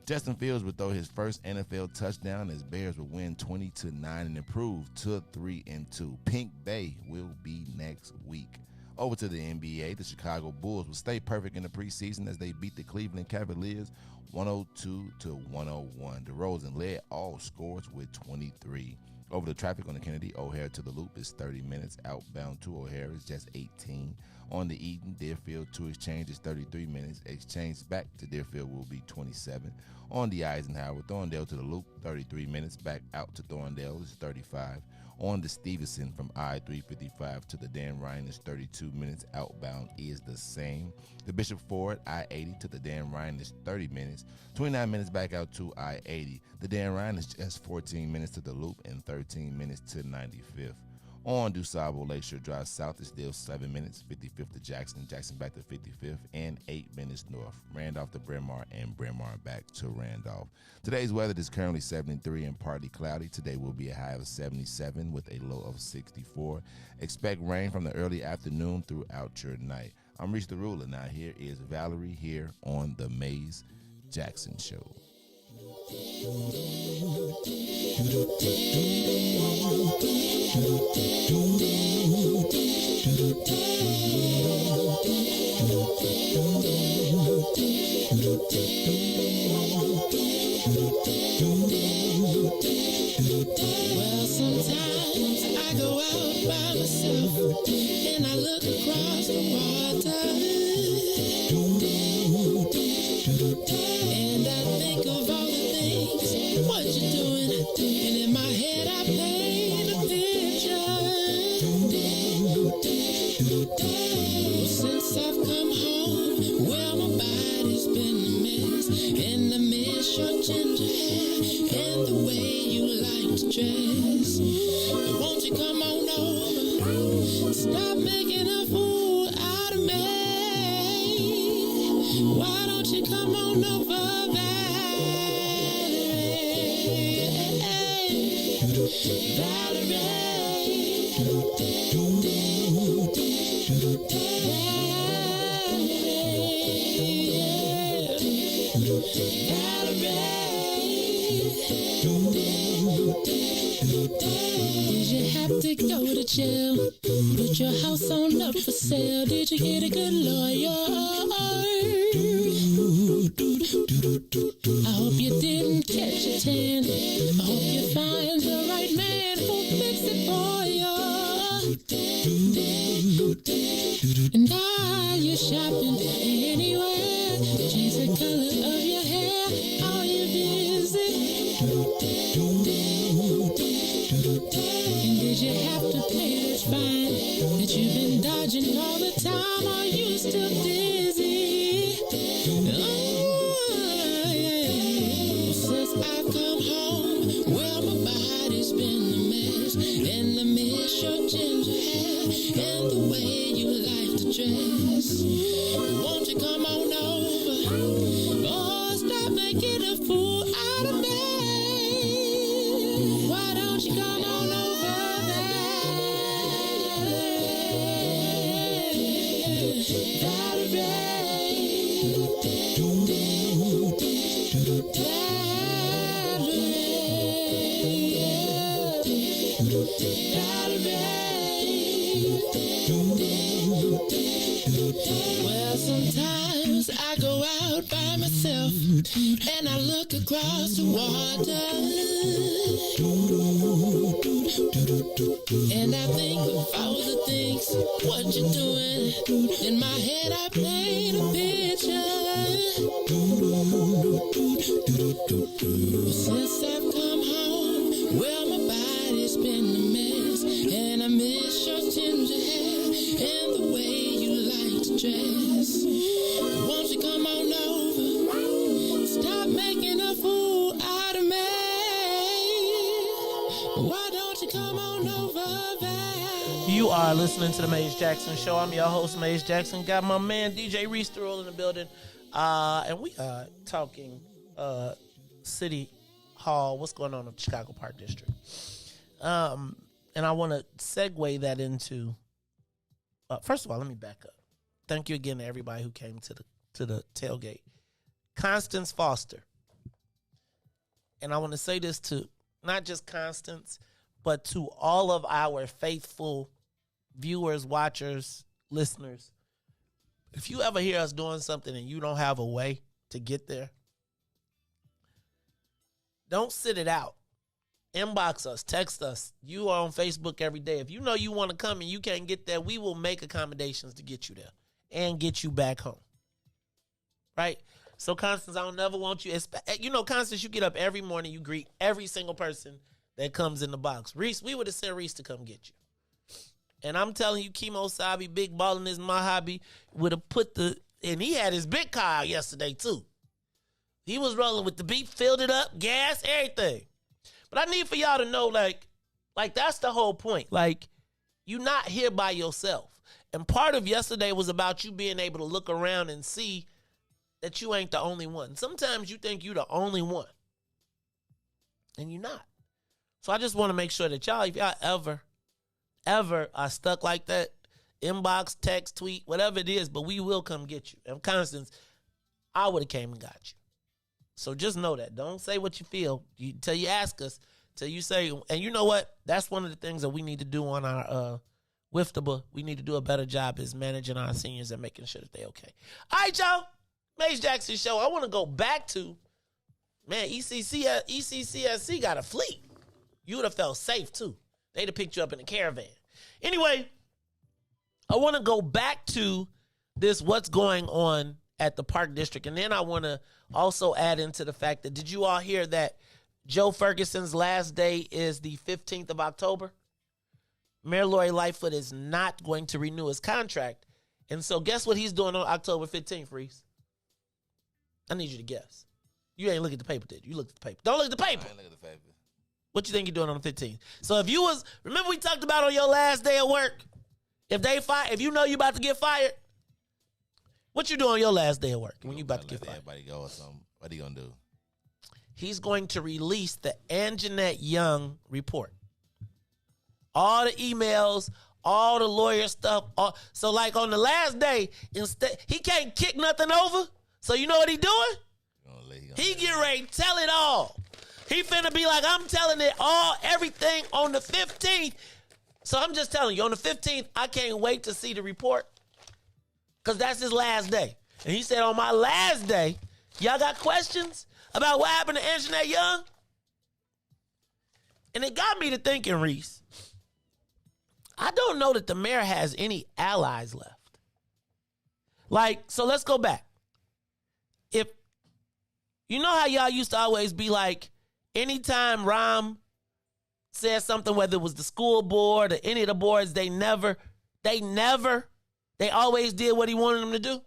Justin Fields would throw his first NFL touchdown as Bears would win 20-9 and improve to 3-2. Pink Bay will be next week. Over to the NBA, the Chicago Bulls will stay perfect in the preseason as they beat the Cleveland Cavaliers 102-101. DeRozan led all scores with 23. Over the traffic on the Kennedy O'Hare to the Loop is 30 minutes. Outbound to O'Hare is just 18. On the Eden, Deerfield to Exchange is 33 minutes. Exchange back to Deerfield will be 27. On the Eisenhower, Thorndale to the Loop, 33 minutes. Back out to Thorndale is 35. On the Stevenson from I-355 to the Dan Ryan is 32 minutes. Outbound is the same. The Bishop Ford, I-80 to the Dan Ryan is 30 minutes. 29 minutes back out to I-80. The Dan Ryan is just 14 minutes to the Loop and 13 minutes to 95th. On DuSable Lakeshore Drive South is still 7 minutes, 55th to Jackson, Jackson back to 55th, and 8 minutes north. Randolph to Bryn Mawr, and Bryn Mawr back to Randolph. Today's weather is currently 73 and partly cloudy. Today will be a high of 77 with a low of 64. Expect rain from the early afternoon throughout your night. I'm Reese the Ruler. Now here is Valerie here on the Maze Jackson Show. Well, sometimes I go out by myself and I look across the water, and I think of all the things what you're doing, and in my head I paint a picture. Since I've come home, well, my body's been a mess, and I miss your ginger hair and the way you like to dress. Won't you come on over? Stop making a fool out of me. Why don't you come on over, Did you have to go to jail? Put your house on up for sale? Did you get a good lawyer? I hope you didn't catch a tan. I hope you find the right man who'll fix it for you. And are you shopping anywhere? Change the color of your hair. Are you busy? And did you have to pay this fine that you've been dodging all the time? Are you still dizzy? Since I've come home, well, my body's been a mess, and I miss your ginger hair and the way you like to dress. Won't you come on over? Oh, stop making a fool out of me. Why don't you come on over Well, sometimes I go out by myself and I look across the water, and I think of all the things what you're doing. In my head I paint a picture. Since I've come home, well, my body's been a mess, and I miss your ginger hair and the way you like to dress. Won't you come on over? Stop making a fool out of me. Why don't you come on over there? You are listening to the Maze Jackson Show. I'm your host, Maze Jackson. Got my man DJ Riis in the building, and we are talking City Hall. What's going on in the Chicago Park District? And I want to segue that into. First of all, let me back up. Thank you again to everybody who came to the tailgate. Constance Foster. And I want to say this to not just Constance, but to all of our faithful viewers, watchers, listeners. If you ever hear us doing something and you don't have a way to get there, don't sit it out. Inbox us, text us. You are on Facebook every day. If you know you want to come and you can't get there, we will make accommodations to get you there and get you back home. Right? So, Constance, I don't never want you. You know, Constance, you get up every morning, you greet every single person that comes in the box. Riis, we would have sent Riis to come get you. And I'm telling you, Chemo Sabi, big balling is my hobby, would have put and he had his big car out yesterday, too. He was rolling with the beef, filled it up, gas, everything. But I need for y'all to know, like that's the whole point. Like, you're not here by yourself. And part of yesterday was about you being able to look around and see that you ain't the only one. Sometimes you think you're the only one, and you're not. So I just want to make sure that y'all, if y'all ever are stuck like that, inbox, text, tweet, whatever it is, but we will come get you. And Constance, I would have came and got you. So just know that. Don't say what you feel till you ask us, till you say, and you know what? That's one of the things that we need to do on our WIFTABA. We need to do a better job is managing our seniors and making sure that they're okay. All right, y'all. Mace Jackson Show. I want to go back to, man, ECCSC got a fleet. You would have felt safe, too. They'd have picked you up in a caravan. Anyway, I want to go back to this what's going on at the Park District. And then I want to also add into the fact that, did you all hear that Joe Ferguson's last day is the 15th of October? Mayor Lori Lightfoot is not going to renew his contract. And so guess what he's doing on October 15th, Riis? I need you to guess. You ain't look at the paper, did you? You looked at the paper. Don't look at the paper. I ain't look at the paper. What you think you're doing on the 15th? So if you was, remember we talked about on your last day of work, if you know you about to get fired, what you doing on your last day of work when you about to get fired? Everybody go or something. What he gonna do? He's going to release the Anjanette Young report. All the emails, all the lawyer stuff. So like on the last day, instead he can't kick nothing over. So you know what he doing? He get ready to tell it all. He finna be like, I'm telling it all, everything on the 15th. So I'm just telling you, on the 15th, I can't wait to see the report. Because that's his last day. And he said, on my last day, y'all got questions about what happened to Anjanette Young? And it got me to thinking, Riis, I don't know that the mayor has any allies left. Like, so let's go back. If, you know how y'all used to always be like, anytime Rahm said something, whether it was the school board or any of the boards, they always did what he wanted them to do.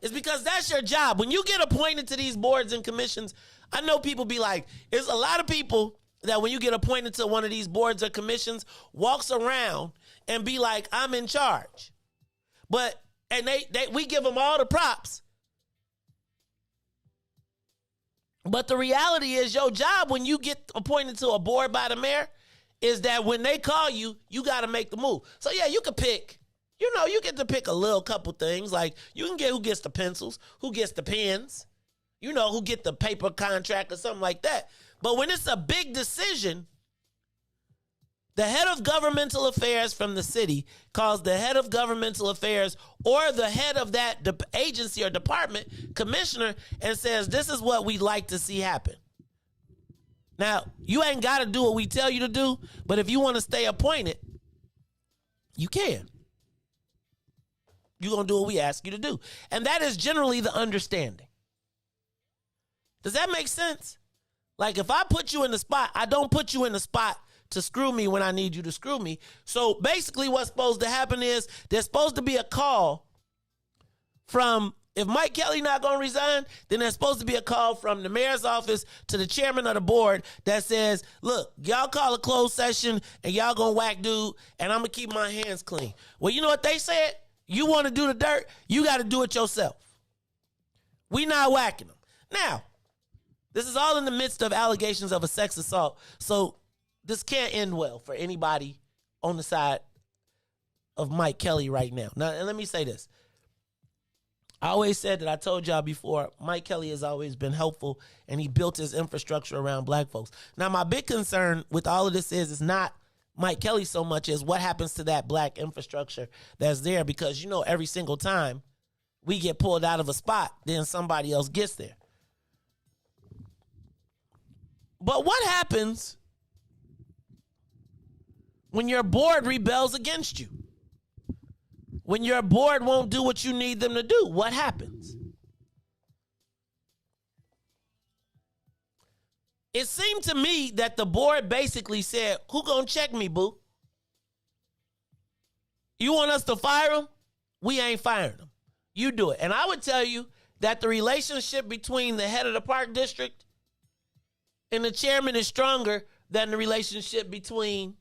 It's because that's your job. When you get appointed to these boards and commissions, I know people be like, there's a lot of people that when you get appointed to one of these boards or commissions, walks around and be like, I'm in charge. And we give them all the props. But the reality is your job when you get appointed to a board by the mayor is that when they call you, you got to make the move. So, yeah, you can pick. You get to pick a little couple things. Like, you can get who gets the pencils, who gets the pens, who get the paper contract or something like that. But when it's a big decision, the head of governmental affairs from the city calls the head of governmental affairs or the head of that agency or department commissioner and says, this is what we'd like to see happen. Now, you ain't got to do what we tell you to do, but if you want to stay appointed, you can. You're going to do what we ask you to do. And that is generally the understanding. Does that make sense? Like, if I put you in the spot, I don't put you in the spot to screw me when I need you to screw me. So basically what's supposed to happen is there's supposed to be a call from, if Mike Kelly not going to resign, then there's supposed to be a call from the mayor's office to the chairman of the board that says, look, y'all call a closed session and y'all going to whack dude and I'm going to keep my hands clean. Well, you know what they said? You want to do the dirt? You got to do it yourself. We not whacking them. Now, this is all in the midst of allegations of a sex assault. So this can't end well for anybody on the side of Mike Kelly right now. Now, let me say this. I always said that I told y'all before, Mike Kelly has always been helpful and he built his infrastructure around black folks. Now, my big concern with all of this is not Mike Kelly so much as what happens to that black infrastructure that's there, because, every single time we get pulled out of a spot, then somebody else gets there. But what happens when your board rebels against you? When your board won't do what you need them to do, what happens? It seemed to me that the board basically said, who gonna check me, boo? You want us to fire him? We ain't firing him. You do it. And I would tell you that the relationship between the head of the park district and the chairman is stronger than the relationship between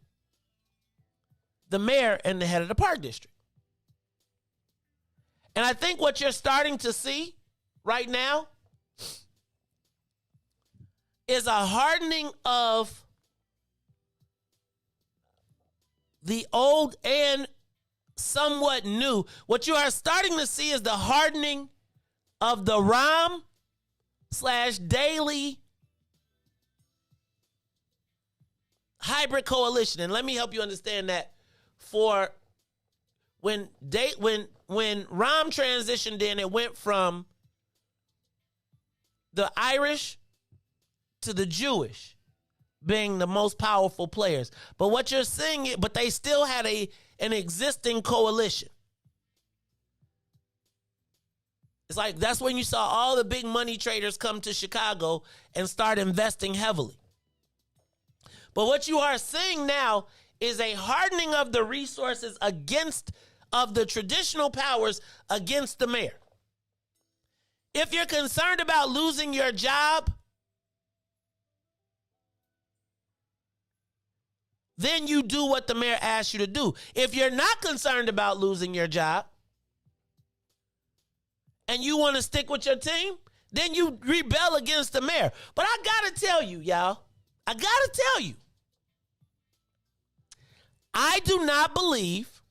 the mayor and the head of the park district. And I think what you're starting to see right now is a hardening of the old and somewhat new. What you are starting to see is the hardening of the Rahm /daily hybrid coalition. And let me help you understand that. For when Rahm transitioned in, it went from the Irish to the Jewish being the most powerful players. But what you're seeing, but they still had an existing coalition. It's like that's when you saw all the big money traders come to Chicago and start investing heavily. But what you are seeing now is a hardening of the resources of the traditional powers against the mayor. If you're concerned about losing your job, then you do what the mayor asks you to do. If you're not concerned about losing your job and you want to stick with your team, then you rebel against the mayor. But I got to tell you, y'all, I do not believe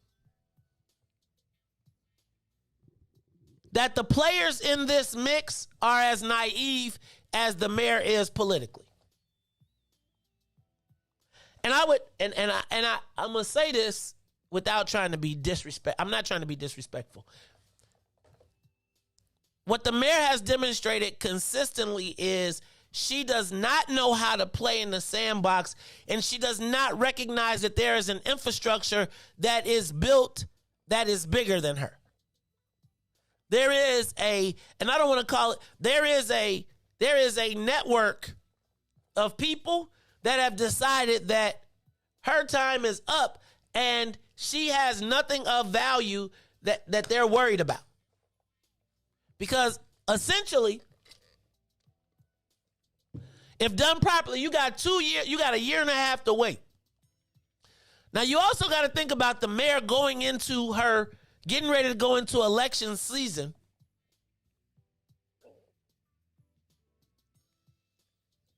that the players in this mix are as naive as the mayor is politically. And I'm gonna say this without trying to be disrespectful. I'm not trying to be disrespectful. What the mayor has demonstrated consistently is she does not know how to play in the sandbox, and she does not recognize that there is an infrastructure that is built that is bigger than her. There is a network of people that have decided that her time is up and she has nothing of value that they're worried about. Because essentially, if done properly, you got a year and a half to wait. Now, you also got to think about the mayor getting ready to go into election season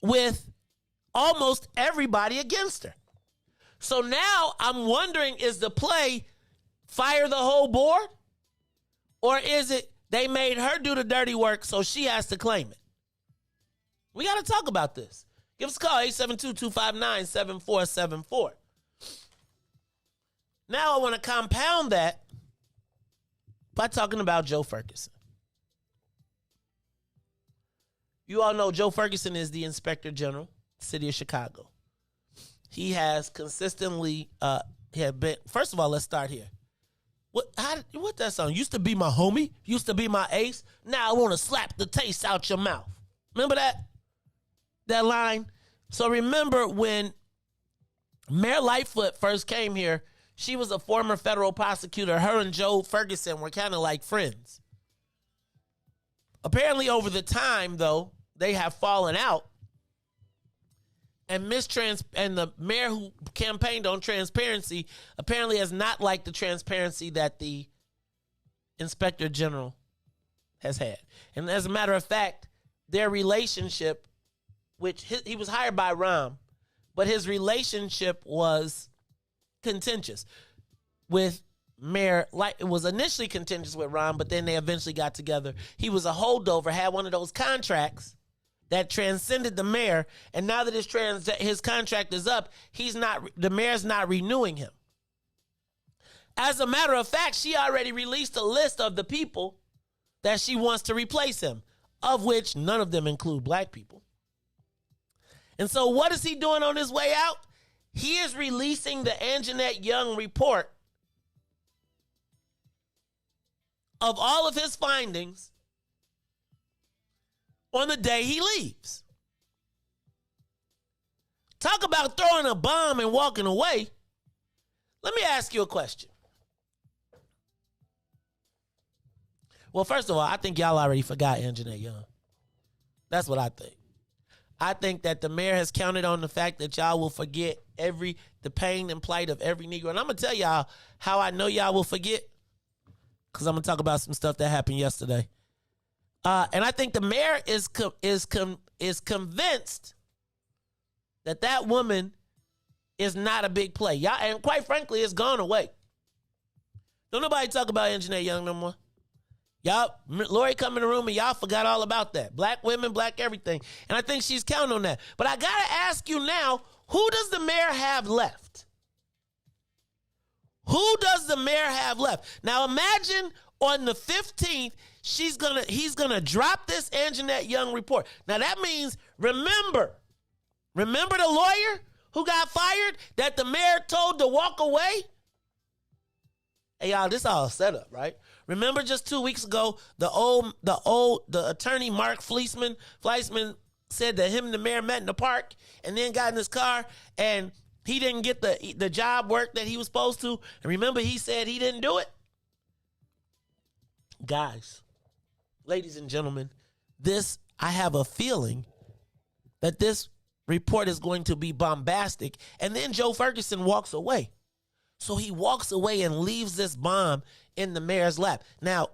with almost everybody against her. So now I'm wondering, is the play fire the whole board? Or is it they made her do the dirty work so she has to claim it? We got to talk about this. Give us a call, 872-259-7474. Now I want to compound that by talking about Joe Ferguson. You all know Joe Ferguson is the Inspector General, City of Chicago. He has consistently first of all, let's start here. What that song? Used to be my homie, used to be my ace. Now I want to slap the taste out your mouth. Remember that line? So remember when Mayor Lightfoot first came here, she was a former federal prosecutor. Her and Joe Ferguson were kind of like friends. Apparently over the time, though, they have fallen out. And the mayor who campaigned on transparency apparently has not liked the transparency that the Inspector General has had. And as a matter of fact, their relationship, which he was hired by Rahm, but his relationship was contentious with Mayor. It was initially contentious with Rahm, but then they eventually got together. He was a holdover, had one of those contracts that transcended the mayor, and now that his contract is up, the mayor's not renewing him. As a matter of fact, she already released a list of the people that she wants to replace him, of which none of them include black people. And so what is he doing on his way out? He is releasing the Anjanette Young report of all of his findings on the day he leaves. Talk about throwing a bomb and walking away. Let me ask you a question. Well, first of all, I think y'all already forgot Anjanette Young. That's what I think. I think that the mayor has counted on the fact that y'all will forget the pain and plight of every Negro. And I'm going to tell y'all how I know y'all will forget, because I'm going to talk about some stuff that happened yesterday. And I think the mayor is convinced that woman is not a big play. Y'all, and quite frankly, it's gone away. Don't nobody talk about Anjanette Young no more. Y'all, Lori come in the room and y'all forgot all about that. Black women, black everything. And I think she's counting on that. But I got to ask you now, who does the mayor have left? Who does the mayor have left? Now imagine on the 15th, he's gonna drop this Anjanette Young report. Now that means, remember the lawyer who got fired that the mayor told to walk away? Hey y'all, this all set up, right? Remember just 2 weeks ago, the attorney Mark Fleisman said that him and the mayor met in the park and then got in his car and he didn't get the job work that he was supposed to. And remember, he said he didn't do it? Guys, ladies and gentlemen, I have a feeling that this report is going to be bombastic. And then Joe Ferguson walks away. So he walks away and leaves this bomb in the mayor's lap. Now,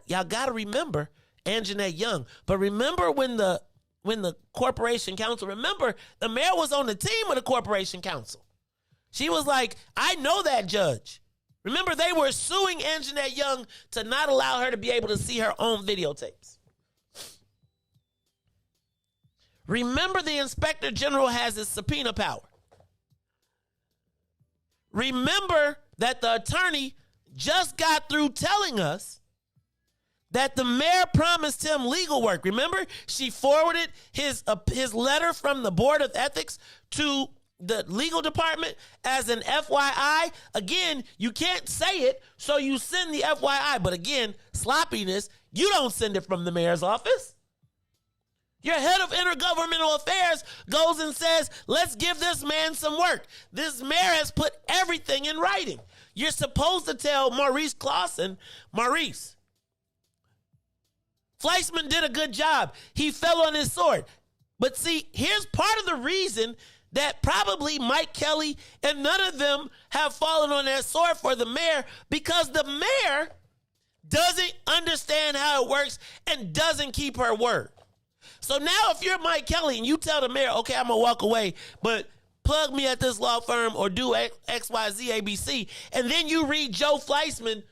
y'all got to remember Anjanette Young. But remember when the corporation counsel, remember the mayor was on the team of the corporation counsel. She was like, I know that judge. Remember, they were suing Anjanette Young to not allow her to be able to see her own videotapes. Remember, the inspector general has his subpoena power. Remember that the attorney just got through telling us that the mayor promised him legal work. Remember, she forwarded his letter from the Board of Ethics to the legal department as an FYI. Again, you can't say it, so you send the FYI. But again, sloppiness, you don't send it from the mayor's office. Your head of intergovernmental affairs goes and says, let's give this man some work. This mayor has put everything in writing. You're supposed to tell Maurice Clausen, Maurice, Fleisman did a good job. He fell on his sword. But see, here's part of the reason that probably Mike Kelly and none of them have fallen on their sword for the mayor, because the mayor doesn't understand how it works and doesn't keep her word. So now if you're Mike Kelly and you tell the mayor, okay, I'm going to walk away, but plug me at this law firm or do X, Y, Z, ABC, and then you read Joe Fleisman,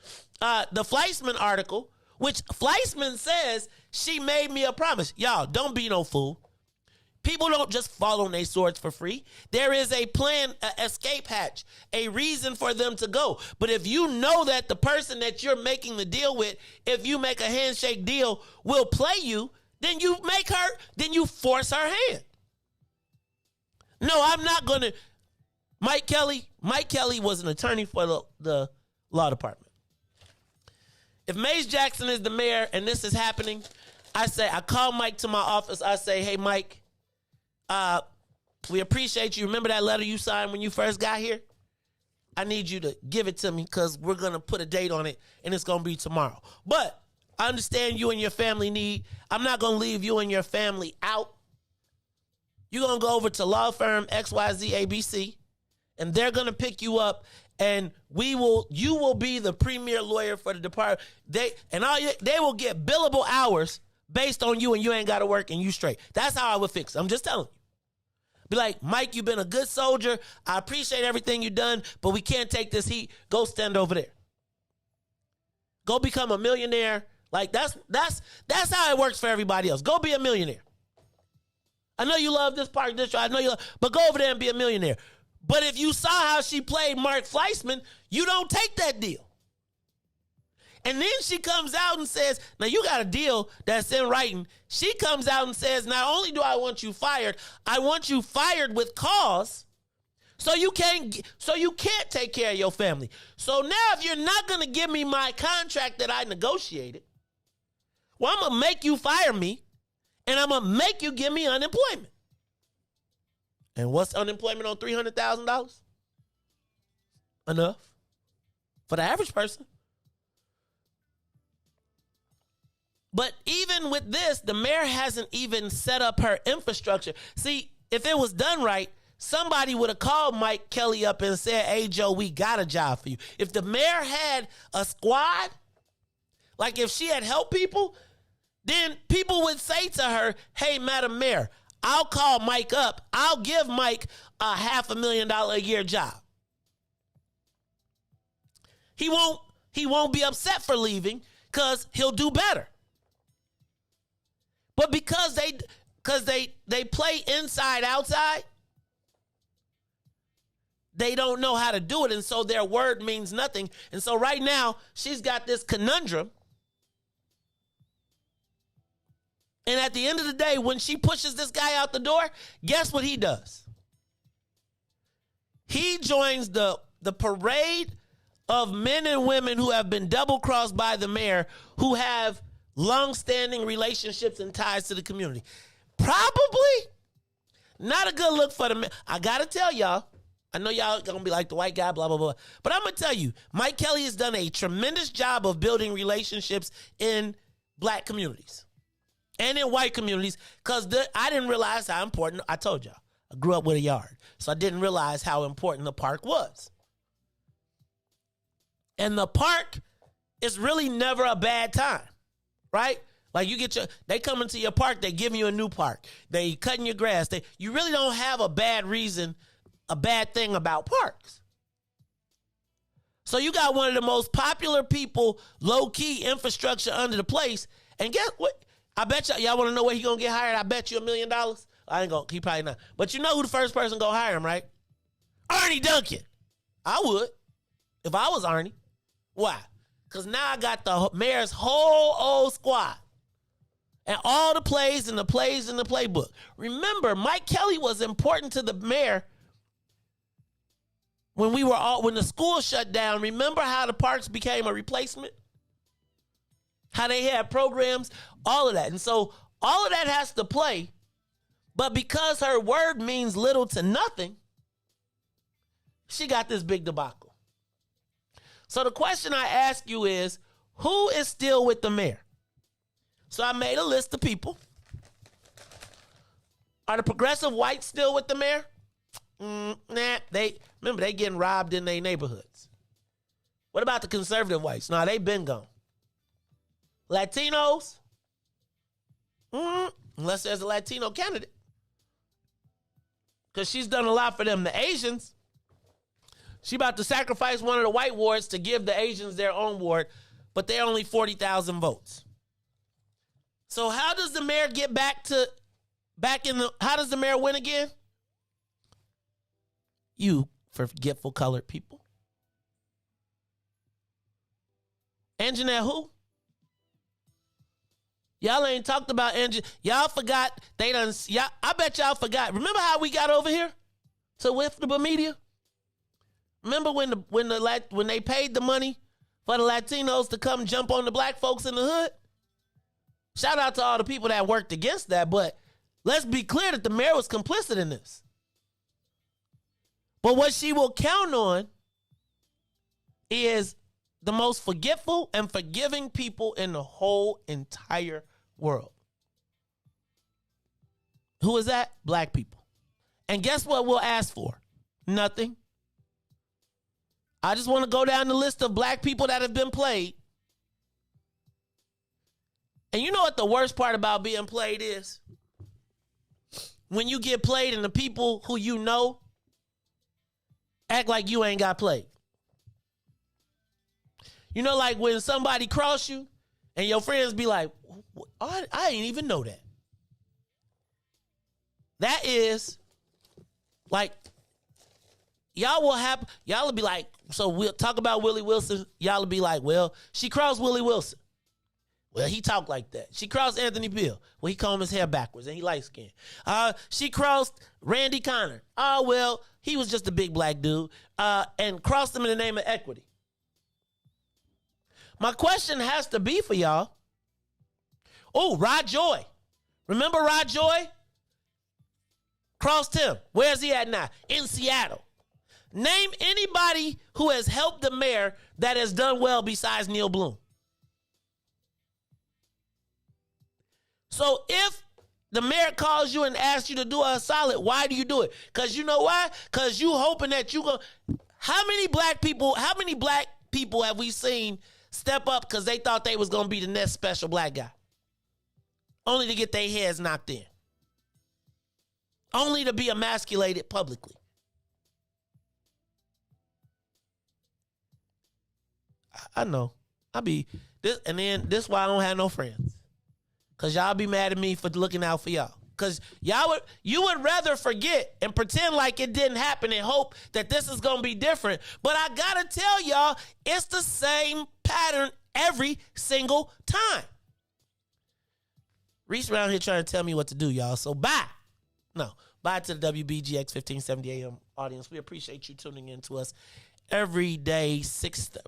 the Fleisman article, which Fleisman says she made me a promise. Y'all, don't be no fool. People don't just fall on their swords for free. There is a plan, an escape hatch, a reason for them to go. But if you know that the person that you're making the deal with, if you make a handshake deal, will play you, then you force her hand. No, I'm not going to. Mike Kelly was an attorney for the law department. If Mace Jackson is the mayor and this is happening, I call Mike to my office. I say, hey, Mike, we appreciate you. Remember that letter you signed when you first got here? I need you to give it to me because we're going to put a date on it and it's going to be tomorrow. But I understand you and your family need. I'm not going to leave you and your family out. You're going to go over to law firm XYZ ABC and they're going to pick you up and you will be the premier lawyer for the department. They will get billable hours based on you and you ain't got to work and you straight. That's how I would fix it. I'm just telling you. Be like, Mike, you've been a good soldier. I appreciate everything you've done, but we can't take this heat. Go stand over there. Go become a millionaire. Like that's how it works for everybody else. Go be a millionaire. I know you love this park district. I know you love, but go over there and be a millionaire. But if you saw how she played Mark Fleisman, you don't take that deal. And then she comes out and says, now you got a deal that's in writing. She comes out and says, not only do I want you fired, I want you fired with cause so you can't take care of your family. So now if you're not going to give me my contract that I negotiated, well, I'm going to make you fire me and I'm going to make you give me unemployment. And what's unemployment on $300,000? Enough for the average person. But even with this, the mayor hasn't even set up her infrastructure. See, if it was done right, somebody would have called Mike Kelly up and said, hey, Joe, we got a job for you. If the mayor had a squad, like if she had helped people, then people would say to her, hey, Madam Mayor, I'll call Mike up. I'll give Mike a $500,000 a year job. He won't be upset for leaving. because he'll do better. But because they play inside outside, they don't know how to do it, and so their word means nothing. And so right now, she's got this conundrum. And at the end of the day, when she pushes this guy out the door, guess what he does? He joins the parade of men and women who have been double-crossed by the mayor, who have long-standing relationships and ties to the community. Probably not a good look for the mayor. I got to tell y'all, I know y'all going to be like the white guy, blah, blah, blah. But I'm going to tell you, Mike Kelly has done a tremendous job of building relationships in black communities and in white communities, because I didn't realize how important, I told y'all, I grew up with a yard, so I didn't realize how important the park was. And the park is really never a bad time, right? Like they come into your park, they give you a new park, they cutting your grass. You really don't have a bad reason, a bad thing about parks. So you got one of the most popular people, low-key infrastructure under the place, and guess what? I bet y'all want to know where he gonna get hired? I bet you $1 million. I ain't gonna, he probably not. But you know who the first person gonna hire him, right? Arnie Duncan. I would, if I was Arnie. Why? Because now I got the mayor's whole old squad and all the plays and the plays in the playbook. Remember, Mike Kelly was important to the mayor when the school shut down. Remember how the parks became a replacement? How they had programs, all of that. And so all of that has to play, but because her word means little to nothing, she got this big debacle. So the question I ask you is, who is still with the mayor? So I made a list of people. Are the progressive whites still with the mayor? Nah, they getting robbed in their neighborhoods. What about the conservative whites? Nah, they been gone. Latinos? Unless there's a Latino candidate. Because she's done a lot for them. The Asians, she about to sacrifice one of the white wards to give the Asians their own ward, but they're only 40,000 votes. So how does the mayor get how does the mayor win again? You forgetful colored people. Anjanette who? Y'all ain't talked about Y'all forgot I bet y'all forgot. Remember how we got over here to Whiffable Media? Remember when they paid the money for the Latinos to come jump on the black folks in the hood? Shout out to all the people that worked against that, but let's be clear that the mayor was complicit in this. But what she will count on is the most forgetful and forgiving people in the whole entire world. Who is that? Black people. And guess what we'll ask for? Nothing. I just want to go down the list of black people that have been played. And you know what the worst part about being played is? When you get played and the people who you know act like you ain't got played. You know, like when somebody cross you and your friends be like, I didn't even know that. That is like, y'all will be like, so we'll talk about Willie Wilson. Y'all will be like, well, she crossed Willie Wilson. Well, he talked like that. She crossed Anthony Bill. Well, he combed his hair backwards and he light-skinned. She crossed Randy Connor. Oh, well, he was just a big black dude. And crossed him in the name of equity. My question has to be for y'all. Oh, Rod Joy. Remember Rod Joy? Crossed him. Where's he at now? In Seattle. Name anybody who has helped the mayor that has done well besides Neil Bloom. So if the mayor calls you and asks you to do a solid, why do you do it? Because you know why? Because you hoping that you go. How many black people have we seen step up because they thought they was going to be the next special black guy? Only to get their heads knocked in. Only to be emasculated publicly. I know. This why I don't have no friends. Cause y'all be mad at me for looking out for y'all. Cause you would rather forget and pretend like it didn't happen and hope that this is gonna be different. But I gotta tell y'all, it's the same pattern every single time. Riis around here trying to tell me what to do, y'all. So bye to the WBGX 1570 AM audience. We appreciate you tuning in to us every day,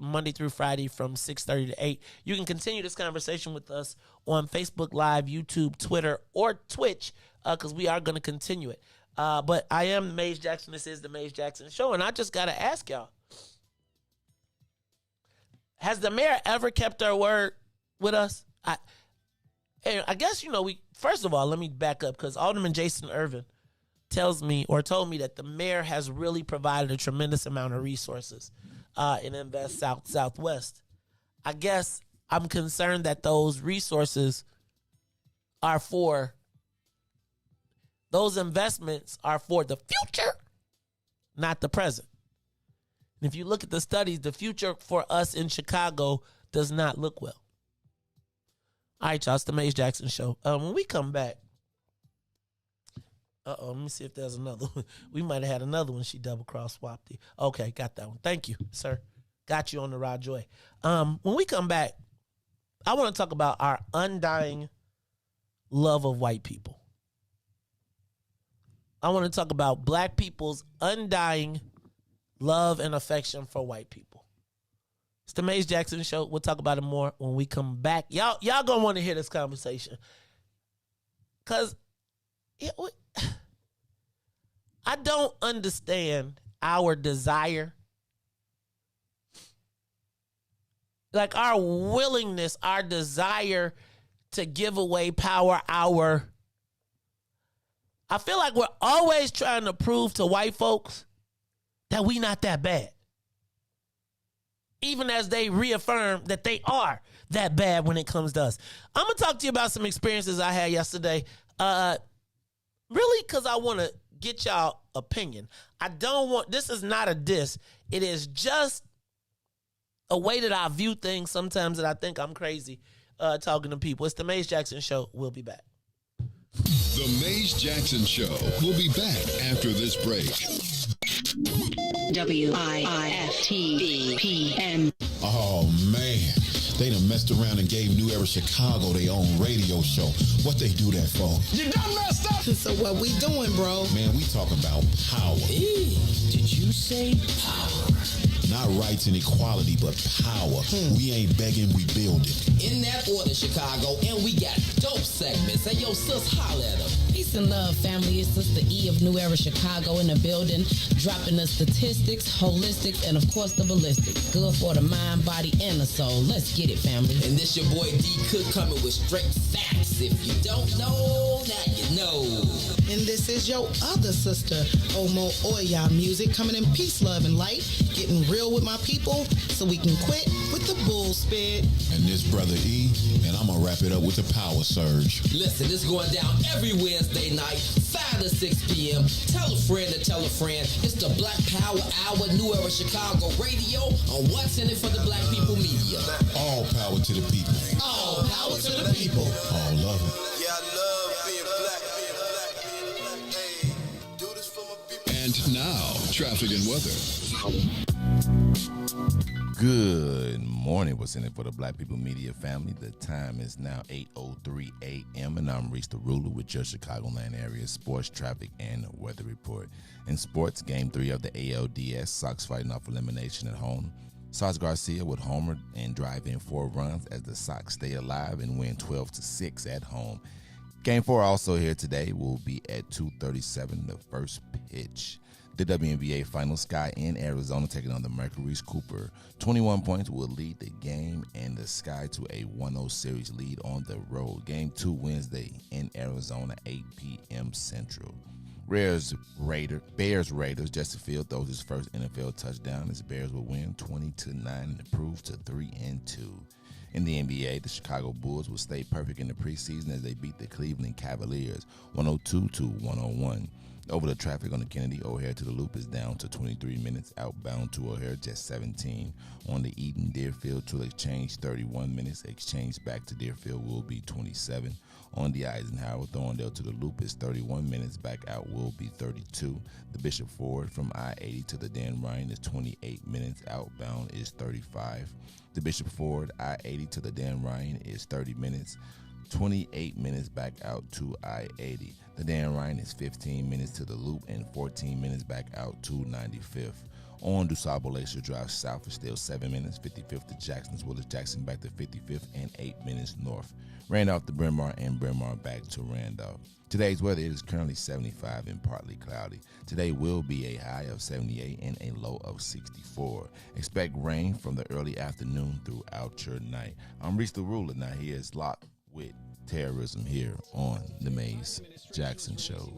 Monday through Friday from 6:30 to 8. You can continue this conversation with us on Facebook Live, YouTube, Twitter, or Twitch, because we are going to continue it. But I am Maze Jackson. This is the Maze Jackson Show, and I just got to ask y'all, has the mayor ever kept her word with us? I guess, first of all, let me back up, because Alderman Jason Irvin told me that the mayor has really provided a tremendous amount of resources in Invest Southwest. I guess I'm concerned that those resources those investments are for the future, not the present. And if you look at the studies, the future for us in Chicago does not look well. All right, y'all, it's the Maze Jackson Show. When we come back, let me see if there's another one. We might have had another one. She double-cross swapped it. Okay, got that one. Thank you, sir. Got you on the Rod Joy. When we come back, I want to talk about our undying love of white people. I want to talk about black people's undying love and affection for white people. It's the Maze Jackson Show. We'll talk about it more when we come back. Y'all gonna want to hear this conversation. Because I don't understand our desire, like our willingness, our desire to give away power, I feel like we're always trying to prove to white folks that we not that bad. Even as they reaffirm that they are that bad when it comes to us. I'm going to talk to you about some experiences I had yesterday. Really, because I want to get y'all opinion. This is not a diss. It is just a way that I view things sometimes that I think I'm crazy talking to people. It's the Maze Jackson Show. We'll be back. The Maze Jackson Show. We'll be back after this break. WIFTBPM. Oh, man. They done messed around and gave New Era Chicago their own radio show. What they do that for? You done messed up! So what we doing, bro? Man, we talking about power. Did you say power? Not rights and equality, but power. We ain't begging, we building. In that order, Chicago, and we got dope segments. Hey, yo, sis, holla at them. Peace and love, family. It's Sister E of New Era Chicago in the building, dropping the statistics, holistics, and of course the ballistics. Good for the mind, body, and the soul. Let's get it, family. And this your boy D Cook coming with straight facts. If you don't know, now you know. And this is your other sister, Omo Oya Music, coming in peace, love, and light, getting real with my people so we can quit with the bull spit. And this brother E, and I'm gonna wrap it up with the power surge. Listen, it's going down every Wednesday night, 5 to 6 p.m. Tell a friend to tell a friend. It's the Black Power Hour, New Era Chicago Radio on What's in It for the Black People Media. All power to the people. All power to the people. All love it. Yeah, I love being black. Hey, do this for my people. And now, traffic and weather. Good morning. What's in it for the Black People Media family? The time is now 8:03 a.m. and I'm Riis the Ruler with your Chicagoland area sports, traffic, and weather report. In sports, Game 3 of the ALDS, Sox fighting off elimination at home. Sauce Garcia would homer and drive in 4 runs as the Sox stay alive and win 12-6 at home. Game 4 also here today will be at 2:37, the first pitch. The WNBA Final, Sky in Arizona taking on the Mercury's Cooper. 21 points will lead the game and the Sky to a 1-0 series lead on the road. Game 2 Wednesday in Arizona, 8 p.m. Central. Bears Raiders. Justin Field throws his first NFL touchdown as the Bears will win 20-9 and improve to 3-2. In the NBA, the Chicago Bulls will stay perfect in the preseason as they beat the Cleveland Cavaliers 102-101. Over the traffic on the Kennedy O'Hare to the Loop is down to 23 minutes. Outbound to O'Hare, just 17. On the Eden Deerfield to Exchange, 31 minutes. Exchange back to Deerfield will be 27. On the Eisenhower, Thorndale to the Loop is 31 minutes. Back out will be 32. The Bishop Ford from I-80 to the Dan Ryan is 28 minutes. Outbound is 35. The Bishop Ford, I-80 to the Dan Ryan is 30 minutes. 28 minutes back out to I-80. The Dan Ryan is 15 minutes to the Loop and 14 minutes back out to 95th. On DuSable Lakeshore Drive south is still 7 minutes. 55th to Jackson's Willis Jackson back to 55th and 8 minutes north. Randolph to Bryn Mawr and Bryn Mawr back to Randolph. Today's weather is currently 75 and partly cloudy. Today will be a high of 78 and a low of 64. Expect rain from the early afternoon throughout your night. I'm Riis the Ruler. Now he is locked with terrorism here on the Maze Jackson Show.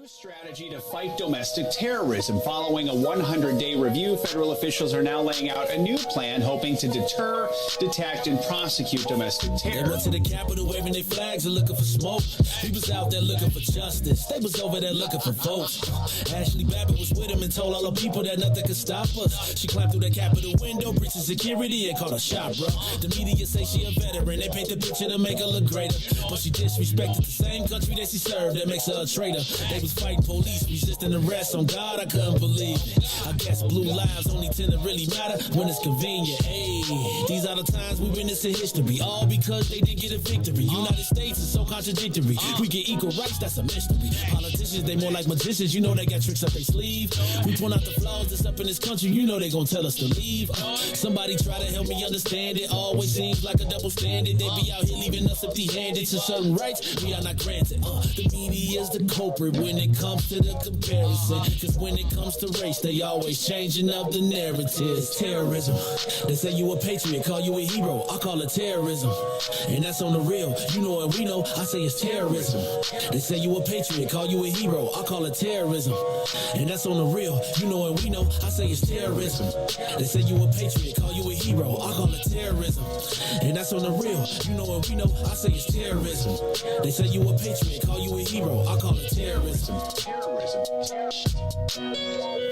Strategy to fight domestic terrorism. Following a 100-day review, federal officials are now laying out a new plan hoping to deter, detect, and prosecute domestic terror. They went to the Capitol waving their flags and looking for smoke. He was out there looking for justice. They was over there looking for votes. Ashley Babbitt was with him and told all the people that nothing could stop us. She climbed through the Capitol window, breached security, and called a shot, bro. The media say she a veteran. They paint the picture to make her look greater. But she disrespected the same country that she served. That makes her a traitor. They was fighting police, resisting arrest. On God, I couldn't believe it. I guess blue lives only tend to really matter when it's convenient. Hey, these are the times we witness in history, all because they didn't get a victory. United States is so contradictory. We get equal rights, that's a mystery. Politicians, they more like magicians. You know they got tricks up their sleeve. We point out the flaws that's up in this country. You know they gonna tell us to leave. Somebody try to help me understand it. Always seems like a double standard. They be out here leaving us empty-handed to certain rights we are not granted. The media is the culprit when it comes to the comparison, cause when it comes to race, they always changing up the narratives. Terrorism, they say you a patriot, call you a hero, I call it terrorism, and that's on the real. You know what we know, I say it's terrorism. They say you a patriot, call you a hero, I call it terrorism, and that's on the real. You know what we know, I say it's terrorism. They say you a patriot, call you a hero, I call it terrorism, and that's on the real. You know what we know, I say it's terrorism. They say you a patriot, call you a hero, I call it terrorism.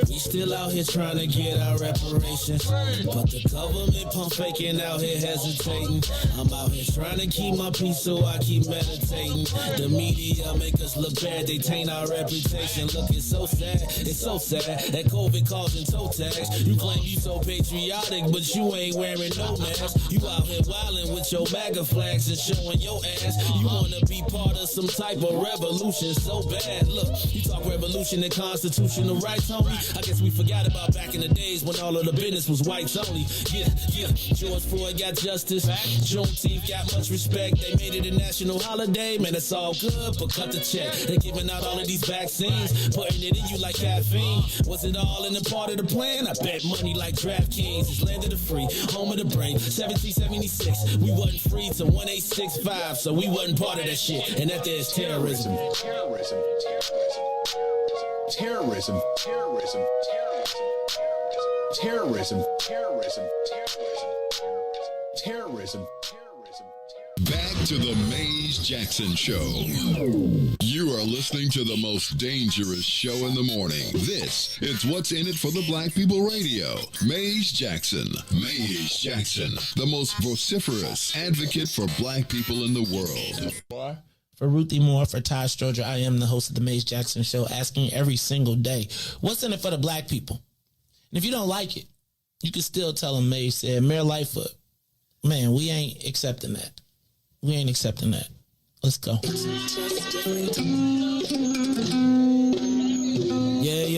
We still out here trying to get our reparations, but the government pump faking out here hesitating. I'm out here trying to keep my peace, so I keep meditating. The media make us look bad, they taint our reputation. Look, it's so sad that COVID causing toe tags. You claim you so patriotic, but you ain't wearing no mask. You out here wilding with your MAGA flags and showing your ass. You wanna be part of some type of revolution so bad. Look, you talk revolution and constitutional rights, homie. I guess we forgot about back in the days when all of the business was whites only. Yeah. George Floyd got justice. Juneteenth got much respect. They made it a national holiday. Man, it's all good, but cut the check. They're giving out all of these vaccines, putting it in you like caffeine. Was it all in the part of the plan? I bet money like DraftKings. It's land of the free, home of the brave. 1776, we wasn't free till 1865, so we wasn't part of that shit. And that there's terrorism. Terrorism. Back to the Maze Jackson Show. You are listening to the most dangerous show in the morning. This is What's in It for the Black People Radio. Maze Jackson, the most vociferous advocate for black people in the world. For Ruthie Moore, for Todd Stoger, I am the host of the Maze Jackson Show, asking every single day, what's in it for the black people? And if you don't like it, you can still tell them Maze said, Mayor Lightfoot, man, we ain't accepting that. We ain't accepting that. Let's go. Yeah.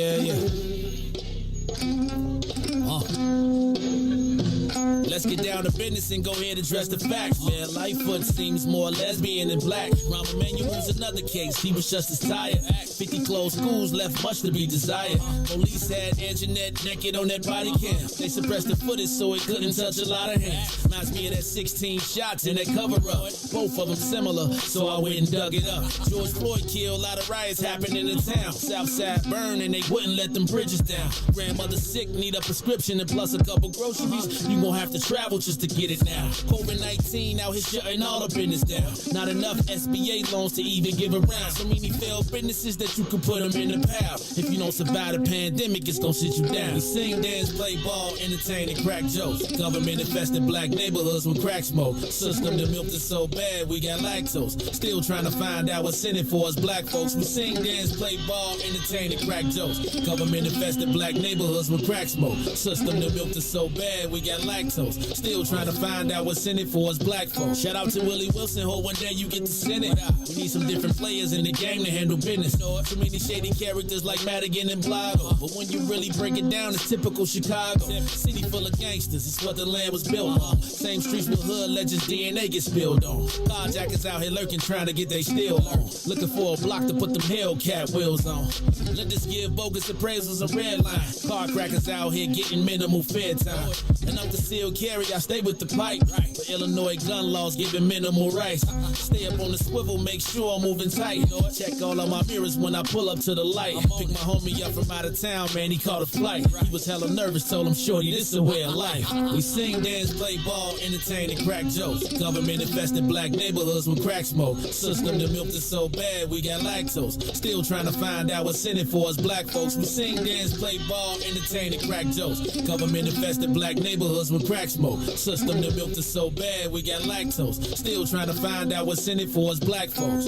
Let's get down to business and go ahead and address the facts, man. Lightfoot seems more lesbian than black. Rahm Emanuel's another case. He was just as tired. 50 closed schools left much to be desired. Police had Anjanette naked on that body cam. They suppressed the footage so it couldn't touch a lot of hands. Reminds me of that 16 shots in that cover-up. Both of them similar, so I went and dug it up. George Floyd killed, a lot of riots happened in the town. Southside burned and they wouldn't let them bridges down. Grandmother sick, need a prescription and plus a couple groceries. You gon' have to travel just to get it now. COVID-19 out here shutting all the business down. Not enough SBA loans to even give around. So many failed businesses that you can put them in the pile. If you don't survive the pandemic, it's gonna sit you down. We sing, dance, play ball, entertain, and crack jokes. Government infested black neighborhoods with crack smoke. System that milked us so bad, we got lactose. Still trying to find out what's in it for us black folks. We sing, dance, play ball, entertain, and crack jokes. Government infested black neighborhoods with crack smoke. System that milked us so bad, we got lactose. Still trying to find out what's in it for us black folks. Shout out to Willie Wilson, hope one day you get to send it. We need some different players in the game to handle business. Too many shady characters like Madigan and Blago. But when you really break it down, it's typical Chicago. City full of gangsters, it's what the land was built on. Same streets with hood legends, DNA gets spilled on. Carjackers out here lurking, trying to get they steal on. Looking for a block to put them Hellcat wheels on. Let this give bogus appraisals a red line. Car crackers out here getting minimal fair time. And up the seal carry, I stay with the pipe. But Illinois gun laws giving minimal rights. Stay up on the swivel, make sure I'm moving tight. Check all of my mirrors when I pull up to the light. Pick my homie up from out of town, man, he caught a flight. He was hella nervous, told him, shorty, this is a way of life. We sing, dance, play ball, entertain, and crack jokes. Government infested black neighborhoods with crack smoke. System that milked us so bad, we got lactose. Still trying to find out what's in it for us black folks. We sing, dance, play ball, entertain, and crack jokes. Government infested black neighborhoods with crack smoke. System that milked us so bad, we got lactose. Still trying to find out what's in it for us black folks.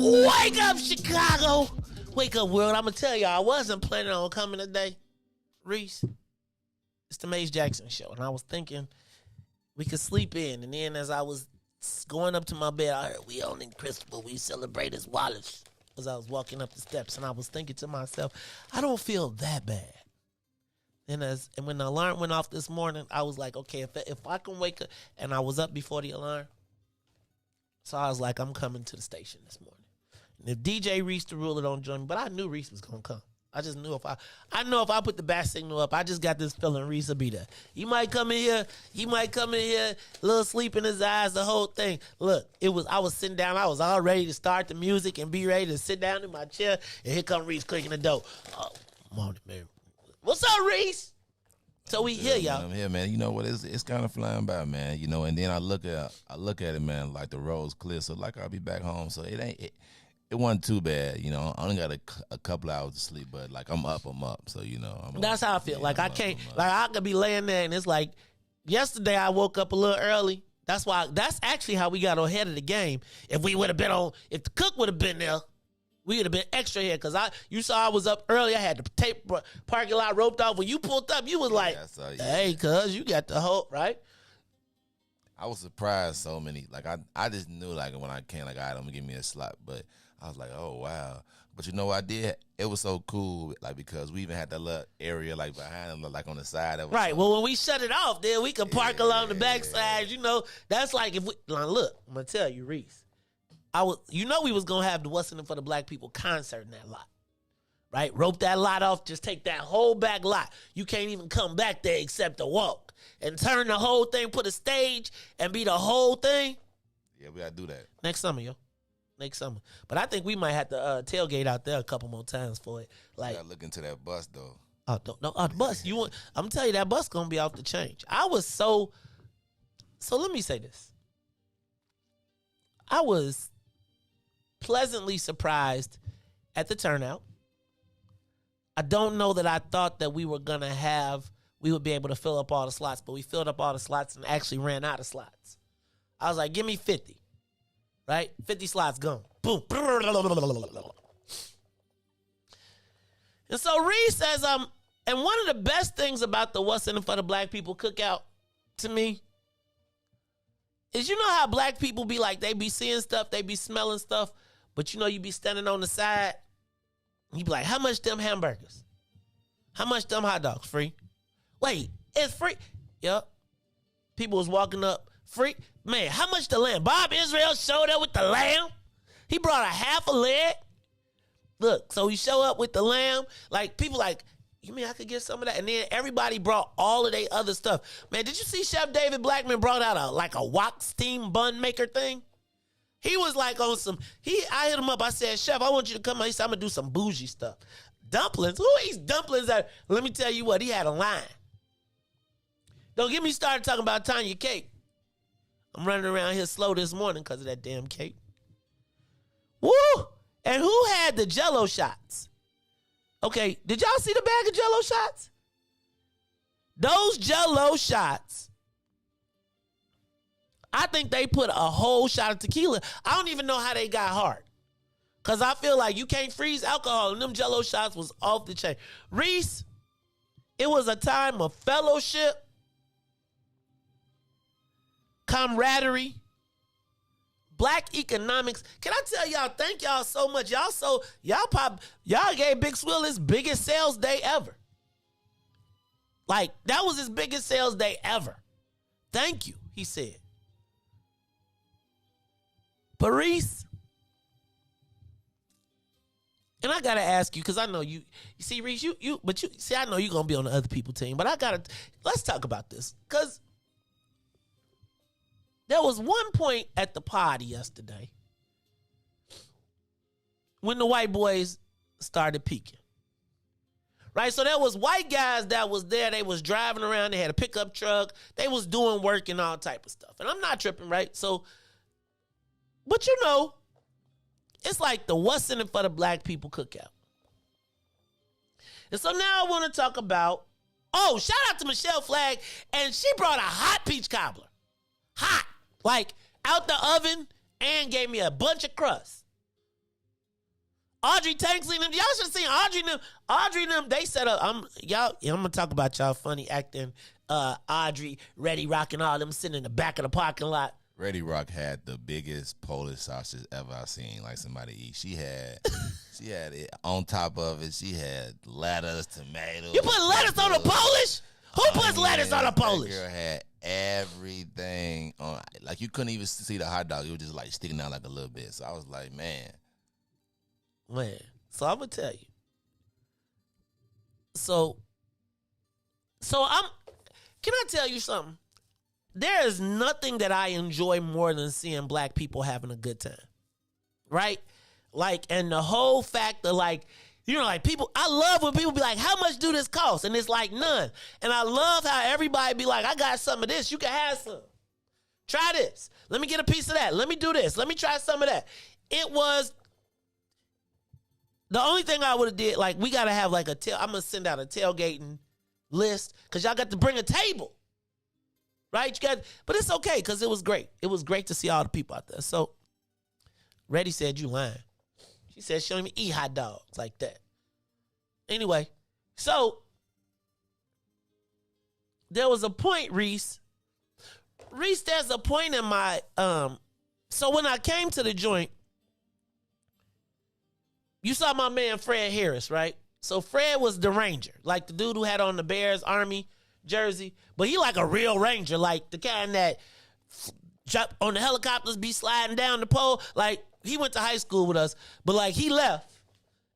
Wake up, Chicago! Wake up, world. I'm going to tell y'all, I wasn't planning on coming today. Riis, it's the Maze Jackson show. And I was thinking we could sleep in. And then as I was going up to my bed, I heard we on in Christopher, we celebrate his Wallace. As I was walking up the steps, and I was thinking to myself, I don't feel that bad. And when the alarm went off this morning, I was like, okay, if I can wake up, and I was up before the alarm, so I was like, I'm coming to the station this morning. And if DJ Riis the ruler don't join me, but I knew Riis was gonna come. I just knew if I put the bat signal up, I just got this feeling Riis will be there. He might come in here, a little sleep in his eyes, the whole thing. Look, I was sitting down, I was all ready to start the music and be ready to sit down in my chair, and here come Riis clicking the door. Oh, morning, man. What's up, Riis? So we here, y'all. I'm here, man. You know what? It's kind of flying by, man. You know, and then I look at it, man, like the road's clear. So like I'll be back home. So it wasn't too bad, you know. I only got a couple hours of sleep, but like I'm up. So you know, that's how I feel. Like I can't, like I could be laying there, and it's like yesterday I woke up a little early. That's actually how we got ahead of the game. If the cook would have been there, we would have been extra here. Cause you saw I was up early. I had the tape parking lot roped off. When you pulled up, you was like, "Hey, cuz you got the hope, right?" I was surprised so many. Like I just knew like when I came, like, all right, I'm gonna give me a slot, but I was like, oh wow. But you know what I did? It was so cool, like because we even had that little area like behind them, like on the side of it. Right. Well, when we shut it off, then we can park along the backside. You know, that's like if we look. I'm gonna tell you, Riis. We was gonna have the What's in It for the Black People concert in that lot. Right? Rope that lot off, just take that whole back lot. You can't even come back there except to walk. And turn the whole thing, put a stage, and be the whole thing. Yeah, we gotta do that. Next summer, yo. Next summer. But I think we might have to tailgate out there a couple more times for it. Like, you gotta look into that bus though. The bus. I'm telling you, that bus gonna be off the change. I was so let me say this. I was pleasantly surprised at the turnout. I don't know that I thought that we would be able to fill up all the slots, but we filled up all the slots and actually ran out of slots. I was like, give me 50, right? 50 slots gone. Boom. And so Riis says, and one of the best things about the What's in It for the Black People cookout to me is, you know how black people be like, they be seeing stuff, they be smelling stuff, but you know you be standing on the side, and you be like, how much them hamburgers? How much them hot dogs? Free? Wait, it's free? Yep. People was walking up, free? Man, how much the lamb? Bob Israel showed up with the lamb. He brought a half a leg. Look, so he show up with the lamb. Like, people like, You mean I could get some of that? And then everybody brought all of their other stuff. Man, did you see Chef David Blackman brought out a wok steam bun maker thing? He was like on some, I hit him up. I said, Chef, I want you to come on. He said, I'm going to do some bougie stuff. Dumplings? Who eats dumplings? Let me tell you what, he had a line. Don't get me started talking about Tanya cake. I'm running around here slow this morning because of that damn cake. Woo! And who had the Jell-O shots? Okay, did y'all see the bag of Jell-O shots? Those Jell-O shots, I think they put a whole shot of tequila. I don't even know how they got hard. Because I feel like you can't freeze alcohol, and them Jell-O shots was off the chain. Riis, it was a time of fellowship, camaraderie, Black economics. Can I tell y'all, thank y'all so much. Y'all gave Big Swill his biggest sales day ever. Like, that was his biggest sales day ever. Thank you, he said. Riis, and I gotta ask you, because I know you see, Riis, I know you're gonna be on the other people's team, but let's talk about this. Because there was one point at the party yesterday when the white boys started peaking. Right? So there was white guys that was there. They was driving around. They had a pickup truck. They was doing work and all type of stuff. And I'm not tripping, right? So, but you know, it's like the what's in it for the Black people cookout. And so now I want to talk about, shout out to Michelle Flagg, and she brought a hot peach cobbler. Hot. Like, out the oven, and gave me a bunch of crust. Audrey Tanksley and them, y'all should have seen Audrey and them, they set up, I'm going to talk about y'all funny acting, Audrey, Ready Rock, and all them sitting in the back of the parking lot. Ready Rock had the biggest Polish sausage ever I've seen, like somebody eat. She had it on top of it. She had lettuce, tomatoes. You put lettuce on a Polish? Who puts lettuce on a Polish? That girl had everything on. Like, you couldn't even see the hot dog. It was just like sticking out like a little bit. So I was like, man. So I'm gonna tell you. So can I tell you something? There is nothing that I enjoy more than seeing Black people having a good time. Right? Like, and the whole fact of, like, you know, like, people, I love when people be like, how much do this cost? And it's like, none. And I love how everybody be like, I got some of this. You can have some. Try this. Let me get a piece of that. Let me do this. Let me try some of that. It was, the only thing I would have did, like, we got to have like I'm going to send out a tailgating list, because y'all got to bring a table. Right? But it's okay, because it was great. It was great to see all the people out there. So, Reddy said, you lying. She said she don't even eat hot dogs like that. Anyway, so there was a point, Riis. There's a point in my, so when I came to the joint, you saw my man Fred Harris, right? So Fred was the Ranger, like the dude who had on the Bears Army jersey, but he like a real Ranger, like the kind that jump on the helicopters, be sliding down the pole. Like, he went to high school with us, but like he left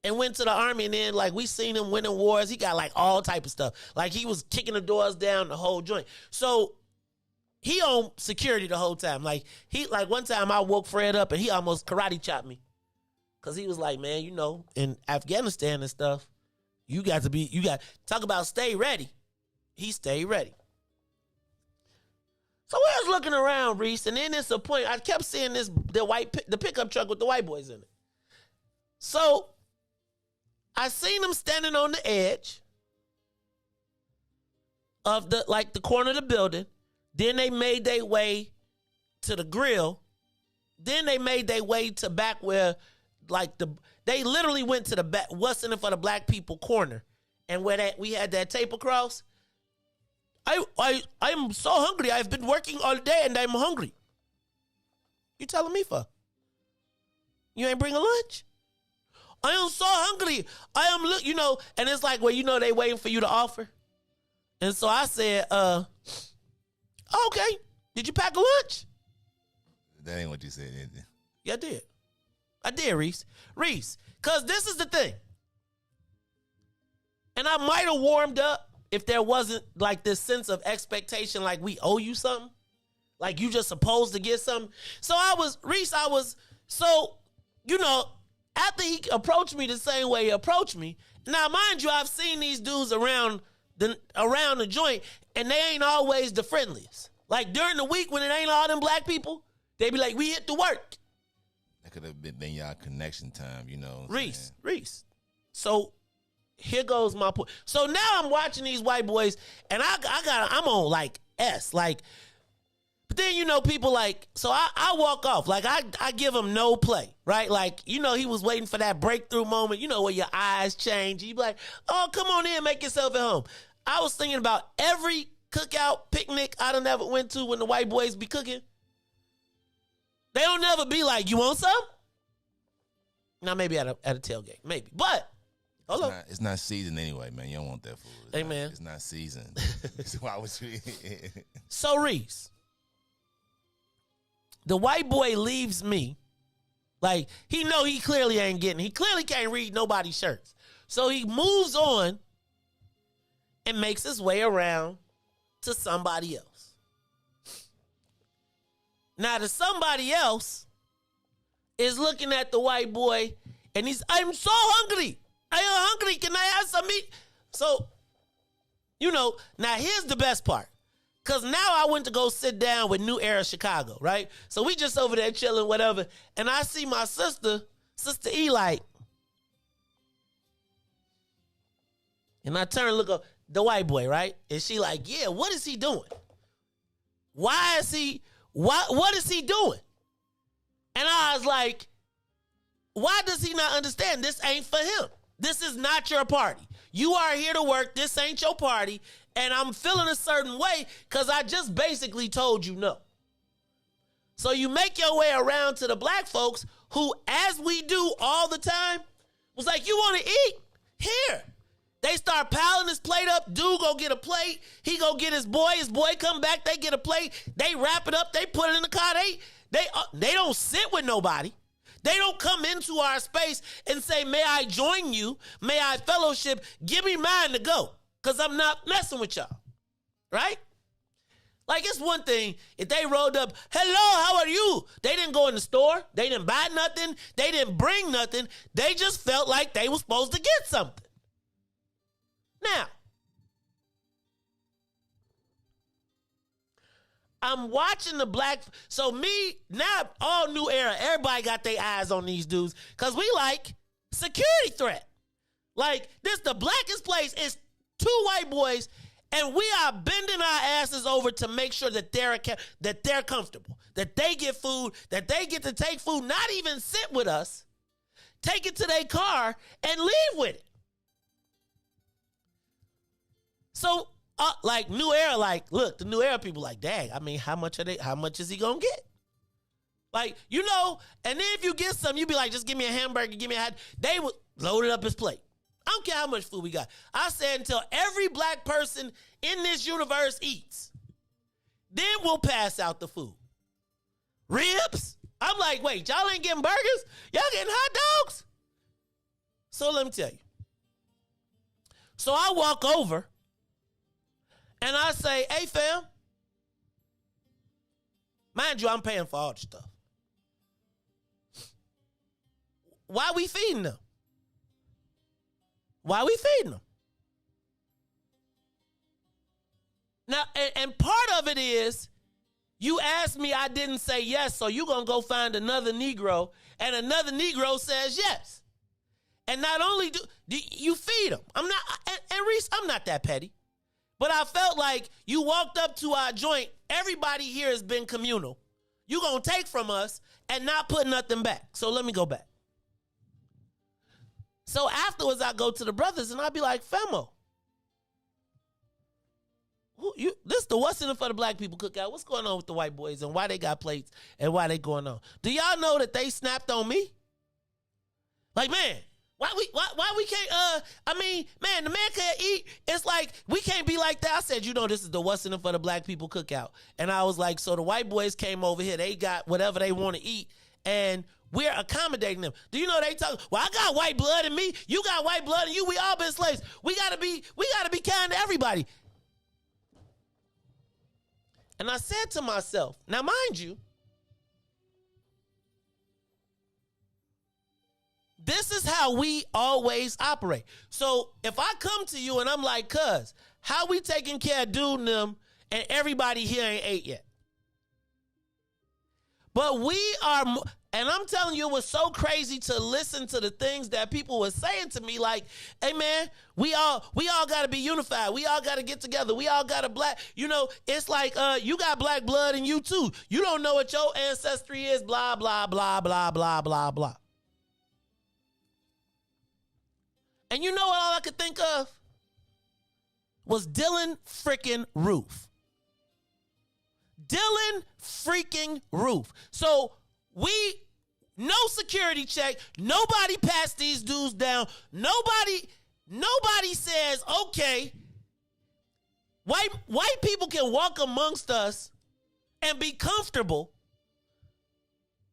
and went to the Army, and then like we seen him winning wars. He got like all type of stuff. Like, he was kicking the doors down, the whole joint. So he on security the whole time. Like, one time I woke Fred up and he almost karate chopped me. Cause he was like, man, you know, in Afghanistan and stuff, you got talk about stay ready. He stayed ready. So I was looking around, Riis, and then there's a point, I kept seeing the pickup truck with the white boys in it. So I seen them standing on the edge of the corner of the building. Then they made their way to the grill. Then they made their way to back where, they literally went to the back, what's in it for the Black people corner. And where we had that tape across. I'm so hungry. I've been working all day and I'm hungry. You telling me for? You ain't bring a lunch? I am so hungry. And it's like, well, they waiting for you to offer. And so I said, okay, did you pack a lunch? That ain't what you said, is it? Yeah, I did, Riis. Because this is the thing. And I might have warmed up if there wasn't like this sense of expectation, like we owe you something. Like you just supposed to get something. So Riis, after he approached me the same way he approached me, now mind you, I've seen these dudes around the joint, and they ain't always the friendliest. Like during the week when it ain't all them black people, they be like, we hit the work. That could have been y'all connection time, Riis. So here goes my point. So now I'm watching these white boys, and I'm on like S, like. But then, people like, so I walk off. Like, I give him no play, right? Like, he was waiting for that breakthrough moment, where your eyes change. You be like, oh, come on in, make yourself at home. I was thinking about every cookout, picnic I done ever went to when the white boys be cooking. They don't never be like, you want some? Now, maybe at a tailgate, maybe. But, hold on. It's not seasoned anyway, man. You don't want that food. Man. It's not seasoned. Why would you? So, Riis. The white boy leaves me. Like, he clearly ain't getting. He clearly can't read nobody's shirts. So he moves on and makes his way around to somebody else. Now, the somebody else is looking at the white boy and I'm so hungry. I am hungry. Can I have some meat? So, now here's the best part. Because now I went to go sit down with New Era Chicago, right? So we just over there chilling, whatever. And I see my Sister E, like. And I turn and look at the white boy, right? And she like, yeah, what is he doing? What is he doing? And I was like, why does he not understand this ain't for him? This is not your party. You are here to work. This ain't your party. And I'm feeling a certain way because I just basically told you no. So you make your way around to the black folks who, as we do all the time, was like, you want to eat? Here. They start piling his plate up. Dude go get a plate. He go get his boy. His boy come back. They get a plate. They wrap it up. They put it in the car. They don't sit with nobody. They don't come into our space and say, may I join you? May I fellowship? Give me mine to go. Because I'm not messing with y'all, right? Like, it's one thing if they rolled up, hello, how are you? They didn't go in the store. They didn't buy nothing. They didn't bring nothing. They just felt like they were supposed to get something. Now, I'm watching the black. So me, now all New Era, everybody got their eyes on these dudes because we like security threat. Like, this the blackest place. It's two white boys, and we are bending our asses over to make sure that they're comfortable, that they get food, that they get to take food, not even sit with us, take it to their car, and leave with it. So, like, New Era, like, look, the New Era people like, dang, I mean, how much is he gonna get? Like, and then if you get some, you be like, just give me a hamburger, give me a hot. They would load it up his plate. I don't care how much food we got. I said until every black person in this universe eats, then we'll pass out the food. Ribs? I'm like, wait, y'all ain't getting burgers? Y'all getting hot dogs? So let me tell you. So I walk over and I say, hey, fam. Mind you, I'm paying for all the stuff. Why we feeding them? Why we feeding them? Now, and part of it is, you asked me, I didn't say yes, so you're going to go find another Negro, and another Negro says yes. And not only do you feed them. I'm not, and Riis, I'm not that petty. But I felt like you walked up to our joint, everybody here has been communal. You're going to take from us and not put nothing back. So let me go back. So afterwards, I go to the brothers and I be like, Femo, this is the what's in it for the black people cookout. What's going on with the white boys and why they got plates and why they going on? Do y'all know that they snapped on me? Like, man, why we can't, man, the man can't eat. It's like, we can't be like that. I said, this is the what's in it for the black people cookout. And I was like, so the white boys came over here. They got whatever they want to eat. and we're accommodating them. Do you know they talk, well, I got white blood in me, you got white blood in you, we all been slaves. We gotta be kind to everybody. And I said to myself, now mind you, this is how we always operate. So if I come to you and I'm like, cuz, how we taking care of dude and them and everybody here ain't ate yet? But we are, and I'm telling you, it was so crazy to listen to the things that people were saying to me, like, hey man, we all got to be unified. We all got to get together. We all got to black, it's like, you got black blood in you too. You don't know what your ancestry is, blah, blah, blah, blah, blah, blah, blah. And you know what all I could think of? Was Dylan freaking Roof. Dylan freaking Roof. So no security check. Nobody passed these dudes down. Nobody says, okay, white people can walk amongst us and be comfortable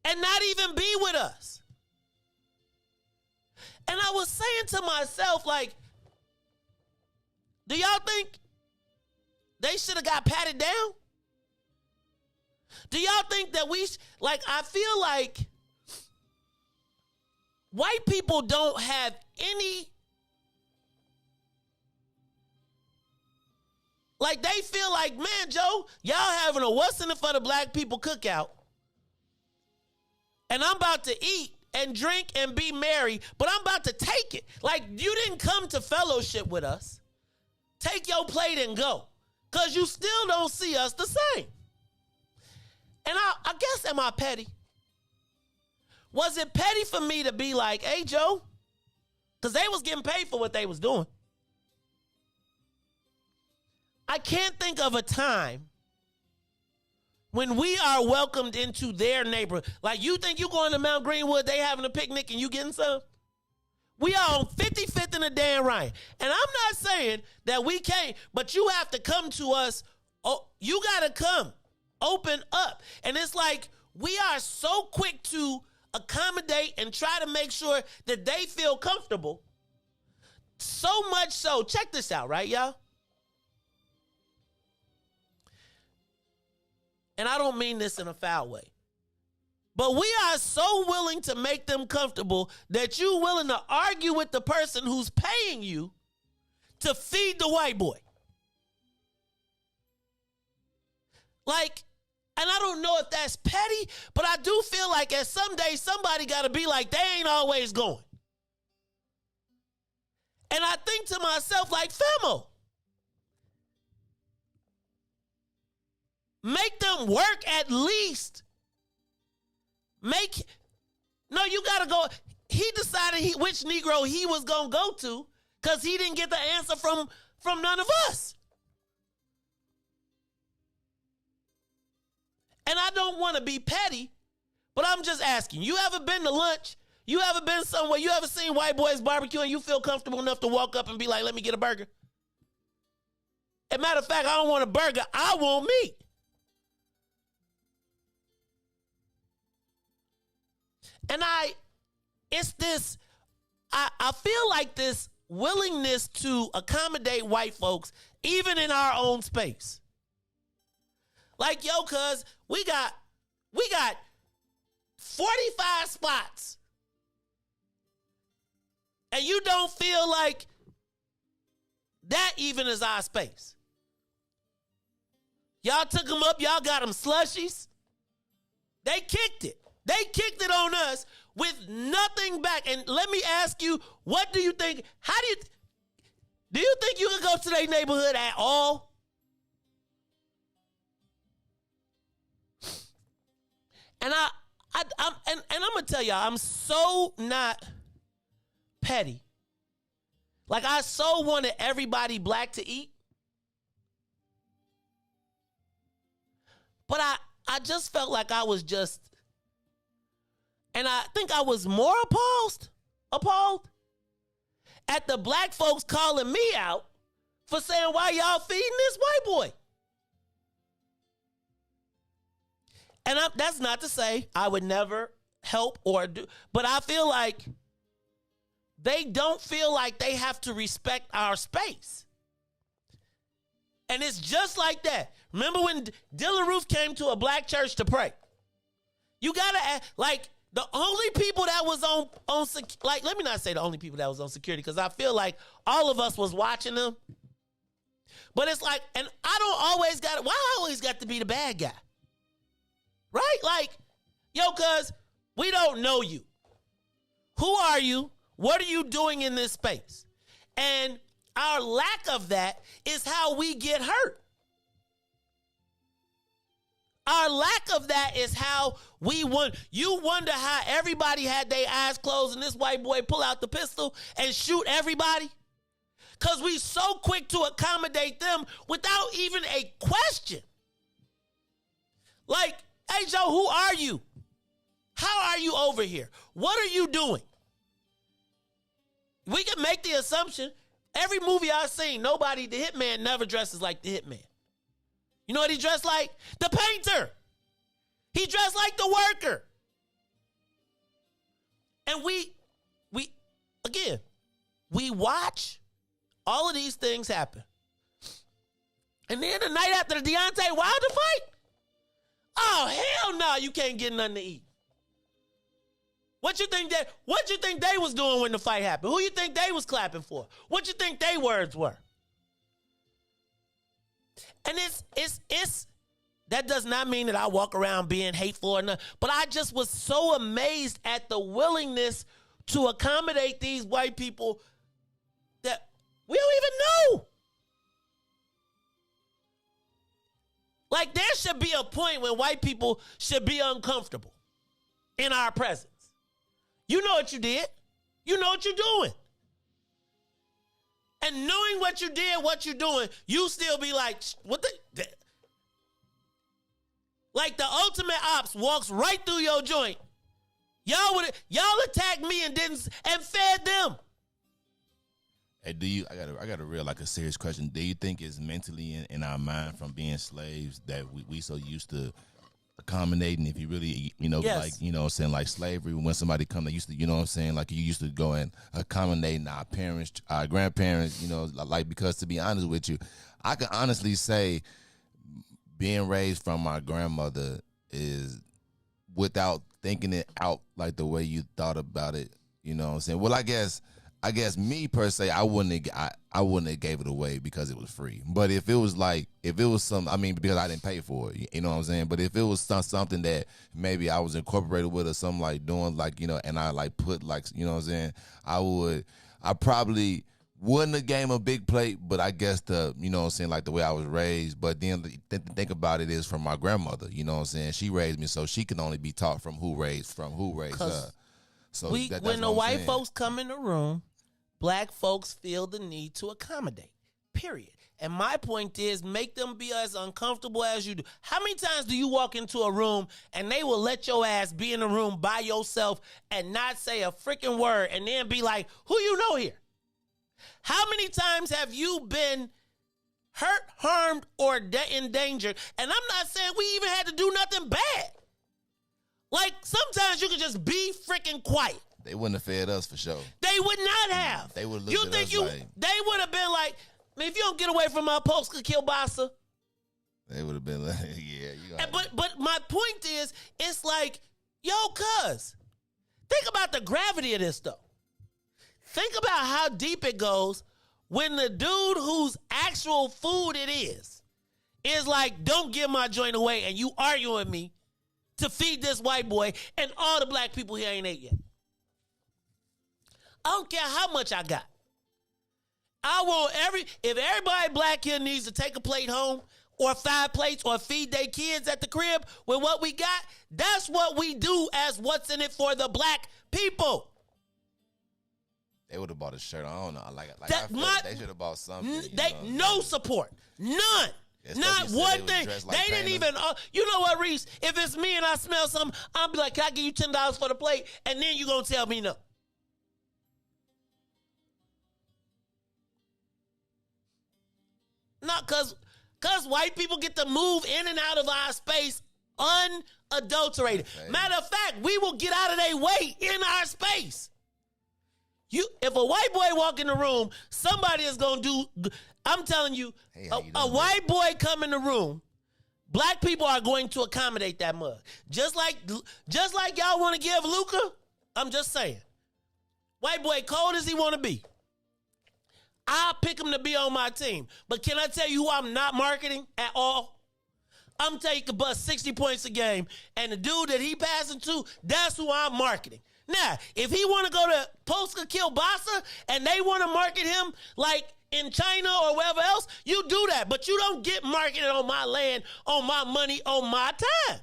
and not even be with us. And I was saying to myself, like, do y'all think they should have got patted down? Do y'all think that I feel like white people don't have any, like they feel like, man, Joe, y'all having a what's in it for the black people cookout. And I'm about to eat and drink and be merry, but I'm about to take it. Like, you didn't come to fellowship with us. Take your plate and go, because you still don't see us the same. And I guess, am I petty? Was it petty for me to be like, hey, Joe? Because they was getting paid for what they was doing. I can't think of a time when we are welcomed into their neighborhood. Like, you think you going to Mount Greenwood, they having a picnic and you getting some? We are on 55th and a Dan Ryan. And I'm not saying that we can't, but you have to come to us. Oh, you got to come. Open up. And it's like we are so quick to accommodate and try to make sure that they feel comfortable. So much so, check this out, right, y'all? And I don't mean this in a foul way, but we are so willing to make them comfortable that you're willing to argue with the person who's paying you to feed the white boy. Like, and I don't know if that's petty, but I do feel like at some day somebody got to be like, they ain't always going. And I think to myself, like, Famo, make them work at least. No, you got to go. He decided which Negro he was going to go to because he didn't get the answer from none of us. And I don't want to be petty, but I'm just asking. You ever been to lunch? You ever been somewhere? You ever seen white boys barbecue and you feel comfortable enough to walk up and be like, let me get a burger? As a matter of fact, I don't want a burger. I want meat. And I feel like this willingness to accommodate white folks, even in our own space. Like, yo, cuz, we got 45 spots. And you don't feel like that even is our space. Y'all took them up, y'all got them slushies. They kicked it. They kicked it on us with nothing back. And let me ask you, what do you think? Do you think you can go to their neighborhood at all? And I'm gonna tell y'all, I'm so not petty. Like, I so wanted everybody black to eat. But I just felt like I was just, and I think I was more appalled at the black folks calling me out for saying, why y'all feeding this white boy? And that's not to say I would never help or do, but I feel like they don't feel like they have to respect our space. And it's just like that. Remember when Dylan Roof came to a black church to pray? You gotta act like the only people that was on like, let me not say the only people that was on security, because I feel like all of us was watching them. But it's like, and why I always got to be the bad guy? Right? Like, yo, cuz we don't know you. Who are you? What are you doing in this space? And our lack of that is how we get hurt. Our lack of that is how we you wonder how everybody had their eyes closed and this white boy pull out the pistol and shoot everybody? Because we so quick to accommodate them without even a question. Like, hey, Joe, who are you? How are you over here? What are you doing? We can make the assumption, every movie I've seen, the hitman never dresses like the hitman. You know what he dressed like? The painter. He dressed like the worker. And we watch all of these things happen. And then the night after the Deontay Wilder fight, oh, hell no, you can't get nothing to eat. What you think they was doing when the fight happened? Who you think they was clapping for? What you think they words were? And it's that does not mean that I walk around being hateful or nothing, but I just was so amazed at the willingness to accommodate these white people that we don't even know. Like, there should be a point when white people should be uncomfortable in our presence. You know what you did. You know what you're doing. And knowing what you did, what you're doing, you still be like, what the? Like the ultimate ops walks right through your joint. Y'all attacked me and fed them. Hey, I got a real, like, a serious question. Do you think it's mentally in our mind from being slaves that we so used to accommodating? If you really, Yes. like, saying, like, slavery, when somebody come, they used to, you know what I'm saying, like, you used to go and accommodating our parents, our grandparents, like, because to be honest with you, I can honestly say being raised from my grandmother is, without thinking it out like the way you thought about it, you know what I'm saying? Well, I guess me per se, I wouldn't have gave it away because it was free. But if it was some, because I didn't pay for it, you know what I'm saying? But if it was something that maybe I was incorporated with or something, like doing, like, and I like put, like, you know what I'm saying? I probably wouldn't have gave a big plate, but I guess you know what I'm saying, like the way I was raised. But then think about it is from my grandmother, you know what I'm saying? She raised me, so she can only be taught from who raised her. So when the white folks come in the room, black folks feel the need to accommodate, period. And my point is, make them be as uncomfortable as you do. How many times do you walk into a room and they will let your ass be in a room by yourself and not say a freaking word and then be like, who you know here? How many times have you been hurt, harmed, or endangered? And I'm not saying we even had to do nothing bad. Like, sometimes you can just be freaking quiet. They wouldn't have fed us for sure. They would not have. They would look at us like, they would have been like, man, if you don't get away from my post, could kill Bassa. They would have been like, yeah. But my point is, it's like, yo, cuz, think about the gravity of this, though. Think about how deep it goes when the dude whose actual food it is like, don't give my joint away, and you arguing with me to feed this white boy, and all the black people here ain't ate yet. I don't care how much I got. I want if everybody black here needs to take a plate home or 5 plates or feed their kids at the crib with what we got, that's what we do as what's in it for the black people. They would have bought a shirt. I don't know. They should have bought something. No support. None. Not one thing. They didn't even, you know what, Riis? If it's me and I smell something, I'll be like, can I give you $10 for the plate? And then you going to tell me no. Not because white people get to move in and out of our space unadulterated. Matter of fact, we will get out of their way in our space. If a white boy walk in the room, somebody is going to do, I'm telling you, a white boy come in the room, black people are going to accommodate that mug. Just like y'all want to give Luka, I'm just saying. White boy cold as he want to be. I'll pick him to be on my team. But can I tell you who I'm not marketing at all? I'm taking bust 60 points a game, and the dude that he passing to, that's who I'm marketing. Now, if he want to go to Polska Kielbasa and they want to market him like in China or wherever else, you do that. But you don't get marketed on my land, on my money, on my time.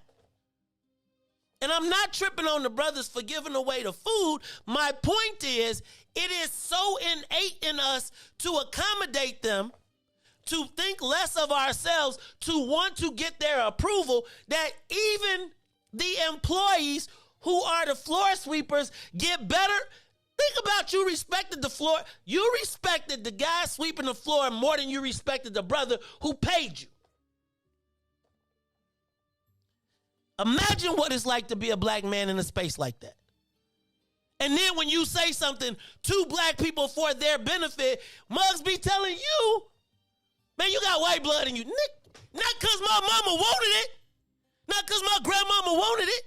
And I'm not tripping on the brothers for giving away the food. My point is, it is so innate in us to accommodate them, to think less of ourselves, to want to get their approval, that even the employees who are the floor sweepers get better. Think about, you respected the floor. You respected the guy sweeping the floor more than you respected the brother who paid you. Imagine what it's like to be a black man in a space like that. And then when you say something to black people for their benefit, mugs be telling you, man, you got white blood in you. Not because my mama wanted it. Not because my grandmama wanted it.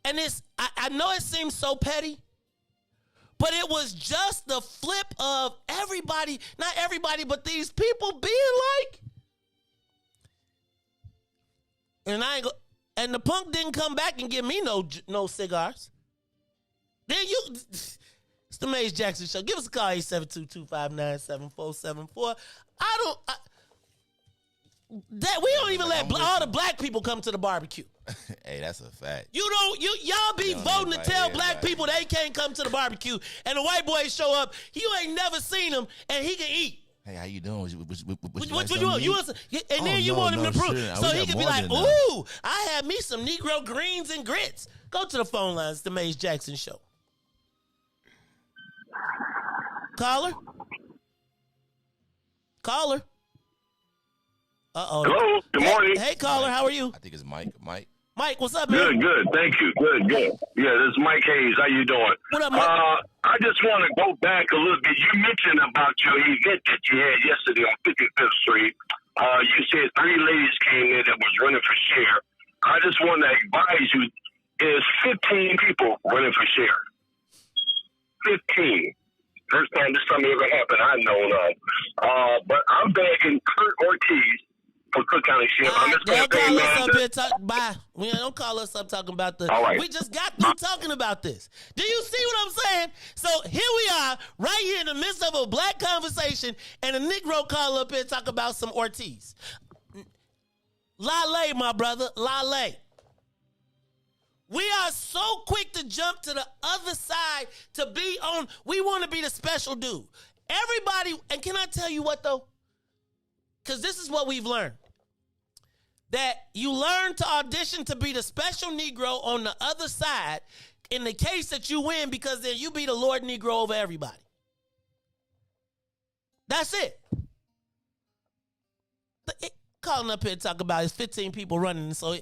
And I know it seems so petty, but it was just the flip of everybody, not everybody, but these people being like, and the punk didn't come back and give me no cigars. Then it's the Maze Jackson Show. Give us a call, 872-259-7474. We don't even let all the black people come to the barbecue. Hey, that's a fact. Y'all be voting to tell black people they can't come to the barbecue, and the white boys show up. You ain't never seen him, and he can eat. Hey, how you doing? What you want? And then you want him to prove, so he can be like, "Ooh, I had me some Negro greens and grits." Go to the phone lines. The Maze Jackson Show. Caller. Uh-oh. Hello. Good morning. Hey, caller. How are you? I think it's Mike. Mike, what's up, man? Good. Thank you. Good. Yeah, this is Mike Hayes. How you doing? What up, Mike? I just want to go back a little bit. You mentioned about your event that you had yesterday on 55th Street. You said 3 ladies came in that was running for share. I just want to advise you, there's 15 people running for share. 15. First time this something ever happened, I know of. But I'm begging Kurt Ortiz for Cook County Sheriff. I'm just going to pay Bye. Don't call us up talking about the. All right. We just got through talking about this. Do you see what I'm saying? So here we are, right here in the midst of a black conversation, and a Negro call up here and talk about some Ortiz. Lale, my brother, Lale. We are so quick to jump to the other side to be on. We want to be the special dude. Everybody, and can I tell you what though? Because this is what we've learned. That you learn to audition to be the special Negro on the other side in the case that you win, because then you be the Lord Negro over everybody. That's it. Calling up here to talk about is 15 people running. So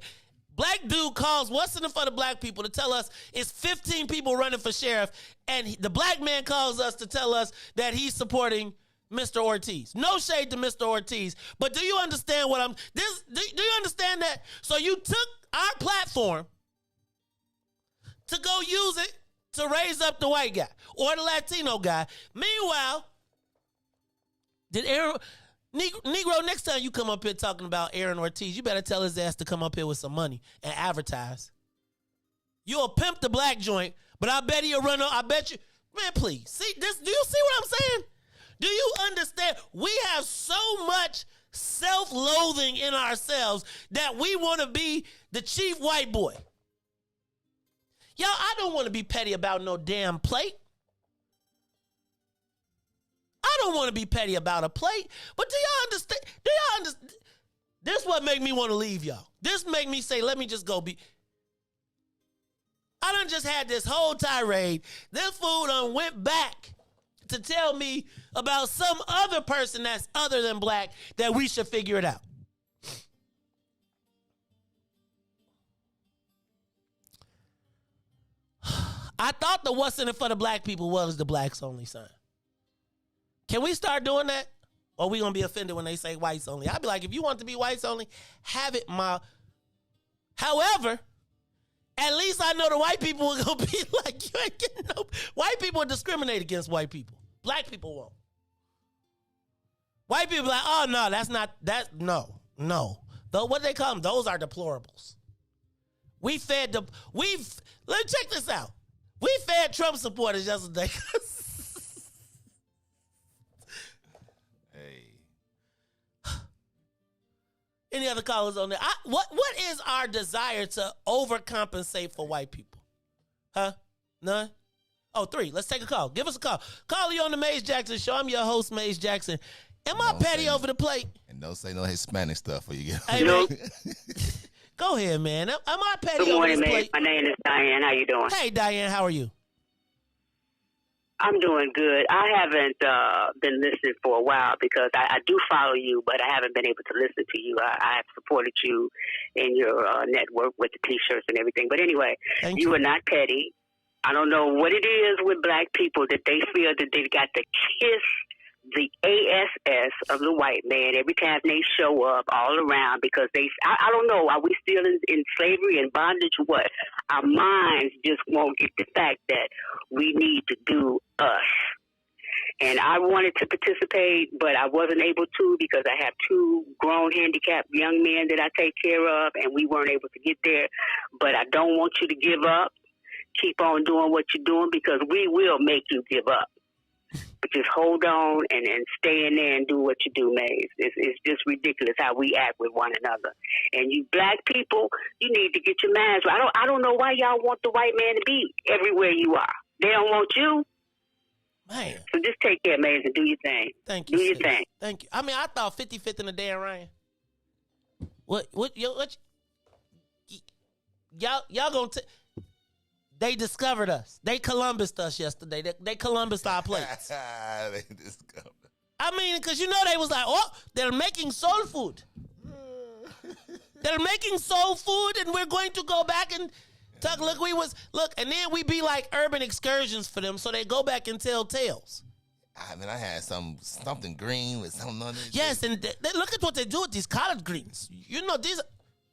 black dude calls, what's in it for the black people, to tell us it's 15 people running for sheriff, and the black man calls us to tell us that he's supporting Mr. Ortiz. No shade to Mr. Ortiz, but do you understand what do you understand that? So you took our platform to go use it to raise up the white guy or the Latino guy. Meanwhile, Negro, next time you come up here talking about Aaron Ortiz, you better tell his ass to come up here with some money and advertise. You'll pimp the black joint, but I bet he'll run. I bet you, man, please. See this? Do you see what I'm saying? Do you understand? We have so much self-loathing in ourselves that we want to be the chief white boy. Y'all, I don't want to be petty about no damn plate. I don't want to be petty about a plate. But do y'all understand? This what make me want to leave y'all. This make me say, let me just go be. I done just had this whole tirade. This fool done went back to tell me about some other person that's other than black that we should figure it out. I thought the what's in it for the black people was the blacks only sign. Can we start doing that? Or we going to be offended when they say whites only? I'd be like, if you want to be whites only, have it, ma. However, at least I know the white people are going to be like, you ain't getting no. White people discriminate against white people. Black people won't. White people like, oh, no, that's not, no. Though, what do they call them? Those are deplorables. Let me check this out. We fed Trump supporters yesterday. Any other callers on there? What is our desire to overcompensate for white people? Huh? None? Oh, 3. Let's take a call. Give us a call. Call you on the Maze Jackson Show. I'm your host, Maze Jackson. Am I petty over the plate? And don't say no Hispanic stuff or you get. Hey, man. Go ahead, man. Am I petty Good morning, over this Maze. plate? My name is Diane. How you doing? Hey, Diane. How are you? I'm doing good. I haven't been listening for a while because I do follow you, but I haven't been able to listen to you. I have supported you in your network with the T-shirts and everything. But anyway, you are not petty. I don't know what it is with black people that they feel that they've got to kiss the ASS of the white man every time they show up all around because I don't know, are we still in slavery and bondage or what? Our minds just won't get the fact that we need to do us. And I wanted to participate, but I wasn't able to because I have 2 grown handicapped young men that I take care of, and we weren't able to get there. But I don't want you to give up. Keep on doing what you're doing because we will make you give up. But just hold on and stay in there and do what you do, Maze. It's just ridiculous how we act with one another. And you black people, you need to get your minds right. I don't know why y'all want the white man to be everywhere you are. They don't want you. Man. So just take care, Maze, and do your thing. Thank you. Do your thing. Thank you. I mean, I thought 55th in the day, Ryan. Y'all gonna they discovered us. They Columbused us yesterday. They Columbused our plates. They discovered. I mean, because you know they was like, oh, they're making soul food. They're making soul food, and we're going to go back and talk. Look, and then we be like urban excursions for them, so they go back and tell tales. I mean, I had something green with something on it. Yes, and look at what they do with these collard greens. You know, this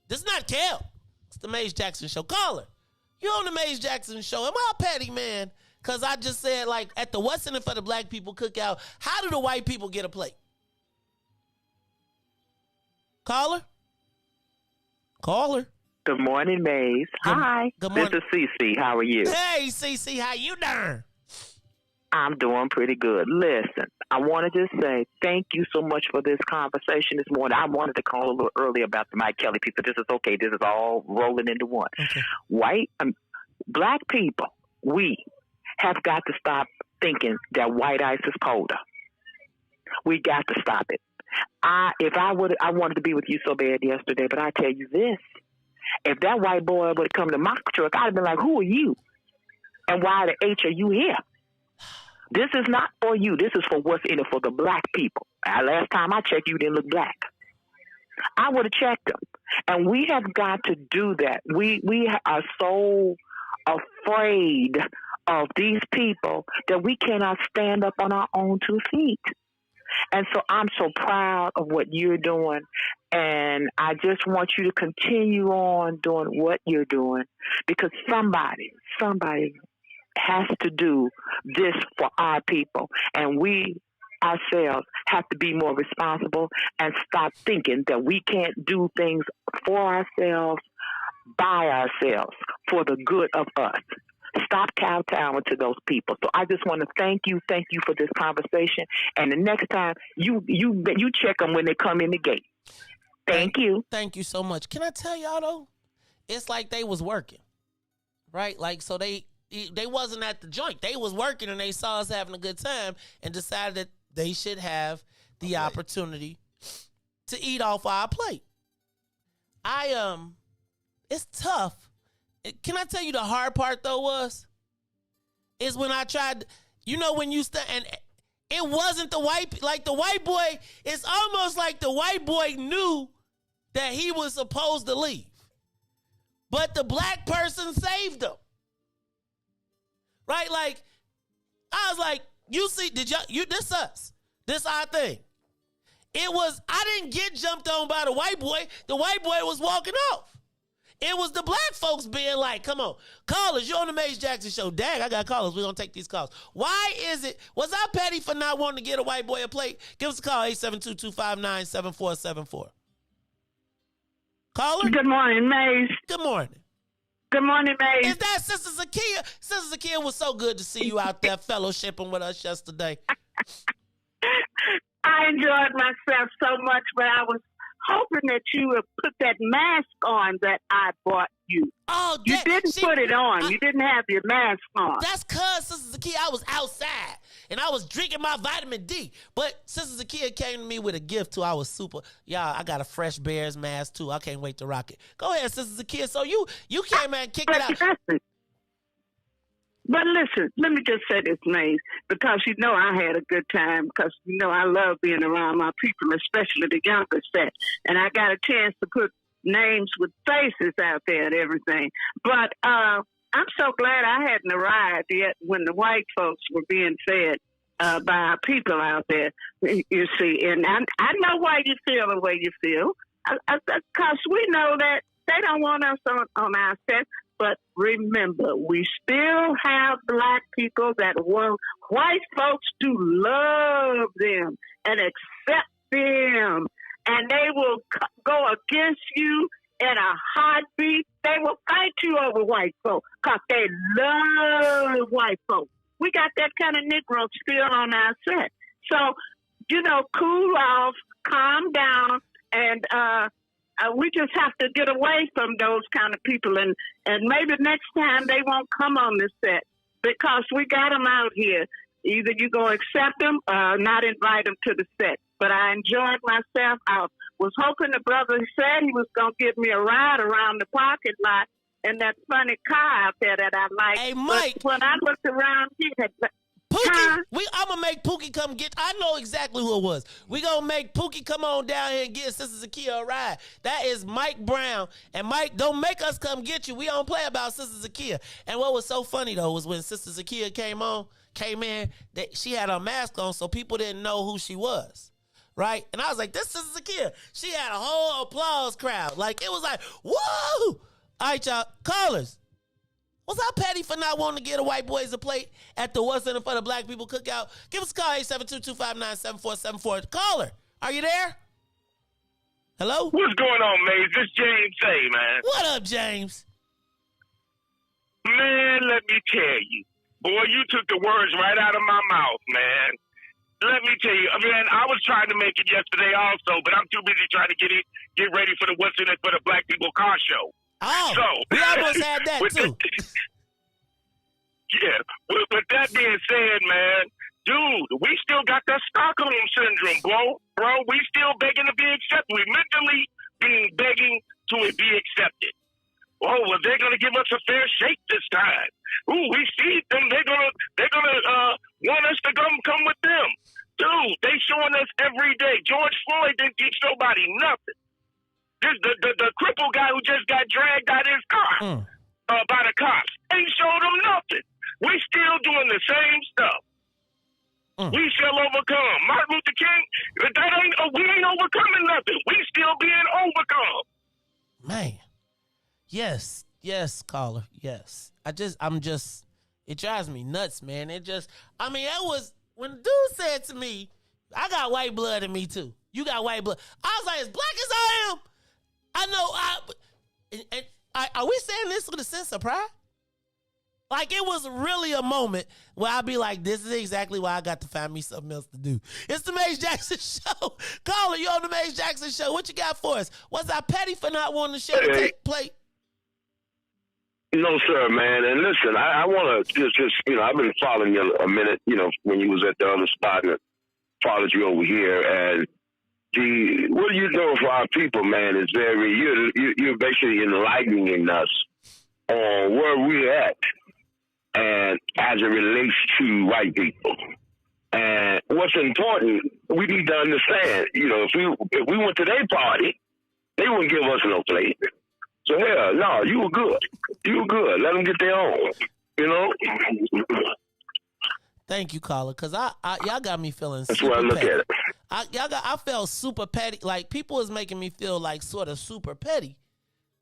is not kale. It's the Maze Jackson Show. Caller. You on the Maze Jackson Show. Am I petty, man? Because I just said, like, at the What's in it for the Black People cookout, how do the white people get a plate? Caller? Good morning, Maze. Hi. Good morning. This is Cece. How are you? Hey, Cece. How you doing? I'm doing pretty good. Listen, I want to just say thank you so much for this conversation this morning. I wanted to call a little earlier about the Mike Kelly piece, but this is okay. This is all rolling into one. Okay. Black people, we have got to stop thinking that white ice is colder. We got to stop it. I wanted to be with you so bad yesterday, but I tell you this. If that white boy would have come to my truck, I'd have been like, who are you? And why the H are you here? This is not for you. This is for what's in it for the black people. Last time I checked, you didn't look black. I would have checked them. And we have got to do that. We are so afraid of these people that we cannot stand up on our own 2 feet. And so I'm so proud of what you're doing. And I just want you to continue on doing what you're doing because somebody has to do this for our people. And we ourselves have to be more responsible and stop thinking that we can't do things for ourselves, by ourselves, for the good of us. Stop kowtowing to those people. So I just want to thank you for this conversation. And the next time you check them when they come in the gate. Thank you. Thank you so much. Can I tell y'all though? It's like they was working, right? Like so they wasn't at the joint. They was working and they saw us having a good time and decided that they should have the opportunity to eat off our plate. It's tough. Can I tell you the hard part though is when I tried, when you and it wasn't the white boy, it's almost like the white boy knew that he was supposed to leave. But the black person saved him. right? Like, I was like, you see, this us. This our thing. It was, I didn't get jumped on by the white boy. The white boy was walking off. It was the black folks being like, come on, callers, you're on the Maze Jackson show. Dang, I got callers. We're going to take these calls. Why is it, was I petty for not wanting to get a white boy a plate? Give us a call, 872-259-7474. Caller? Good morning, Maze. Good morning. Good morning, Maze. Is that Sister Zakia? Sister Zakia, was so good to see you out there fellowshipping with us yesterday. I enjoyed myself so much, but I was hoping that you would put that mask on that I bought you. Oh, you didn't put it on. You didn't have your mask on. That's because, Sister Zakia, I was outside and I was drinking my vitamin D. But Sister Zakia came to me with a gift too. I was super. Y'all, I got a fresh Bears mask too. I can't wait to rock it. Go ahead, Sister Zakia. So you came and kicked it out. But listen, let me just say this, Maze, because you know I had a good time, because you know I love being around my people, especially the younger set. And I got a chance to put names with faces out there and everything. But I'm so glad I hadn't arrived yet when the white folks were being fed by our people out there, you see. And I know why you feel the way you feel, because we know that they don't want us on our set. But remember, we still have black people that want white folks to love them and accept them. And they will go against you in a heartbeat. They will fight you over white folks because they love white folks. We got that kind of Negro still on our set. So, you know, cool off, calm down, and we just have to get away from those kind of people, and maybe next time they won't come on the set because we got them out here. Either you gonna accept them or not invite them to the set. But I enjoyed myself. I was hoping the brother said he was gonna give me a ride around the parking lot in that funny car out there that I like. Hey, Mike. But when I looked around, he had. Pookie, I'm going to make Pookie come get, I know exactly who it was. We going to make Pookie come on down here and get Sister Zakia a ride. That is Mike Brown. And Mike, don't make us come get you. We don't play about Sister Zakia. And what was so funny, though, was when Sister Zakia came in, she had her mask on, so people didn't know who she was. Right? And I was like, this Sister Zakia. She had a whole applause crowd. Like, it was like, woo! All right, y'all. Callers. Was I petty for not wanting to get a white boys a plate at the What's in It for the Black People cookout? Give us a call, 872-259-7474. Caller, are you there? Hello? What's going on, Maze? This James A, man. What up, James? Man, let me tell you. Boy, you took the words right out of my mouth, man. Let me tell you, man, I was trying to make it yesterday also, but I'm too busy trying to get ready for the What's in It for the Black People car show. Oh, so, we almost had that, too. Yeah, with that being said, man, dude, we still got that Stockholm syndrome, bro. We still begging to be accepted. We mentally begging to be accepted. Oh, well, they're gonna give us a fair shake this time. Ooh, we see them. They're gonna want us to come with them, dude. They showing us every day. George Floyd didn't teach nobody nothing. The crippled guy who just got dragged out of his car by the cops ain't showed him nothing. We still doing the same stuff. We shall overcome. Martin Luther King, we ain't overcoming nothing. We still being overcome. Man. Yes, caller. Yes. It drives me nuts, man. That was, when the dude said to me, I got white blood in me too. You got white blood. I was like, as black as I am, I know are we saying this with a sense of pride? Like, it was really a moment where I'd be like, this is exactly why I got to find me something else to do. It's the Maze Jackson Show. Caller, you on the Maze Jackson Show. What you got for us? Was I petty for not wanting to share the plate? No, sir, man. And listen, I want to just, I've been following you a minute, when you was at the other spot and followed you over here. And what you're doing for our people, man, is you're basically enlightening us on where we're at. And as it relates to white people. And what's important, we need to understand, if we went to their party, they wouldn't give us no plate. So, hell, no, you were good. You were good. Let them get their own. You know? Thank you, caller, because y'all got me feeling That's super why I look petty. at it. I felt super petty. Like, people is making me feel like sort of super petty.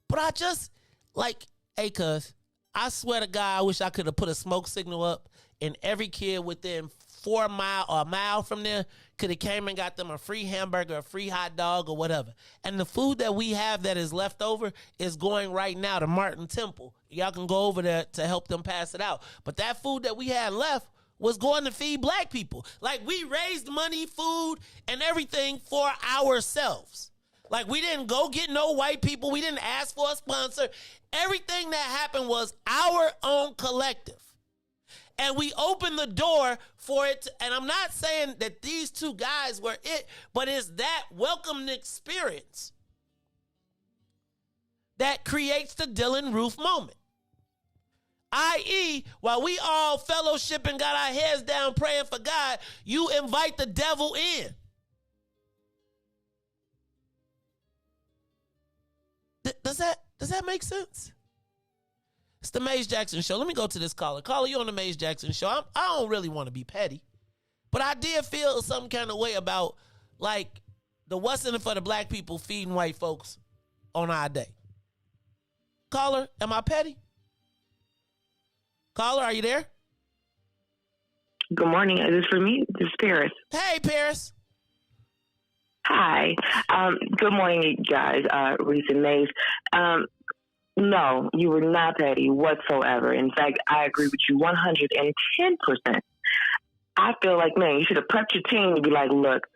But I just, like, hey, cuz, I swear to God, I wish I could have put a smoke signal up and every kid within 4 miles or a mile from there could have came and got them a free hamburger, a free hot dog, or whatever. And the food that we have that is left over is going right now to Martin Temple. Y'all can go over there to help them pass it out. But that food that we had left was going to feed black people. Like, we raised money, food, and everything for ourselves. Like, we didn't go get no white people. We didn't ask for a sponsor. Everything that happened was our own collective. And we opened the door for it. And I'm not saying that these two guys were it, but it's that welcoming experience that creates the Dylan Roof moment. I.e., while we all fellowship and got our heads down praying for God, you invite the devil in. Does that make sense? It's the Maze Jackson Show. Let me go to this caller. Caller, you on the Maze Jackson Show. I don't really want to be petty, but I did feel some kind of way about, like, the what's in it for the black people feeding white folks on our day. Caller, am I petty? Caller, are you there? Good morning. Is this for me? This is Paris. Hey, Paris. Hi. Good morning, guys. Riis and Maze. No, you were not petty whatsoever. In fact, I agree with you 110%. I feel like, man, you should have prepped your team to be like, look,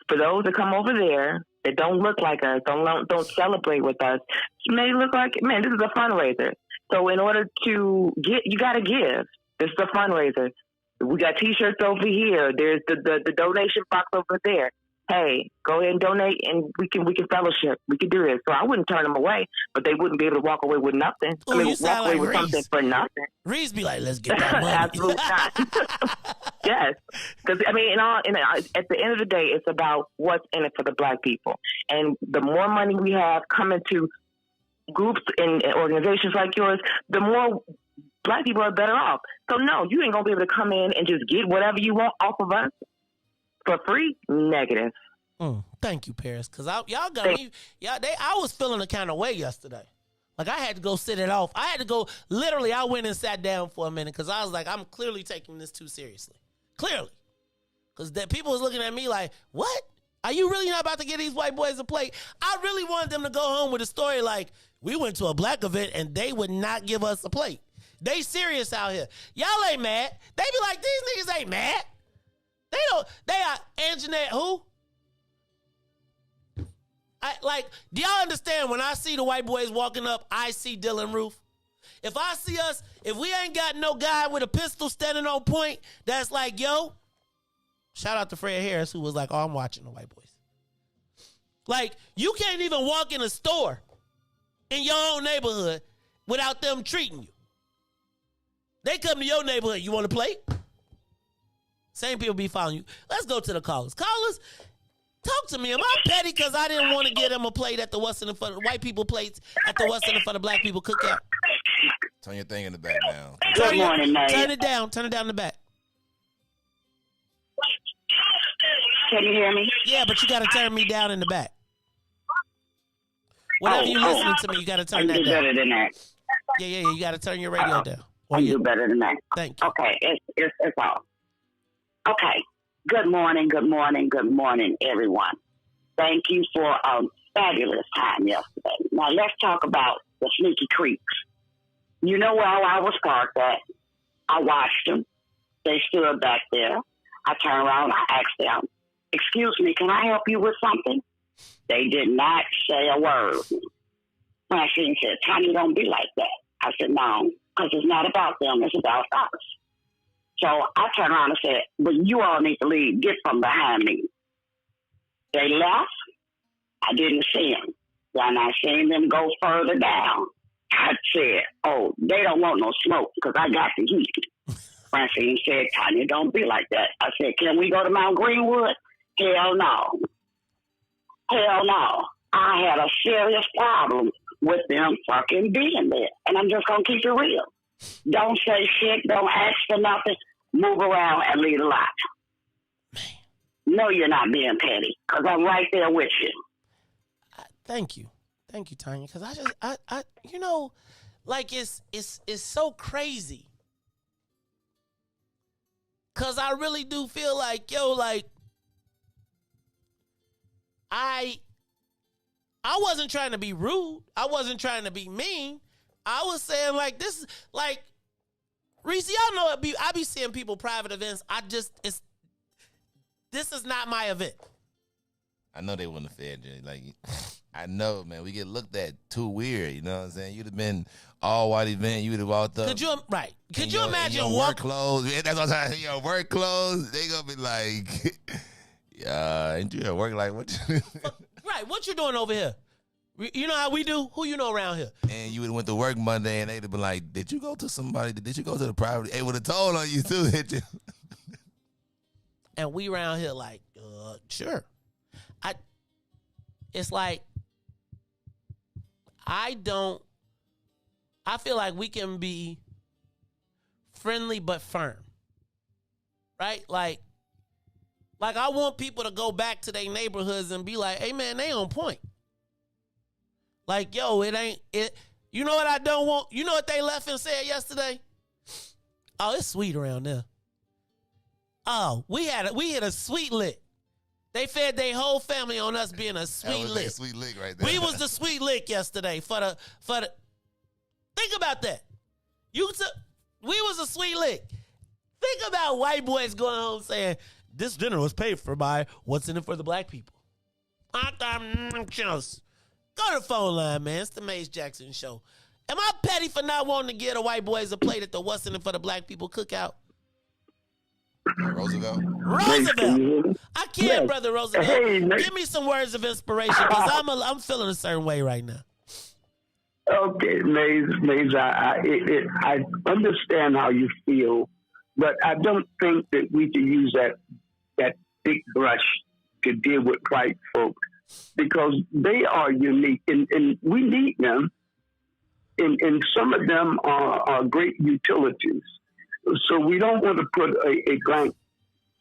for those that come over there that don't look like us, don't celebrate with us, may look like, man, this is a fundraiser. So in order to get, you got to give. This is a fundraiser. We got T-shirts over here. There's the donation box over there. Hey, go ahead and donate, and we can fellowship. We can do this. So I wouldn't turn them away, but they wouldn't be able to walk away with nothing. Ooh, I mean, walk away with something for nothing. Reese be like, let's get that money. Absolutely not. Yes, because I mean, at the end of the day, it's about what's in it for the black people, and the more money we have coming to groups and organizations like yours, the more black people are better off. So no, you ain't gonna be able to come in and just get whatever you want off of us for free. Negative. Thank you, Paris, because y'all got me. I was feeling a kind of way yesterday. Like, I had to go sit it off. I had to go. Literally, I went and sat down for a minute because I was like, I'm clearly taking this too seriously. Clearly, because people was looking at me like, what? Are you really not about to get these white boys a plate? I really wanted them to go home with a story like, we went to a black event and they would not give us a plate. They serious out here. Y'all ain't mad. They be like, these niggas ain't mad. They are Anjanette who? Do y'all understand when I see the white boys walking up, I see Dylan Roof? If I see us, if we ain't got no guy with a pistol standing on point, that's like, yo, shout out to Fred Harris, who was like, oh, I'm watching the white boys. Like, you can't even walk in a store in your own neighborhood without them treating you. They come to your neighborhood, you want a plate? Same people be following you. Let's go to the callers. Callers, talk to me. Am I petty because I didn't want to get them a plate at the What's in it for the white people plates at the What's in it for the black people cookout? Turn your thing in the back down. Good morning, man. Turn it down. Turn it down in the back. Can you hear me? Yeah, but you got to turn me down in the back. Whenever you listening to me, you got to turn that down. Better than that. Yeah. You got to turn your radio down. I do better than that. Thank you. Okay, it's all. Okay. Good morning, everyone. Thank you for a fabulous time yesterday. Now let's talk about the sneaky creeps. You know where I was parked at? I watched them. They stood back there. I turned around. I asked them, "Excuse me, can I help you with something?" They did not say a word. Francine said, "Tanya, don't be like that." I said, "No, because it's not about them. It's about us." So I turned around and said, "But you all need to leave. Get from behind me." They left. I didn't see them. Then I seen them go further down. I said, "Oh, they don't want no smoke because I got the heat." Francine said, "Tanya, don't be like that." I said, "Can we go to Mount Greenwood?" Hell no. Hell no. I had a serious problem with them fucking being there. And I'm just going to keep it real. Don't say shit. Don't ask for nothing. Move around and leave a lot. No, you're not being petty, because I'm right there with you. Thank you, Tanya. Because I, you know, like it's so crazy. Because I really do feel like, yo, like I wasn't trying to be rude. I wasn't trying to be mean. I was saying like this is like Riis, y'all know I be seeing people private events. This is not my event. I know they wouldn't have fed you. Like, I know, man. We get looked at too weird. You know what I'm saying? You'd have been all white event. You would have walked up. Could you imagine your work clothes? That's what I'm saying. Your work clothes. They gonna be like, ain't you at work? Like what? Right. What you doing over here? You know how we do? Who you know around here? And you would have went to work Monday, and they'd have been like, "Did you go to somebody? Did you go to the private?" They would have told on you too. Did you? And we around here like, sure. It's like I feel like we can be friendly but firm, right? Like I want people to go back to their neighborhoods and be like, "Hey man, they on point." Like, yo, it ain't it. You know what I don't want? You know what they left and said yesterday? Oh, it's sweet around there. Oh, we hit a sweet lick. They fed their whole family on us being a sweet lick. Like a sweet lick right there. We was the sweet lick yesterday for the. Think about that. We was a sweet lick. Think about white boys going home saying, "This dinner was paid for by what's in it for the black people." Go to the phone line, man. It's the Maze Jackson Show. Am I petty for not wanting to give the white boys a plate at the what's in it for the black people cookout? Roosevelt. I can't, brother Roosevelt. Hey, give me some words of inspiration because I'm feeling a certain way right now. Okay, Maze, I understand how you feel, but I don't think that we can use that big brush to deal with white folks because they are unique and we need them, and some of them are great utilities. So we don't want to put a blank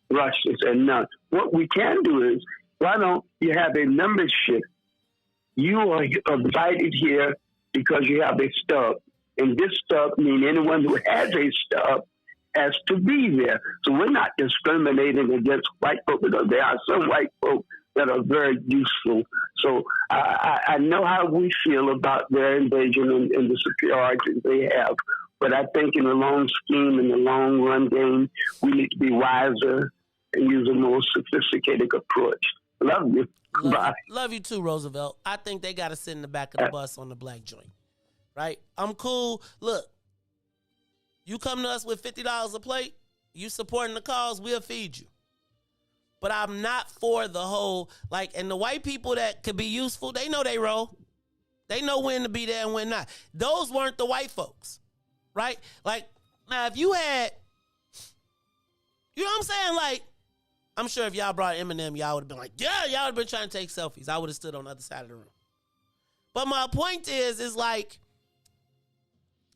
brush and say none. What we can do is, why don't you have a membership? You are invited here because you have a stub. And this stub means anyone who has a stub has to be there. So we're not discriminating against white folk because there are some white folk that are very useful. So I know how we feel about their invasion and the superiority they have. But I think in the long scheme, in the long run game, we need to be wiser and use a more sophisticated approach. Love you. Bye. Love you too, Roosevelt. I think they got to sit in the back of the bus on the black joint. Right? I'm cool. Look, you come to us with $50 a plate, you supporting the cause, we'll feed you. But I'm not for the whole, and the white people that could be useful, they know they roll. They know when to be there and when not. Those weren't the white folks. Right? Like, now if you had, you know what I'm saying? I'm sure if y'all brought Eminem, y'all would have been like, yeah, y'all would have been trying to take selfies. I would have stood on the other side of the room. But my point is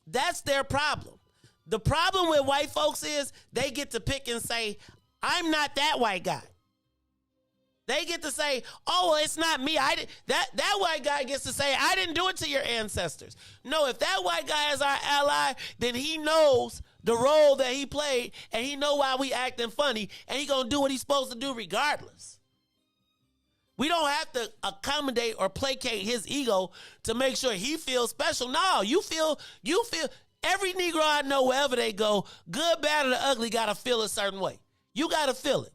that's their problem. The problem with white folks is they get to pick and say, I'm not that white guy. They get to say, oh, well, it's not me. That white guy gets to say, I didn't do it to your ancestors. No, if that white guy is our ally, then he knows the role that he played, and he know why we acting funny, and he gonna do what he's supposed to do regardless. We don't have to accommodate or placate his ego to make sure he feels special. No, you feel every Negro I know, wherever they go, good, bad, or the ugly, gotta feel a certain way. You gotta feel it.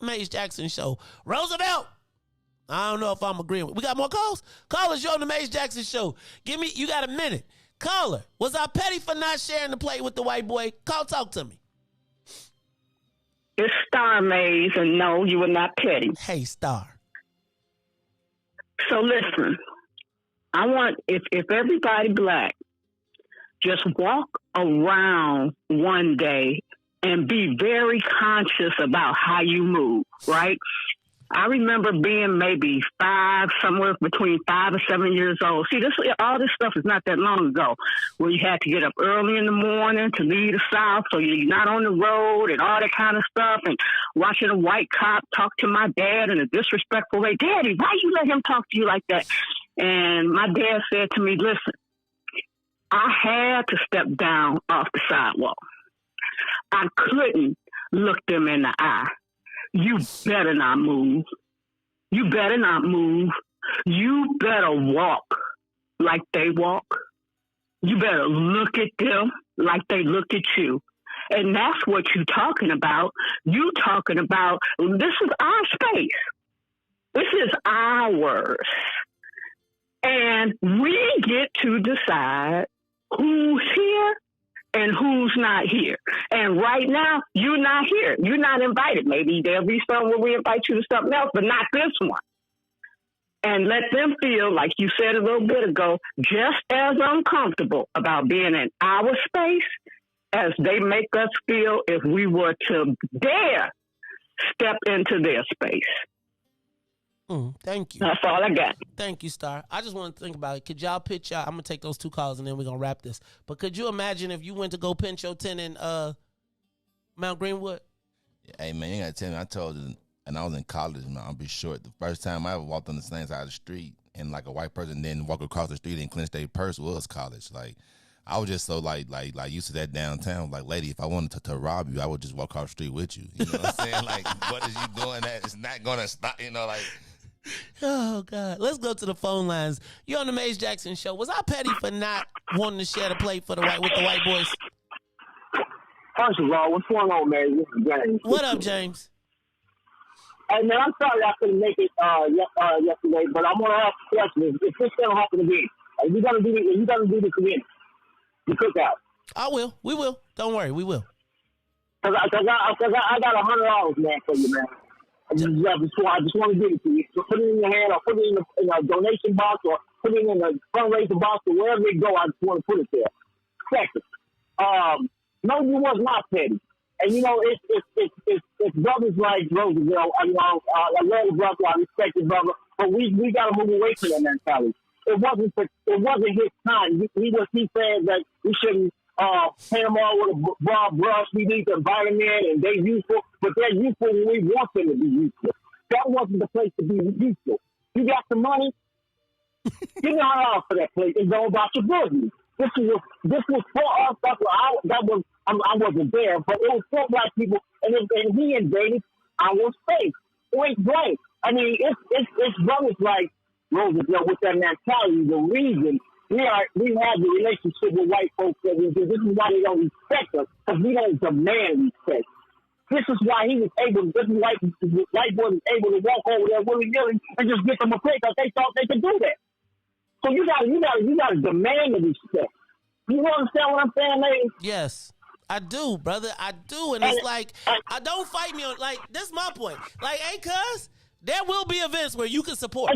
Maze Jackson Show. Roosevelt. I don't know if I'm agreeing with. We got more calls? Callers, you're on the Maze Jackson Show. You got a minute. Caller, was I petty for not sharing the plate with the white boy? Talk to me. It's Star, Maze, and no, you were not petty. Hey, Star. So listen, I want, if everybody black just walk around one day and be very conscious about how you move, right? I remember being maybe 5, somewhere between 5 and 7 years old. See, all this stuff is not that long ago, where you had to get up early in the morning to leave the South, so you're not on the road and all that kind of stuff, and watching a white cop talk to my dad in a disrespectful way. Daddy, why you let him talk to you like that? And my dad said to me, listen, I had to step down off the sidewalk. I couldn't look them in the eye. You better not move. You better not move. You better walk like they walk. You better look at them like they look at you. And that's what you're talking about. You talking about, this is our space. This is ours. And we get to decide who's here and who's not here. And right now, you're not here. You're not invited. Maybe there'll be some where we invite you to something else, but not this one. And let them feel, like you said a little bit ago, just as uncomfortable about being in our space as they make us feel if we were to dare step into their space. Thank you. That's all I got. Thank you, Star. I just want to think about it. Could y'all pitch y'all? I'm going to take those 2 calls and then we're going to wrap this. But could you imagine if you went to go pinch your tent in Mount Greenwood? Hey, man, you got to tell me. I told you, and I was in college, man, I'll be short. The first time I ever walked on the same side of the street and like a white person then walk across the street and clench their purse was college. Like, I was just so like used to that downtown. Like, lady, if I wanted to rob you, I would just walk across the street with you. You know what I'm saying? Like, what is you doing that? It's not going to stop, you know, like. Oh, God. Let's go to the phone lines. You're on the Maze Jackson Show. Was I petty for not wanting to share the plate with the white boys? First of all, what's going on, man? This is James. What up, James? Hey, man, I'm sorry I couldn't make it yesterday, but I'm going to ask a question. If this going to happen again, are you going to do the community, the cookout? I will. We will. Don't worry. We will. Because I got $100, man, for you, man. I just want to give it to you. So put it in your hand or put it in a donation box or put it in a fundraiser box or wherever it go. I just want to put it there. Second, no, you was not petty. And, you know, it's brothers like Roosevelt. I love the brother. I respect his brother. But we got to move away from that mentality. It wasn't his time. He said that we shouldn't paint them all with a broad brush. We need to invite them in, and they're useful, but they're useful when we want them to be useful. That wasn't the place to be useful. You got the money, give me $100 for that place and go about your business. This was for us. I wasn't there, but it was for black people, and he invaded our space. Point blank. I mean, it's brothers like Roosevelt with that mentality. The reason we have the relationship with white folks that we do. This is why they don't respect us, because we don't demand respect. This is why white boy was able to walk over there willy-nilly and just get them a plate because they thought they could do that. So you gotta demand the respect. You understand what I'm saying, lady? Yes. I do, brother. I do. And it's like, I don't fight me on, like, this is my point. Like, hey, cuz, there will be events where you can support.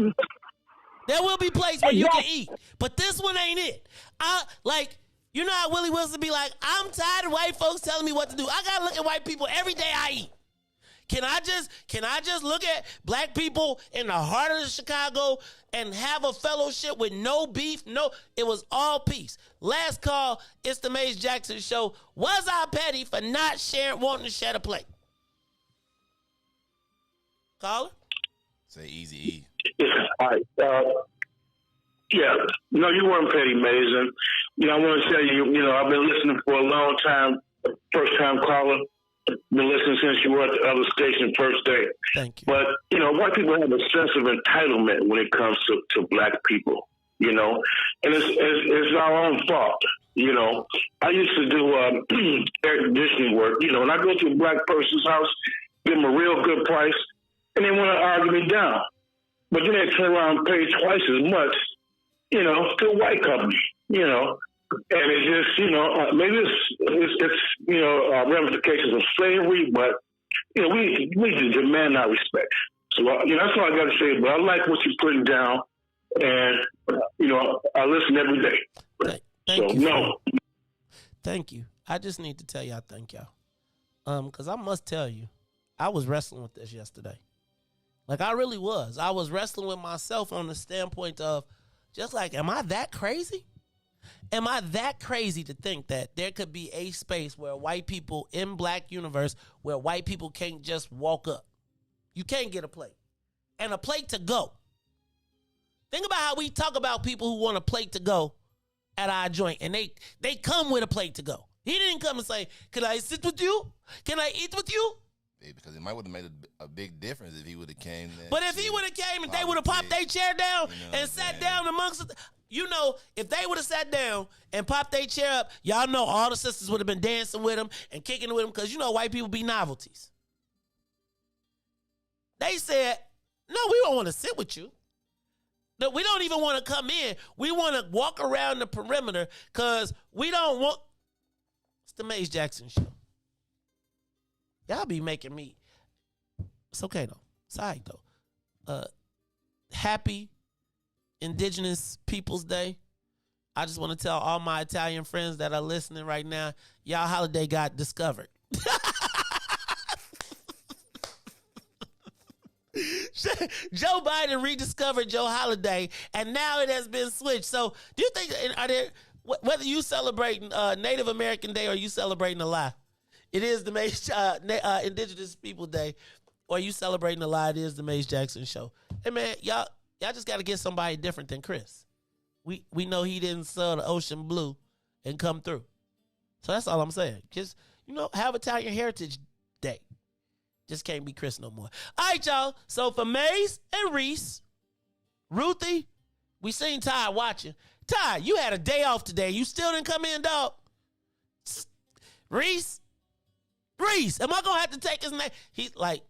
There will be places where you can eat. But this one ain't it. You know how Willie Wilson be like, I'm tired of white folks telling me what to do. I got to look at white people every day I eat. Can I just look at black people in the heart of Chicago and have a fellowship with no beef? No, it was all peace. Last call, it's the Maze Jackson Show. Was I petty for not wanting to share the plate? Caller? Say Easy E. All right. Yeah. No, you weren't petty, Maze. And, you know, I want to tell you, you know, I've been listening for a long time. First time caller. Been listening since you were at the other station first day. Thank you. But, you know, white people have a sense of entitlement when it comes to black people, you know, and it's our own fault. You know, I used to do air conditioning work, you know, and I go to a black person's house, give them a real good price, and they want to argue me down. But then they turn around and pay twice as much, you know, to a white company, you know. And it's just, you know, maybe it's you know, ramifications of slavery, but, you know, we need to demand our respect. So, you know, that's all I got to say. But I like what you're putting down, and, you know, I listen every day. Thank you. I just need to tell y'all thank y'all. Because I must tell you, I was wrestling with this yesterday. Like, I really was. I was wrestling with myself on the standpoint of just like, am I that crazy? Am I that crazy to think that there could be a space where white people in black universe where white people can't just walk up? You can't get a plate. And a plate to go. Think about how we talk about people who want a plate to go at our joint. And they come with a plate to go. He didn't come and say, can I sit with you? Can I eat with you? Yeah, because it might would have made a big difference if he would have came there. But if he would have came and they would have popped their chair down and sat down amongst us, you know, if they would have sat down and popped their chair up, y'all know all the sisters would have been dancing with them and kicking with them because, you know, white people be novelties. They said, no, we don't want to sit with you. No, we don't even want to come in. We want to walk around the perimeter because we don't want. It's the Maze Jackson Show. Y'all be making me. It's okay, though. It's all right, though. Happy Indigenous Peoples Day. I just want to tell all my Italian friends that are listening right now, y'all holiday got discovered. Joe Biden rediscovered Joe Holiday, and now it has been switched. So, do you think whether you celebrating Native American Day or you celebrating a lie, it is the Maze Indigenous People Day, or you celebrating a lie, it is the Maze Jackson Show. Hey man, y'all just got to get somebody different than Chris. We know he didn't sell the ocean blue and come through. So that's all I'm saying. Just have Italian Heritage Day. Just can't be Chris no more. All right, y'all. So for Maze and Riis, Ruthie, we seen Todd watching. Todd, you had a day off today. You still didn't come in, dog. Riis, am I gonna have to take his name? He's like,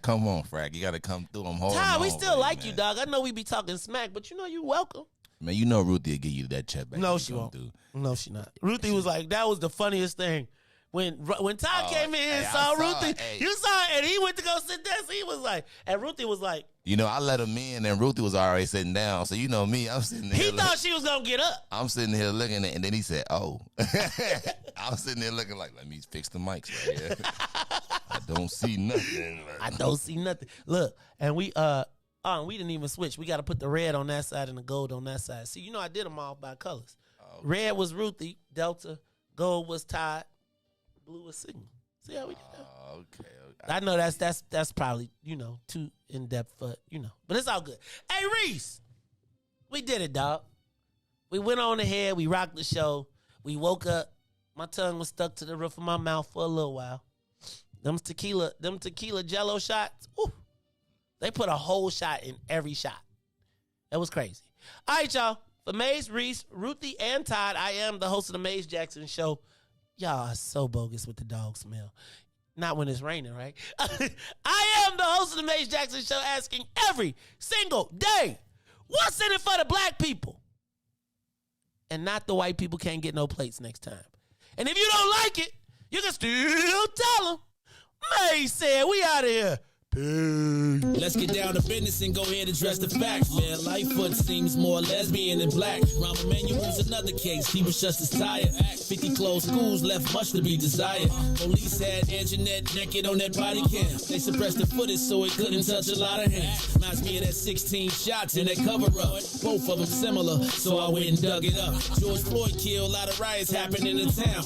Come on, Frag. You got to come through. I'm holding Todd, on, we still like man. you, dog. I know we be talking smack, but you welcome. Man, you know Ruthie will give you that check back. No, she won't. No, she not. Ruthie was like, that was the funniest thing. When Todd came in and saw Ruthie, you saw it, and he went to go sit there. So he was like, and Ruthie was like, I let him in, and Ruthie was already sitting down. So you know me, I'm sitting there. He thought she was gonna get up. I'm sitting here looking at it, and then he said, "Oh." I was sitting there looking like, let me fix the mics right here. I don't see nothing. I don't see nothing. Look, and we didn't even switch. We got to put the red on that side and the gold on that side. See, I did them all by colors. Okay. Red was Ruthie, Delta. Gold was Todd. Blue was Signal. See how we did that? Okay. I know that's probably, too in-depth for, But it's all good. Hey, Riis, we did it, dog. We went on ahead. We rocked the show. We woke up. My tongue was stuck to the roof of my mouth for a little while. Them tequila Jello shots, ooh, they put a whole shot in every shot. That was crazy. All right, y'all. For Maze, Riis, Ruthie, and Todd, I am the host of the Maze Jackson Show. Y'all are so bogus with the dog smell. Not when it's raining, right? I am the host of the Maze Jackson Show, asking every single day, what's in it for the black people? And not the white people can't get no plates next time. And if you don't like it, you can still tell them. Maze said, we out of here. Peace. Let's get down to business and go ahead and address the facts, man. Lightfoot seems more lesbian than black. Rahm Emanuel's another case. He was just as tired. 50 closed schools left much to be desired. Police had Anjanette naked on that body cam. They suppressed the footage so it couldn't touch a lot of hands. Reminds me of that 16 shots in that cover-up. Both of them similar, so I went and dug it up. George Floyd killed, a lot of riots happened in the town.